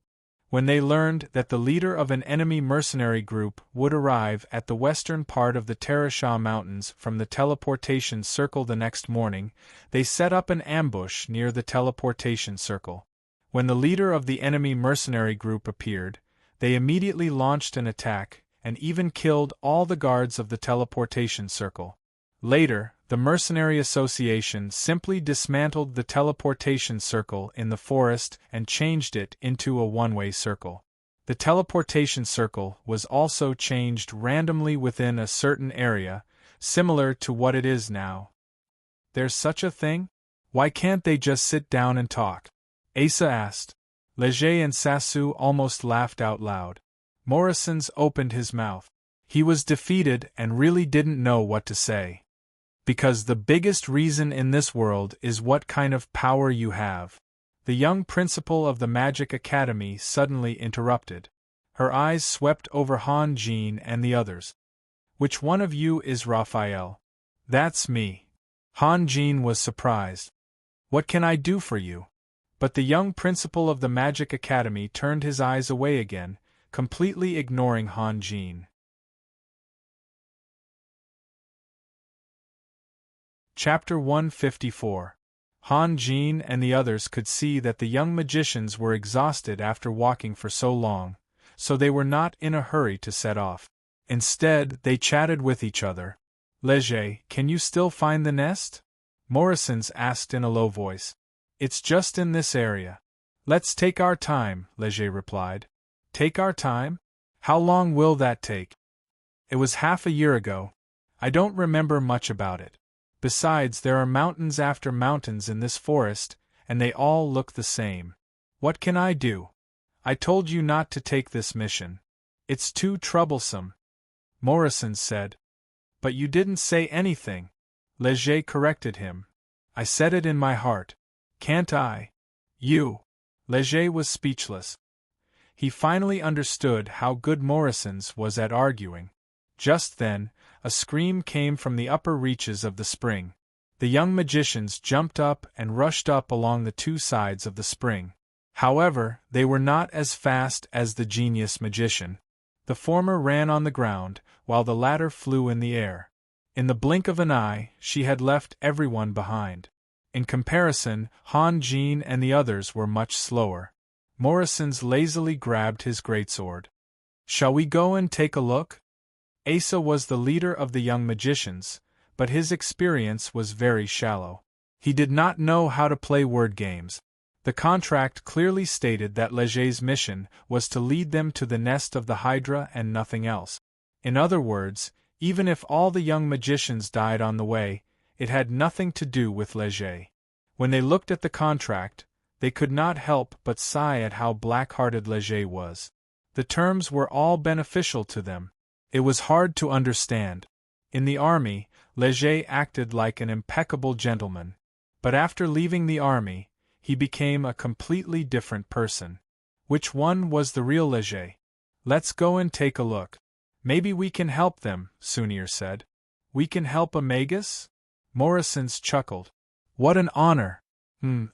When they learned that the leader of an enemy mercenary group would arrive at the western part of the Terashaw Mountains from the teleportation circle the next morning, they set up an ambush near the teleportation circle. When the leader of the enemy mercenary group appeared, they immediately launched an attack, and even killed all the guards of the teleportation circle. Later, the Mercenary Association simply dismantled the teleportation circle in the forest and changed it into a one-way circle. The teleportation circle was also changed randomly within a certain area, similar to what it is now. There's such a thing? Why can't they just sit down and talk? Asa asked. Leger and Sasu almost laughed out loud. Morrison's opened his mouth. He was defeated and really didn't know what to say. Because the biggest reason in this world is what kind of power you have. The young principal of the Magic Academy suddenly interrupted. Her eyes swept over Han Jean and the others. Which one of you is Raphael? That's me. Han Jean was surprised. What can I do for you? But the young principal of the Magic Academy turned his eyes away again, completely ignoring Han Jean. Chapter 154. Han Jean and the others could see that the young magicians were exhausted after walking for so long, so they were not in a hurry to set off. Instead, they chatted with each other. Leger, can you still find the nest? Morrison's asked in a low voice. It's just in this area. Let's take our time, Leger replied. Take our time? How long will that take? It was half a year ago. I don't remember much about it. Besides, there are mountains after mountains in this forest, and they all look the same. What can I do? I told you not to take this mission. It's too troublesome. Morrison said. But you didn't say anything. Leger corrected him. I said it in my heart. Can't I? You. Leger was speechless. He finally understood how good Morrison's was at arguing. Just then, a scream came from the upper reaches of the spring. The young magicians jumped up and rushed up along the two sides of the spring. However, they were not as fast as the genius magician. The former ran on the ground, while the latter flew in the air. In the blink of an eye, she had left everyone behind. In comparison, Han Jean and the others were much slower. Morrison's lazily grabbed his greatsword. Shall we go and take a look? Asa was the leader of the young magicians, but his experience was very shallow. He did not know how to play word games. The contract clearly stated that Leger's mission was to lead them to the nest of the Hydra and nothing else. In other words, even if all the young magicians died on the way, it had nothing to do with Leger. When they looked at the contract, they could not help but sigh at how black-hearted Leger was. The terms were all beneficial to them. It was hard to understand. In the army, Leger acted like an impeccable gentleman. But after leaving the army, he became a completely different person. Which one was the real Leger? Let's go and take a look. Maybe we can help them, Sunir said. We can help a magus? Morrison's chuckled. What an honor!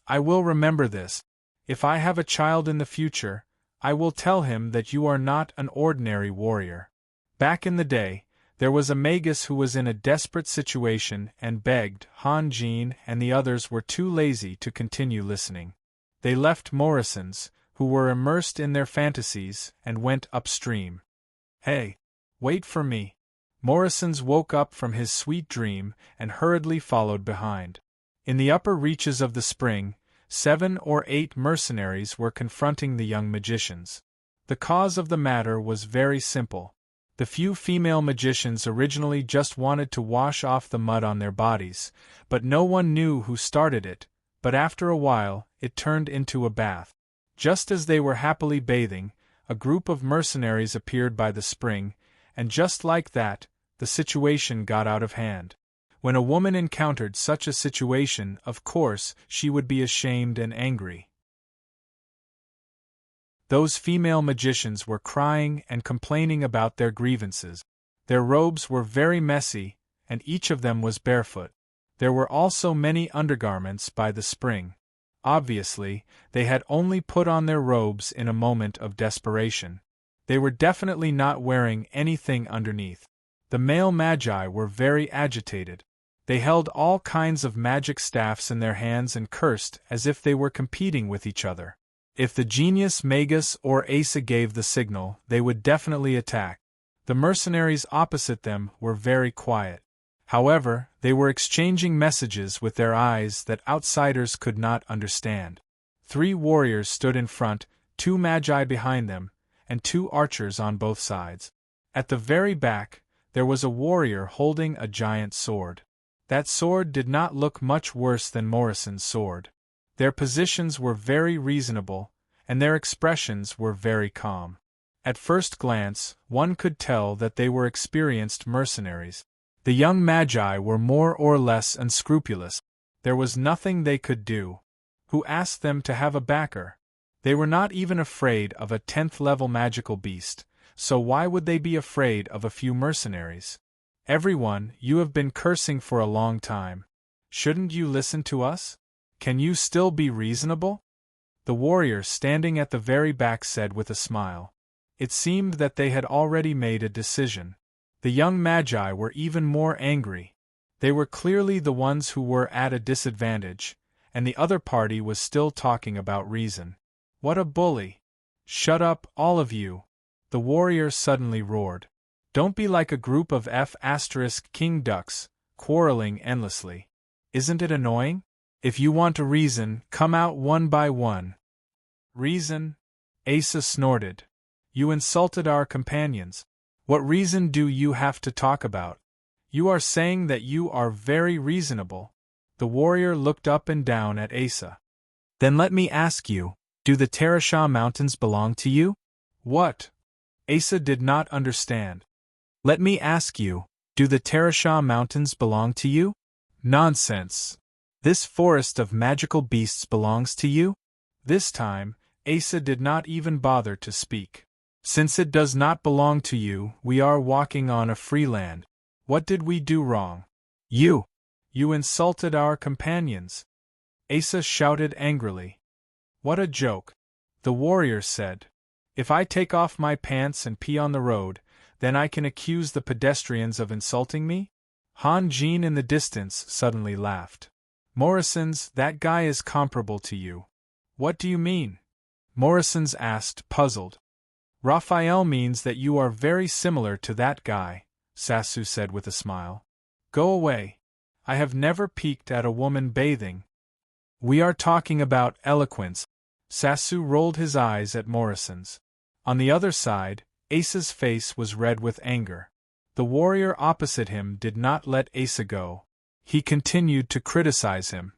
I will remember this. If I have a child in the future, I will tell him that you are not an ordinary warrior. Back in the day, there was a magus who was in a desperate situation and begged. Han Jean and the others were too lazy to continue listening. They left Morrison's, who were immersed in their fantasies, and went upstream. Hey! Wait for me. Morrison's woke up from his sweet dream and hurriedly followed behind. In the upper reaches of the spring, 7 or 8 mercenaries were confronting the young magicians. The cause of the matter was very simple. The few female magicians originally just wanted to wash off the mud on their bodies, but no one knew who started it, but after a while, it turned into a bath. Just as they were happily bathing, a group of mercenaries appeared by the spring, and just like that, the situation got out of hand. When a woman encountered such a situation, of course, she would be ashamed and angry. Those female magicians were crying and complaining about their grievances. Their robes were very messy, and each of them was barefoot. There were also many undergarments by the spring. Obviously, they had only put on their robes in a moment of desperation. They were definitely not wearing anything underneath. The male magi were very agitated. They held all kinds of magic staffs in their hands and cursed as if they were competing with each other. If the genius Magus or Asa gave the signal, they would definitely attack. The mercenaries opposite them were very quiet. However, they were exchanging messages with their eyes that outsiders could not understand. 3 warriors stood in front, 2 magi behind them, and 2 archers on both sides. At the very back, there was a warrior holding a giant sword. That sword did not look much worse than Morrison's sword. Their positions were very reasonable, and their expressions were very calm. At first glance, one could tell that they were experienced mercenaries. The young magi were more or less unscrupulous. There was nothing they could do. Who asked them to have a backer? They were not even afraid of a 10th-level magical beast, so why would they be afraid of a few mercenaries? Everyone, you have been cursing for a long time. Shouldn't you listen to us? Can you still be reasonable? The warrior standing at the very back said with a smile. It seemed that they had already made a decision. The young magi were even more angry. They were clearly the ones who were at a disadvantage, and the other party was still talking about reason. What a bully! Shut up, all of you! The warrior suddenly roared. Don't be like a group of *king ducks, quarreling endlessly. Isn't it annoying? If you want a reason, come out one by one. Reason? Asa snorted. You insulted our companions. What reason do you have to talk about? You are saying that you are very reasonable. The warrior looked up and down at Asa. Then let me ask you, do the Terasha Mountains belong to you? What? Asa did not understand. Let me ask you, do the Terasha Mountains belong to you? Nonsense. This forest of magical beasts belongs to you? This time, Asa did not even bother to speak. Since it does not belong to you, we are walking on a free land. What did we do wrong? You insulted our companions. Asa shouted angrily. What a joke. The warrior said. If I take off my pants and pee on the road, then I can accuse the pedestrians of insulting me? Han Jean in the distance suddenly laughed. Morrison's, that guy is comparable to you. What do you mean? Morrison's asked, puzzled. Raphael means that you are very similar to that guy, Sasu said with a smile. Go away. I have never peeked at a woman bathing. We are talking about eloquence. Sasu rolled his eyes at Morrison's. On the other side, Asa's face was red with anger. The warrior opposite him did not let Asa go. He continued to criticize him.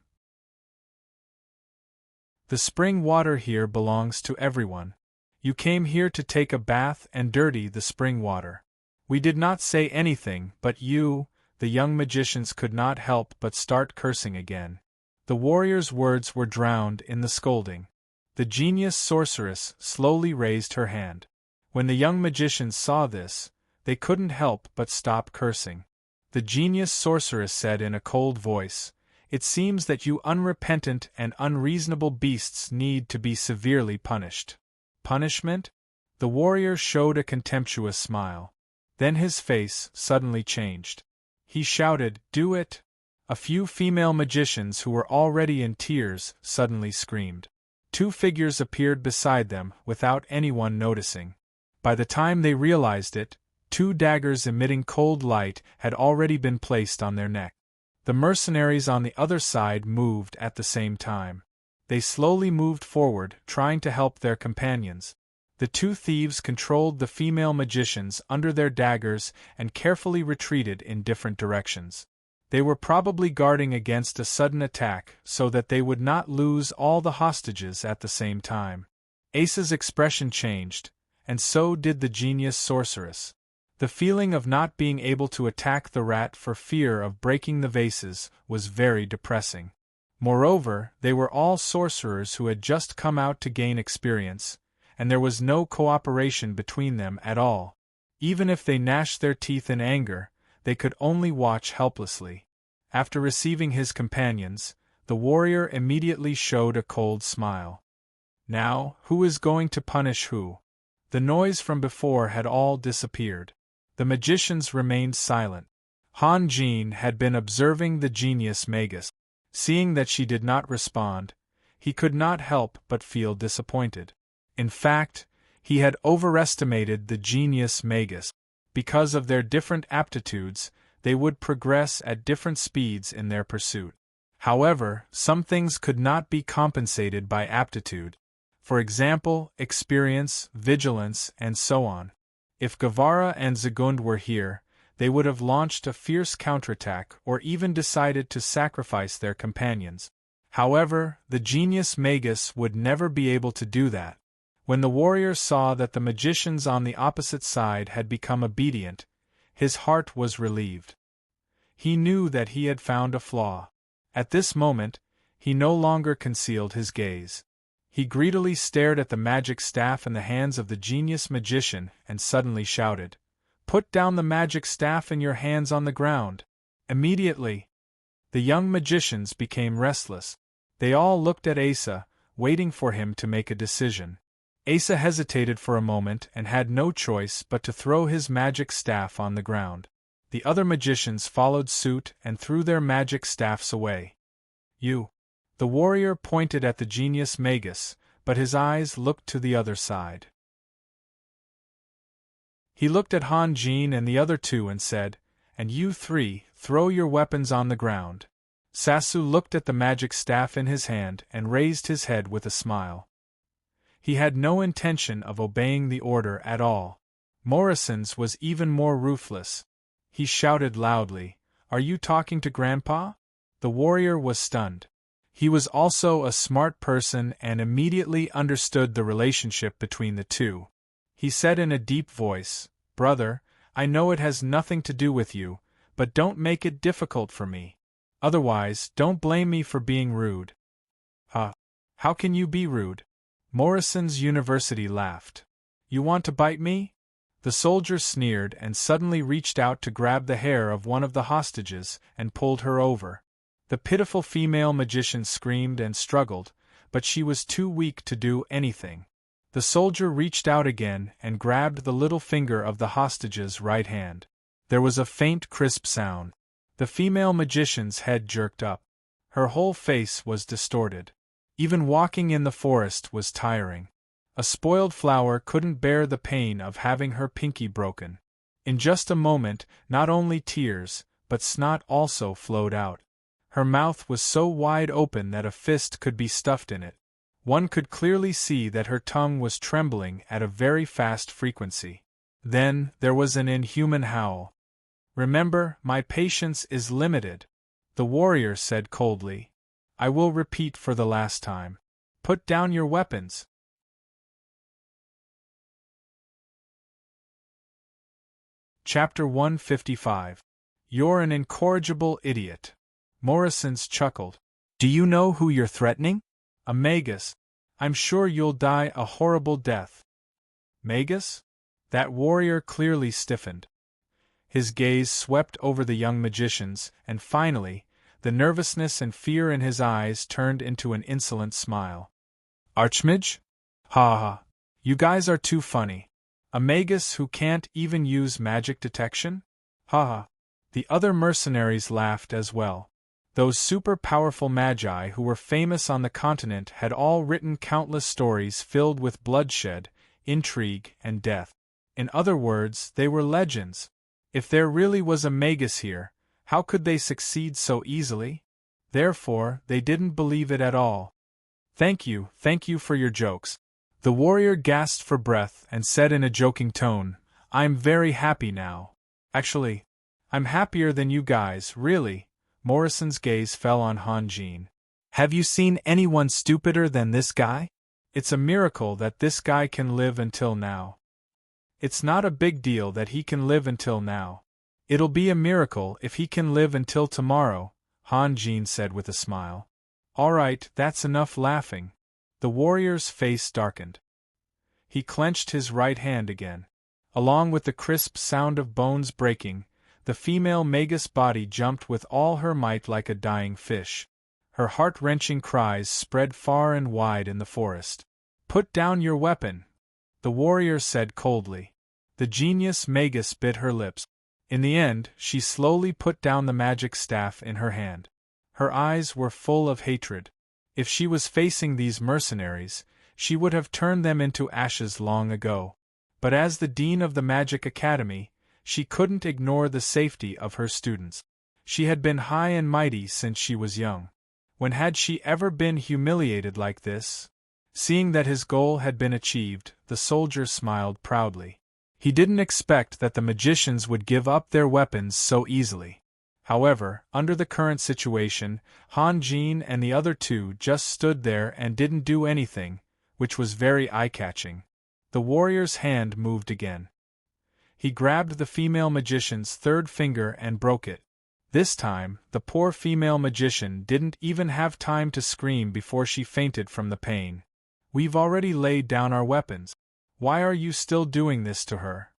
The spring water here belongs to everyone. You came here to take a bath and dirty the spring water. We did not say anything, but you, the young magicians, could not help but start cursing again. The warrior's words were drowned in the scolding. The genius sorceress slowly raised her hand. When the young magicians saw this, they couldn't help but stop cursing. The genius sorceress said in a cold voice, It seems that you unrepentant and unreasonable beasts need to be severely punished. Punishment? The warrior showed a contemptuous smile. Then his face suddenly changed. He shouted, Do it! A few female magicians who were already in tears suddenly screamed. 2 figures appeared beside them without anyone noticing. By the time they realized it, 2 daggers emitting cold light had already been placed on their neck. The mercenaries on the other side moved at the same time. They slowly moved forward, trying to help their companions. The 2 thieves controlled the female magicians under their daggers and carefully retreated in different directions. They were probably guarding against a sudden attack so that they would not lose all the hostages at the same time. Asa's expression changed, and so did the genius sorceress. The feeling of not being able to attack the rat for fear of breaking the vases was very depressing. Moreover, they were all sorcerers who had just come out to gain experience, and there was no cooperation between them at all. Even if they gnashed their teeth in anger, they could only watch helplessly. After receiving his companions, the warrior immediately showed a cold smile. Now, who is going to punish who? The noise from before had all disappeared. The magicians remained silent. Han Jin had been observing the genius Magus. Seeing that she did not respond, he could not help but feel disappointed. In fact, he had overestimated the genius Magus. Because of their different aptitudes, they would progress at different speeds in their pursuit. However, some things could not be compensated by aptitude. For example, experience, vigilance, and so on. If Guevara and Zagund were here, they would have launched a fierce counterattack or even decided to sacrifice their companions. However, the genius Magus would never be able to do that. When the warrior saw that the magicians on the opposite side had become obedient, his heart was relieved. He knew that he had found a flaw. At this moment, he no longer concealed his gaze. He greedily stared at the magic staff in the hands of the genius magician and suddenly shouted, "Put down the magic staff in your hands on the ground." Immediately, the young magicians became restless. They all looked at Asa, waiting for him to make a decision. Asa hesitated for a moment and had no choice but to throw his magic staff on the ground. The other magicians followed suit and threw their magic staffs away. "You." The warrior pointed at the genius Magus, but his eyes looked to the other side. He looked at Han Jin and the other two and said, "And you three, throw your weapons on the ground." Sasu looked at the magic staff in his hand and raised his head with a smile. He had no intention of obeying the order at all. Morrison's was even more ruthless. He shouted loudly, "Are you talking to Grandpa?" The warrior was stunned. He was also a smart person and immediately understood the relationship between the two. He said in a deep voice, "Brother, I know it has nothing to do with you, but don't make it difficult for me. Otherwise, don't blame me for being rude." How can you be rude?" Morrison's University laughed. "You want to bite me?" The soldier sneered and suddenly reached out to grab the hair of one of the hostages and pulled her over. The pitiful female magician screamed and struggled, but she was too weak to do anything. The soldier reached out again and grabbed the little finger of the hostage's right hand. There was a faint crisp sound. The female magician's head jerked up. Her whole face was distorted. Even walking in the forest was tiring. A spoiled flower couldn't bear the pain of having her pinky broken. In just a moment, not only tears, but snot also flowed out. Her mouth was so wide open that a fist could be stuffed in it. One could clearly see that her tongue was trembling at a very fast frequency. Then, there was an inhuman howl. "Remember, my patience is limited," the warrior said coldly. "I will repeat for the last time. Put down your weapons." Chapter 155. You're an incorrigible idiot. Morrison's chuckled. "Do you know who you're threatening?" "A Magus. I'm sure you'll die a horrible death." "Magus?" That warrior clearly stiffened. His gaze swept over the young magicians, and finally, the nervousness and fear in his eyes turned into an insolent smile. "Archmage? Ha ha. You guys are too funny. A Magus who can't even use magic detection? Ha ha." The other mercenaries laughed as well. Those super-powerful magi who were famous on the continent had all written countless stories filled with bloodshed, intrigue, and death. In other words, they were legends. If there really was a Magus here, how could they succeed so easily? Therefore, they didn't believe it at all. Thank you for your jokes." The warrior gasped for breath and said in a joking tone, "I'm very happy now. Actually, I'm happier than you guys, really." Morrison's gaze fell on Han Jin. "Have you seen anyone stupider than this guy? It's a miracle that this guy can live until now." It's not a big deal that he can live until now. It'll be a miracle if he can live until tomorrow, Han Jin said with a smile. All right, that's enough laughing. The warrior's face darkened. He clenched his right hand again. Along with the crisp sound of bones breaking, the female magus body jumped with all her might like a dying fish. Her heart-wrenching cries spread far and wide in the forest. Put down your weapon, the warrior said coldly. The genius magus bit her lips. In the end, she slowly put down the magic staff in her hand. Her eyes were full of hatred. If she was facing these mercenaries, she would have turned them into ashes long ago. But as the dean of the Magic Academy, she couldn't ignore the safety of her students. She had been high and mighty since she was young. When had she ever been humiliated like this? Seeing that his goal had been achieved, the soldier smiled proudly. He didn't expect that the magicians would give up their weapons so easily. However, under the current situation, Han Jin and the other two just stood there and didn't do anything, which was very eye-catching. The warrior's hand moved again. He grabbed the female magician's third finger and broke it. This time, the poor female magician didn't even have time to scream before she fainted from the pain. We've already laid down our weapons. Why are you still doing this to her?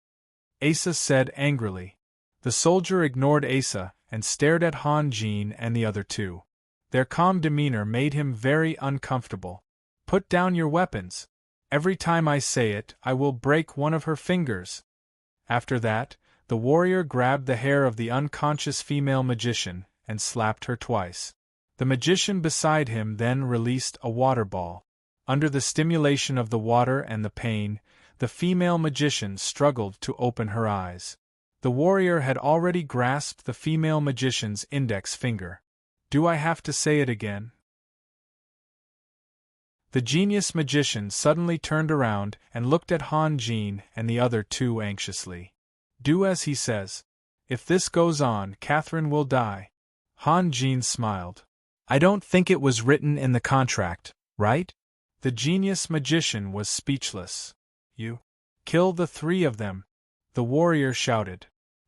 Asa said angrily. The soldier ignored Asa and stared at Han Jin and the other two. Their calm demeanor made him very uncomfortable. Put down your weapons. Every time I say it, I will break one of her fingers. After that, the warrior grabbed the hair of the unconscious female magician and slapped her twice. The magician beside him then released a water ball. Under the stimulation of the water and the pain, the female magician struggled to open her eyes. The warrior had already grasped the female magician's index finger. Do I have to say it again? The genius magician suddenly turned around and looked at Han Jin and the other two anxiously. Do as he says. If this goes on, Catherine will die. Han Jin smiled. I don't think it was written in the contract, right? The genius magician was speechless. You kill the three of them, the warrior shouted.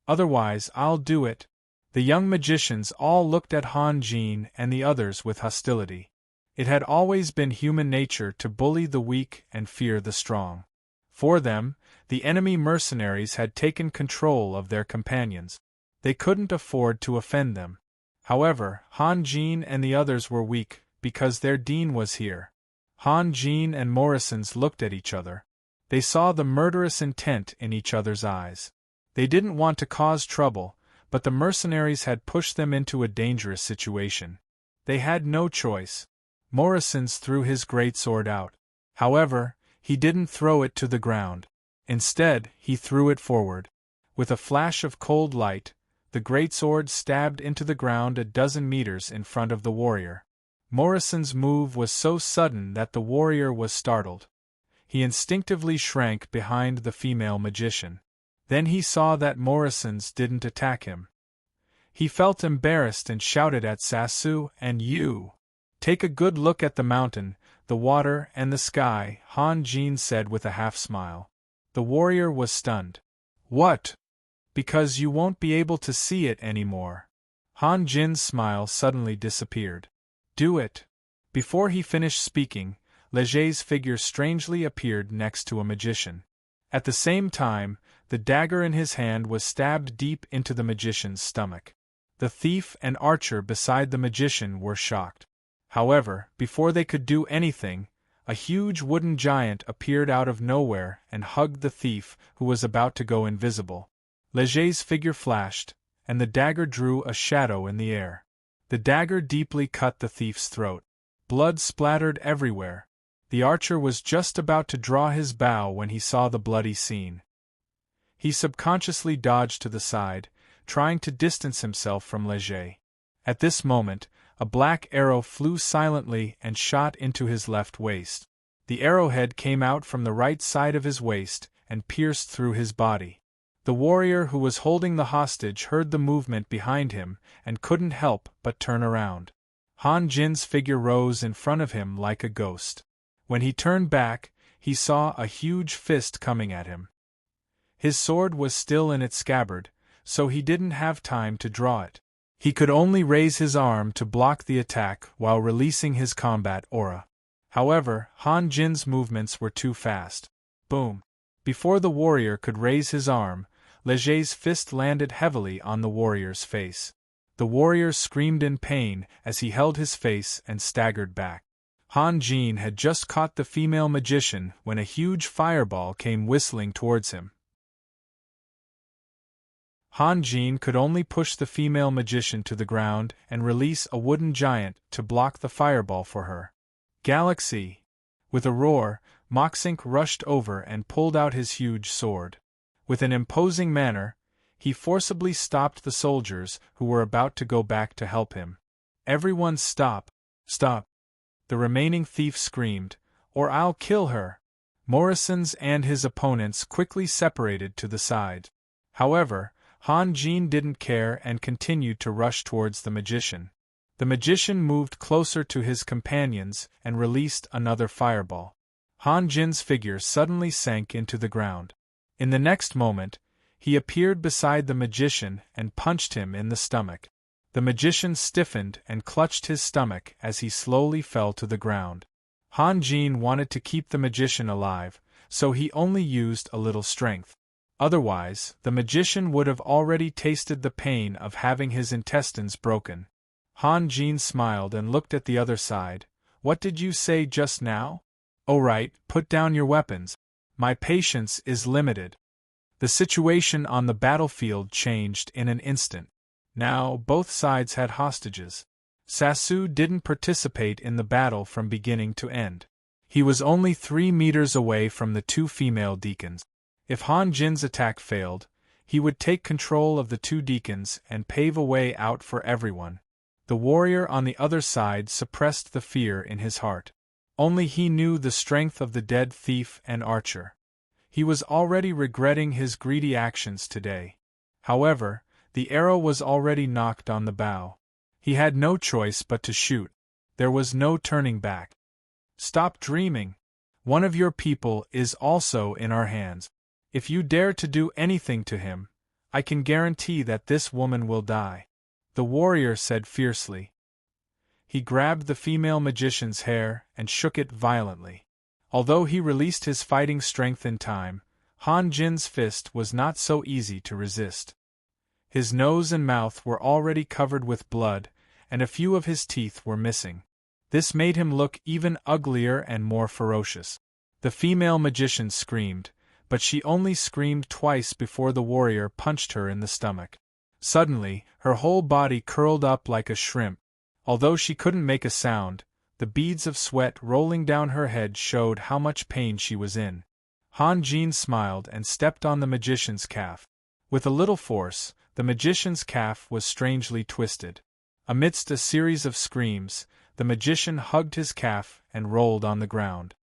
Otherwise, I'll do it. The young magicians all looked at Han Jin and the others with hostility. It had always been human nature to bully the weak and fear the strong. For them, the enemy mercenaries had taken control of their companions. They couldn't afford to offend them. However, Han Jin and the others were weak, because their dean was here. Han Jin and Morrison's looked at each other. They saw the murderous intent in each other's eyes. They didn't want to cause trouble, but the mercenaries had pushed them into a dangerous situation. They had no choice. Morrison's threw his greatsword out. However, he didn't throw it to the ground. Instead, he threw it forward. With a flash of cold light, the greatsword stabbed into the ground a dozen meters in front of the warrior. Morrison's move was so sudden that the warrior was startled. He instinctively shrank behind the female magician. Then he saw that Morrison's didn't attack him. He felt embarrassed and shouted at Sasu and you. Take a good look at the mountain, the water, and the sky, Han Jin said with a half-smile. The warrior was stunned. What? Because you won't be able to see it anymore. Han Jin's smile suddenly disappeared. Do it. Before he finished speaking, Leger's figure strangely appeared next to a magician. At the same time, the dagger in his hand was stabbed deep into the magician's stomach. The thief and archer beside the magician were shocked. However, before they could do anything, a huge wooden giant appeared out of nowhere and hugged the thief, who was about to go invisible. Leger's figure flashed, and the dagger drew a shadow in the air. The dagger deeply cut the thief's throat. Blood splattered everywhere. The archer was just about to draw his bow when he saw the bloody scene. He subconsciously dodged to the side, trying to distance himself from Leger. At this moment, a black arrow flew silently and shot into his left waist. The arrowhead came out from the right side of his waist and pierced through his body. The warrior who was holding the hostage heard the movement behind him and couldn't help but turn around. Han Jin's figure rose in front of him like a ghost. When he turned back, he saw a huge fist coming at him. His sword was still in its scabbard, so he didn't have time to draw it. He could only raise his arm to block the attack while releasing his combat aura. However, Han Jin's movements were too fast. Boom! Before the warrior could raise his arm, Leger's fist landed heavily on the warrior's face. The warrior screamed in pain as he held his face and staggered back. Han Jin had just caught the female magician when a huge fireball came whistling towards him. Han Jin could only push the female magician to the ground and release a wooden giant to block the fireball for her. Galaxy! With a roar, Moxink rushed over and pulled out his huge sword. With an imposing manner, he forcibly stopped the soldiers who were about to go back to help him. Everyone stop! Stop! The remaining thief screamed, "Or I'll kill her!" Morrison's and his opponents quickly separated to the side. However, Han Jin didn't care and continued to rush towards the magician. The magician moved closer to his companions and released another fireball. Han Jin's figure suddenly sank into the ground. In the next moment, he appeared beside the magician and punched him in the stomach. The magician stiffened and clutched his stomach as he slowly fell to the ground. Han Jin wanted to keep the magician alive, so he only used a little strength. Otherwise, the magician would have already tasted the pain of having his intestines broken. Han Jin smiled and looked at the other side. "What did you say just now?" "Oh right, put down your weapons. My patience is limited." The situation on the battlefield changed in an instant. Now, both sides had hostages. Sasu didn't participate in the battle from beginning to end. He was only 3 meters away from the 2 female deacons. If Han Jin's attack failed, he would take control of the 2 deacons and pave a way out for everyone. The warrior on the other side suppressed the fear in his heart. Only he knew the strength of the dead thief and archer. He was already regretting his greedy actions today. However, the arrow was already knocked on the bow. He had no choice but to shoot. There was no turning back. "Stop dreaming. One of your people is also in our hands. If you dare to do anything to him, I can guarantee that this woman will die," the warrior said fiercely. He grabbed the female magician's hair and shook it violently. Although he released his fighting strength in time, Han Jin's fist was not so easy to resist. His nose and mouth were already covered with blood, and a few of his teeth were missing. This made him look even uglier and more ferocious. The female magician screamed, but she only screamed twice before the warrior punched her in the stomach. Suddenly, her whole body curled up like a shrimp. Although she couldn't make a sound, the beads of sweat rolling down her head showed how much pain she was in. Han Jin smiled and stepped on the magician's calf. With a little force, the magician's calf was strangely twisted. Amidst a series of screams, the magician hugged his calf and rolled on the ground.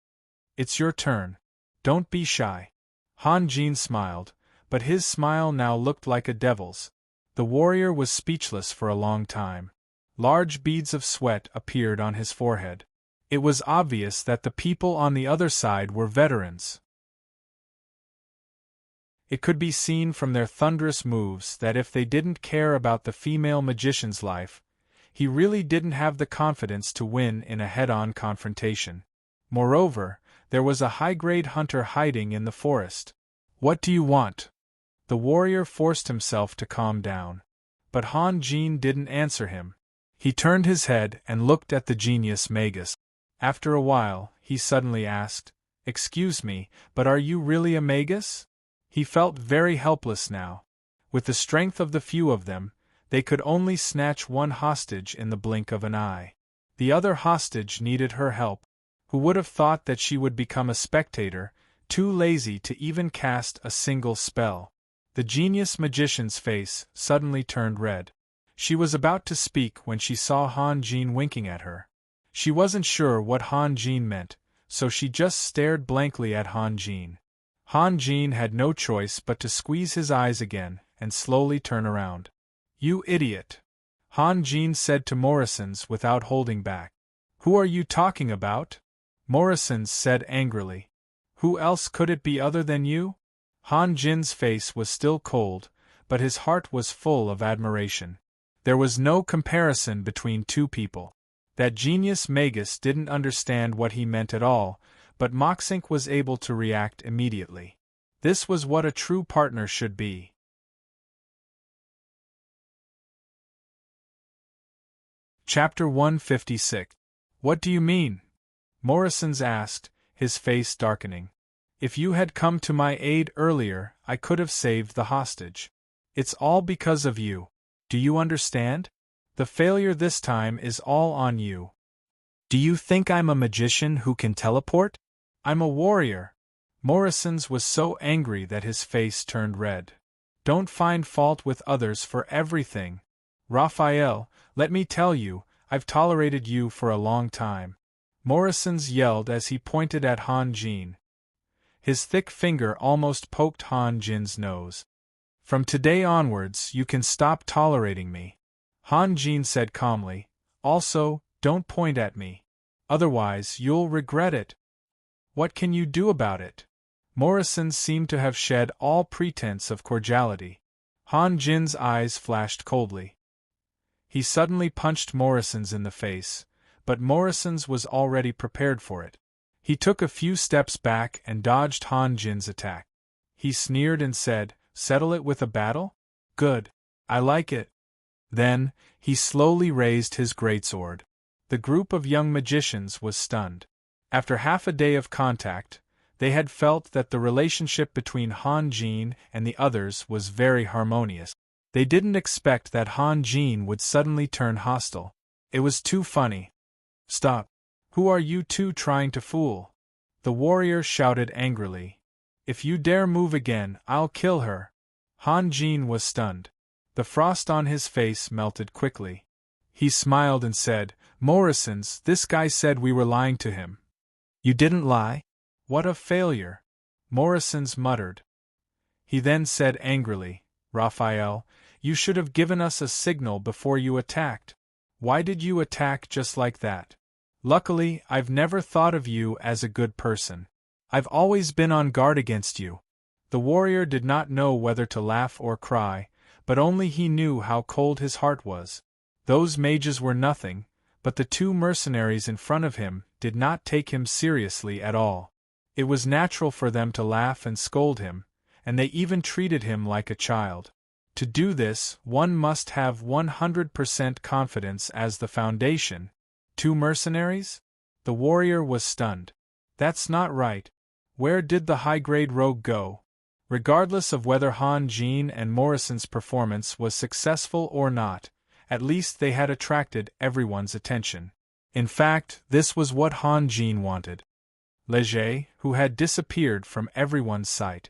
"It's your turn. Don't be shy." Han Jin smiled, but his smile now looked like a devil's. The warrior was speechless for a long time. Large beads of sweat appeared on his forehead. It was obvious that the people on the other side were veterans. It could be seen from their thunderous moves that if they didn't care about the female magician's life, he really didn't have the confidence to win in a head-on confrontation. Moreover, there was a high-grade hunter hiding in the forest. "What do you want?" The warrior forced himself to calm down. But Han Jin didn't answer him. He turned his head and looked at the genius magus. After a while, he suddenly asked, "Excuse me, but are you really a magus?" He felt very helpless now. With the strength of the few of them, they could only snatch one hostage in the blink of an eye. The other hostage needed her help. Who would have thought that she would become a spectator, too lazy to even cast a single spell? The genius magician's face suddenly turned red. She was about to speak when she saw Han Jin winking at her. She wasn't sure what Han Jin meant, so she just stared blankly at Han Jin. Han Jin had no choice but to squeeze his eyes again and slowly turn around. "You idiot!" Han Jin said to Morrisons without holding back. "Who are you talking about?" Morrisons said angrily. "Who else could it be other than you?" Han Jin's face was still cold, but his heart was full of admiration. There was no comparison between two people. That genius magus didn't understand what he meant at all, but Moxink was able to react immediately. This was what a true partner should be. Chapter 156. What do you mean? Morrison's asked, his face darkening. If you had come to my aid earlier, I could have saved the hostage. It's all because of you. Do you understand? The failure this time is all on you. Do you think I'm a magician who can teleport? I'm a warrior. Morrison's was so angry that his face turned red. Don't find fault with others for everything. Raphael, let me tell you, I've tolerated you for a long time. Morrison's yelled as he pointed at Han Jin. His thick finger almost poked Han Jin's nose. From today onwards you can stop tolerating me. Han Jin said calmly. Also, don't point at me. Otherwise you'll regret it. What can you do about it? Morrison seemed to have shed all pretense of cordiality. Han Jin's eyes flashed coldly. He suddenly punched Morrison's in the face, but Morrison's was already prepared for it. He took a few steps back and dodged Han Jin's attack. He sneered and said, "Settle it with a battle? Good. I like it." Then, he slowly raised his greatsword. The group of young magicians was stunned. After half a day of contact, they had felt that the relationship between Han Jin and the others was very harmonious. They didn't expect that Han Jin would suddenly turn hostile. It was too funny. "Stop. Who are you two trying to fool?" The warrior shouted angrily. "If you dare move again, I'll kill her." Han Jin was stunned. The frost on his face melted quickly. He smiled and said, "Morrison's, this guy said we were lying to him." "You didn't lie?" "What a failure," Morrison's muttered. He then said angrily, "Raphael, you should have given us a signal before you attacked. Why did you attack just like that? Luckily, I've never thought of you as a good person. I've always been on guard against you." The warrior did not know whether to laugh or cry, but only he knew how cold his heart was. Those mages were nothing, but the two mercenaries in front of him did not take him seriously at all. It was natural for them to laugh and scold him, and they even treated him like a child. To do this, one must have 100% confidence as the foundation. Two mercenaries? The warrior was stunned. That's not right. Where did the high-grade rogue go? Regardless of whether Han Jin and Morrison's performance was successful or not, at least they had attracted everyone's attention. In fact, this was what Han Jin wanted. Leger, who had disappeared from everyone's sight.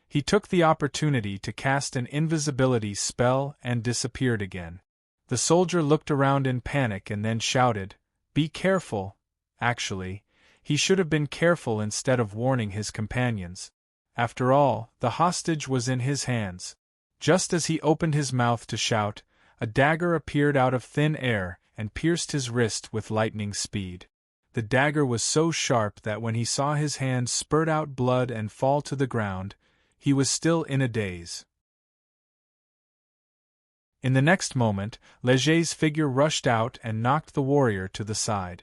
He took the opportunity to cast an invisibility spell and disappeared again. The soldier looked around in panic and then shouted, "Be careful!" Actually, he should have been careful instead of warning his companions. After all, the hostage was in his hands. Just as he opened his mouth to shout, a dagger appeared out of thin air and pierced his wrist with lightning speed. The dagger was so sharp that when he saw his hand spurt out blood and fall to the ground, he was still in a daze. In the next moment, Leger's figure rushed out and knocked the warrior to the side.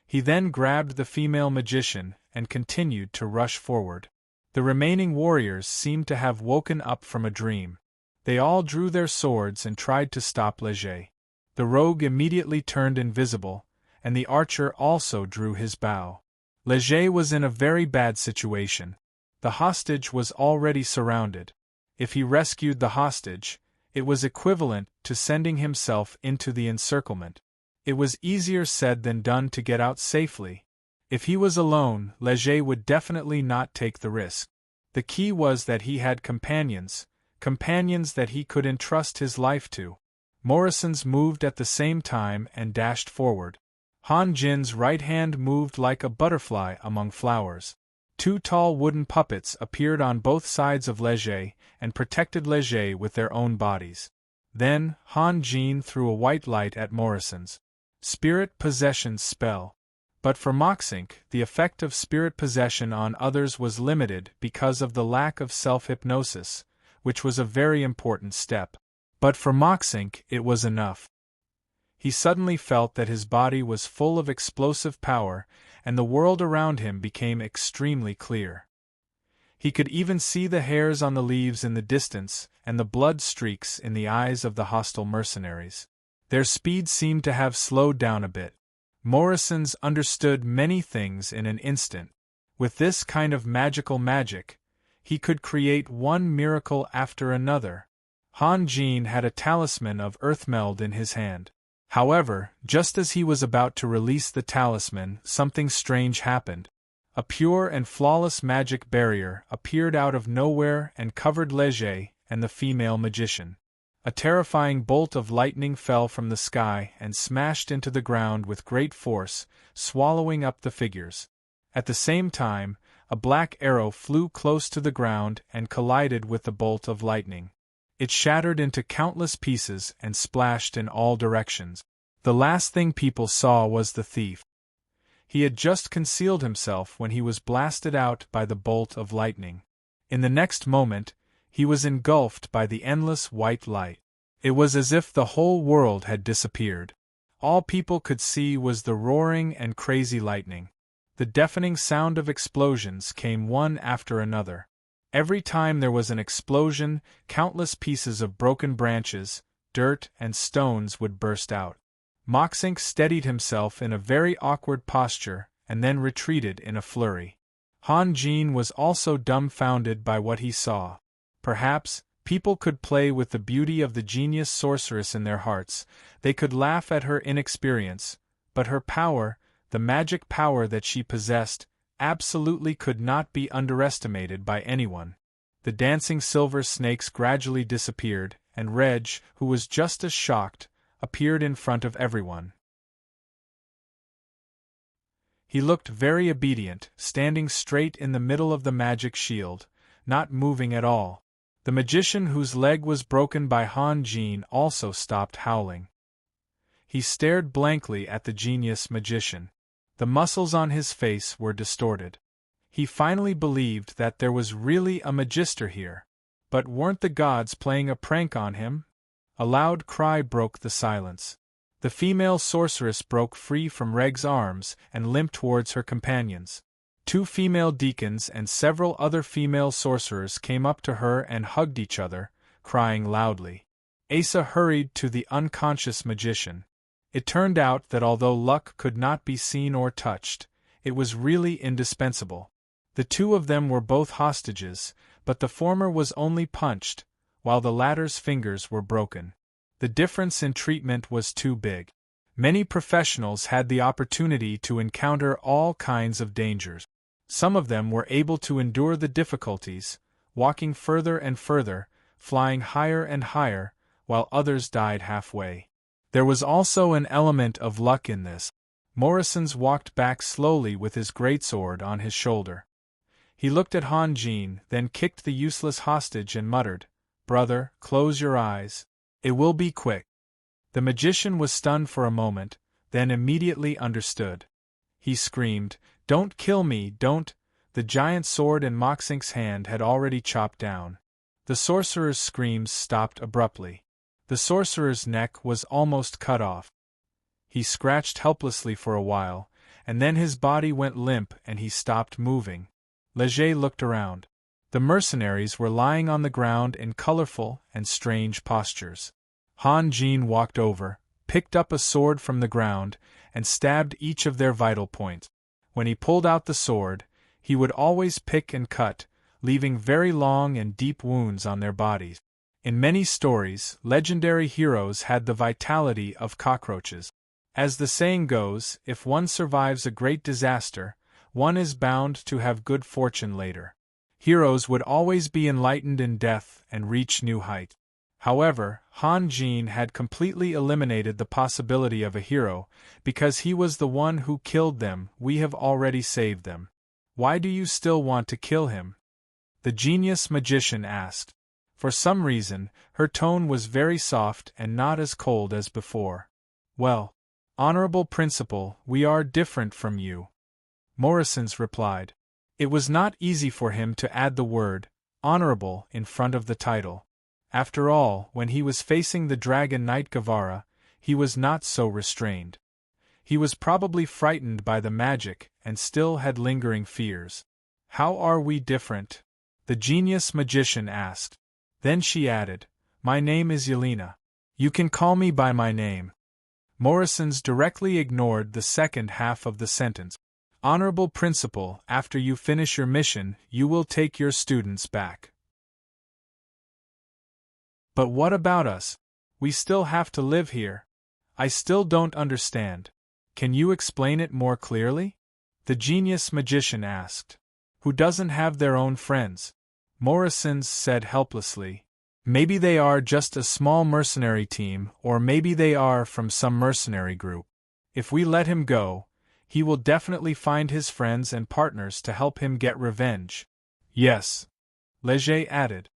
He then grabbed the female magician and continued to rush forward. The remaining warriors seemed to have woken up from a dream. They all drew their swords and tried to stop Leger. The rogue immediately turned invisible, and the archer also drew his bow. Leger was in a very bad situation. The hostage was already surrounded. If he rescued the hostage, it was equivalent to sending himself into the encirclement. It was easier said than done to get out safely. If he was alone, Leger would definitely not take the risk. The key was that he had companions that he could entrust his life to. Morrison's moved at the same time and dashed forward. Han Jin's right hand moved like a butterfly among flowers. Two tall wooden puppets appeared on both sides of Leger and protected Leger with their own bodies. Then, Han Jin threw a white light at Morrison's spirit possession spell. But for Moxink, the effect of spirit possession on others was limited because of the lack of self-hypnosis, which was a very important step. But for Moxink, it was enough. He suddenly felt that his body was full of explosive power, and the world around him became extremely clear. He could even see the hairs on the leaves in the distance and the blood streaks in the eyes of the hostile mercenaries. Their speed seemed to have slowed down a bit. Morrison's understood many things in an instant. With this kind of magical magic, he could create one miracle after another. Han Jin had a talisman of Earthmeld in his hand. However, just as he was about to release the talisman, something strange happened. A pure and flawless magic barrier appeared out of nowhere and covered Leger and the female magician. A terrifying bolt of lightning fell from the sky and smashed into the ground with great force, swallowing up the figures. At the same time, a black arrow flew close to the ground and collided with the bolt of lightning. It shattered into countless pieces and splashed in all directions. The last thing people saw was the thief. He had just concealed himself when he was blasted out by the bolt of lightning. In the next moment, he was engulfed by the endless white light. It was as if the whole world had disappeared. All people could see was the roaring and crazy lightning. The deafening sound of explosions came one after another. Every time there was an explosion, countless pieces of broken branches, dirt, and stones would burst out. Moxink steadied himself in a very awkward posture and then retreated in a flurry. Han Jin was also dumbfounded by what he saw. Perhaps, people could play with the beauty of the genius sorceress in their hearts, they could laugh at her inexperience, but her power, the magic power that she possessed, absolutely could not be underestimated by anyone. The dancing silver snakes gradually disappeared, and Reg, who was just as shocked, appeared in front of everyone. He looked very obedient, standing straight in the middle of the magic shield, not moving at all. The magician whose leg was broken by Han Jin also stopped howling. He stared blankly at the genius magician. The muscles on his face were distorted. He finally believed that there was really a magister here. But weren't the gods playing a prank on him? A loud cry broke the silence. The female sorceress broke free from Reg's arms and limped towards her companions. 2 female deacons and several other female sorcerers came up to her and hugged each other, crying loudly. Asa hurried to the unconscious magician. It turned out that although luck could not be seen or touched, it was really indispensable. The 2 of them were both hostages, but the former was only punched, while the latter's fingers were broken. The difference in treatment was too big. Many professionals had the opportunity to encounter all kinds of dangers. Some of them were able to endure the difficulties, walking further and further, flying higher and higher, while others died halfway. There was also an element of luck in this. Morrison's walked back slowly with his greatsword on his shoulder. He looked at Han Jin, then kicked the useless hostage and muttered, "Brother, close your eyes. It will be quick." The magician was stunned for a moment, then immediately understood. He screamed, "Don't kill me, don't!" The giant sword in Moxink's hand had already chopped down. The sorcerer's screams stopped abruptly. The sorcerer's neck was almost cut off. He scratched helplessly for a while, and then his body went limp and he stopped moving. Leger looked around. The mercenaries were lying on the ground in colorful and strange postures. Han Jin walked over, picked up a sword from the ground, and stabbed each of their vital points. When he pulled out the sword, he would always pick and cut, leaving very long and deep wounds on their bodies. In many stories, legendary heroes had the vitality of cockroaches. As the saying goes, if one survives a great disaster, one is bound to have good fortune later. Heroes would always be enlightened in death and reach new heights. However, Han Jin had completely eliminated the possibility of a hero, because he was the one who killed them. "We have already saved them. Why do you still want to kill him?" the genius magician asked. For some reason, her tone was very soft and not as cold as before. "Well, Honorable Principal, we are different from you. Morrison's replied. It was not easy for him to add the word, honorable, in front of the title. After all, when he was facing the Dragon Knight Gavara, he was not so restrained. He was probably frightened by the magic and still had lingering fears. How are we different? The genius magician asked. Then she added, My name is Yelena. You can call me by my name. Morrison's directly ignored the second half of the sentence. Honorable Principal, after you finish your mission, you will take your students back. But what about us? We still have to live here. I still don't understand. Can you explain it more clearly? The genius magician asked. Who doesn't have their own friends? Morrison's said helplessly. Maybe they are just a small mercenary team, or maybe they are from some mercenary group. If we let him go, he will definitely find his friends and partners to help him get revenge. Yes, Leger added.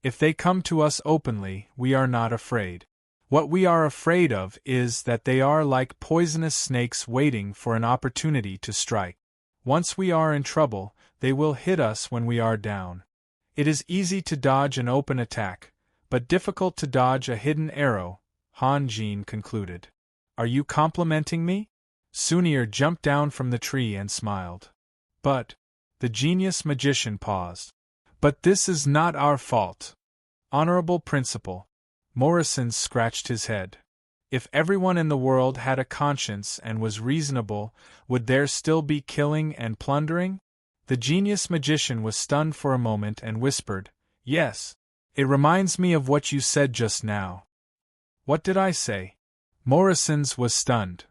If they come to us openly, we are not afraid. What we are afraid of is that they are like poisonous snakes waiting for an opportunity to strike. Once we are in trouble, they will hit us when we are down. It is easy to dodge an open attack, but difficult to dodge a hidden arrow, Han Jin concluded. Are you complimenting me? Sunir jumped down from the tree and smiled. But, the genius magician paused. But this is not our fault. Honorable Principal. Morrison scratched his head. If everyone in the world had a conscience and was reasonable, would there still be killing and plundering? The genius magician was stunned for a moment and whispered, Yes. It reminds me of what you said just now. What did I say? Morrison's was stunned.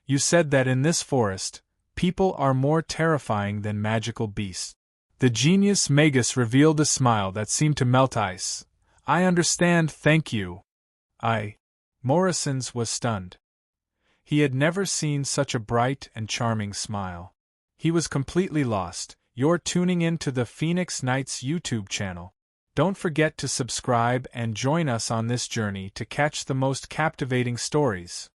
You said that in this forest, people are more terrifying than magical beasts. The genius magus revealed a smile that seemed to melt ice. I understand, thank you. Morrison's was stunned. He had never seen such a bright and charming smile. He was completely lost. You're tuning in to the Phoenix Knights YouTube channel. Don't forget to subscribe and join us on this journey to catch the most captivating stories.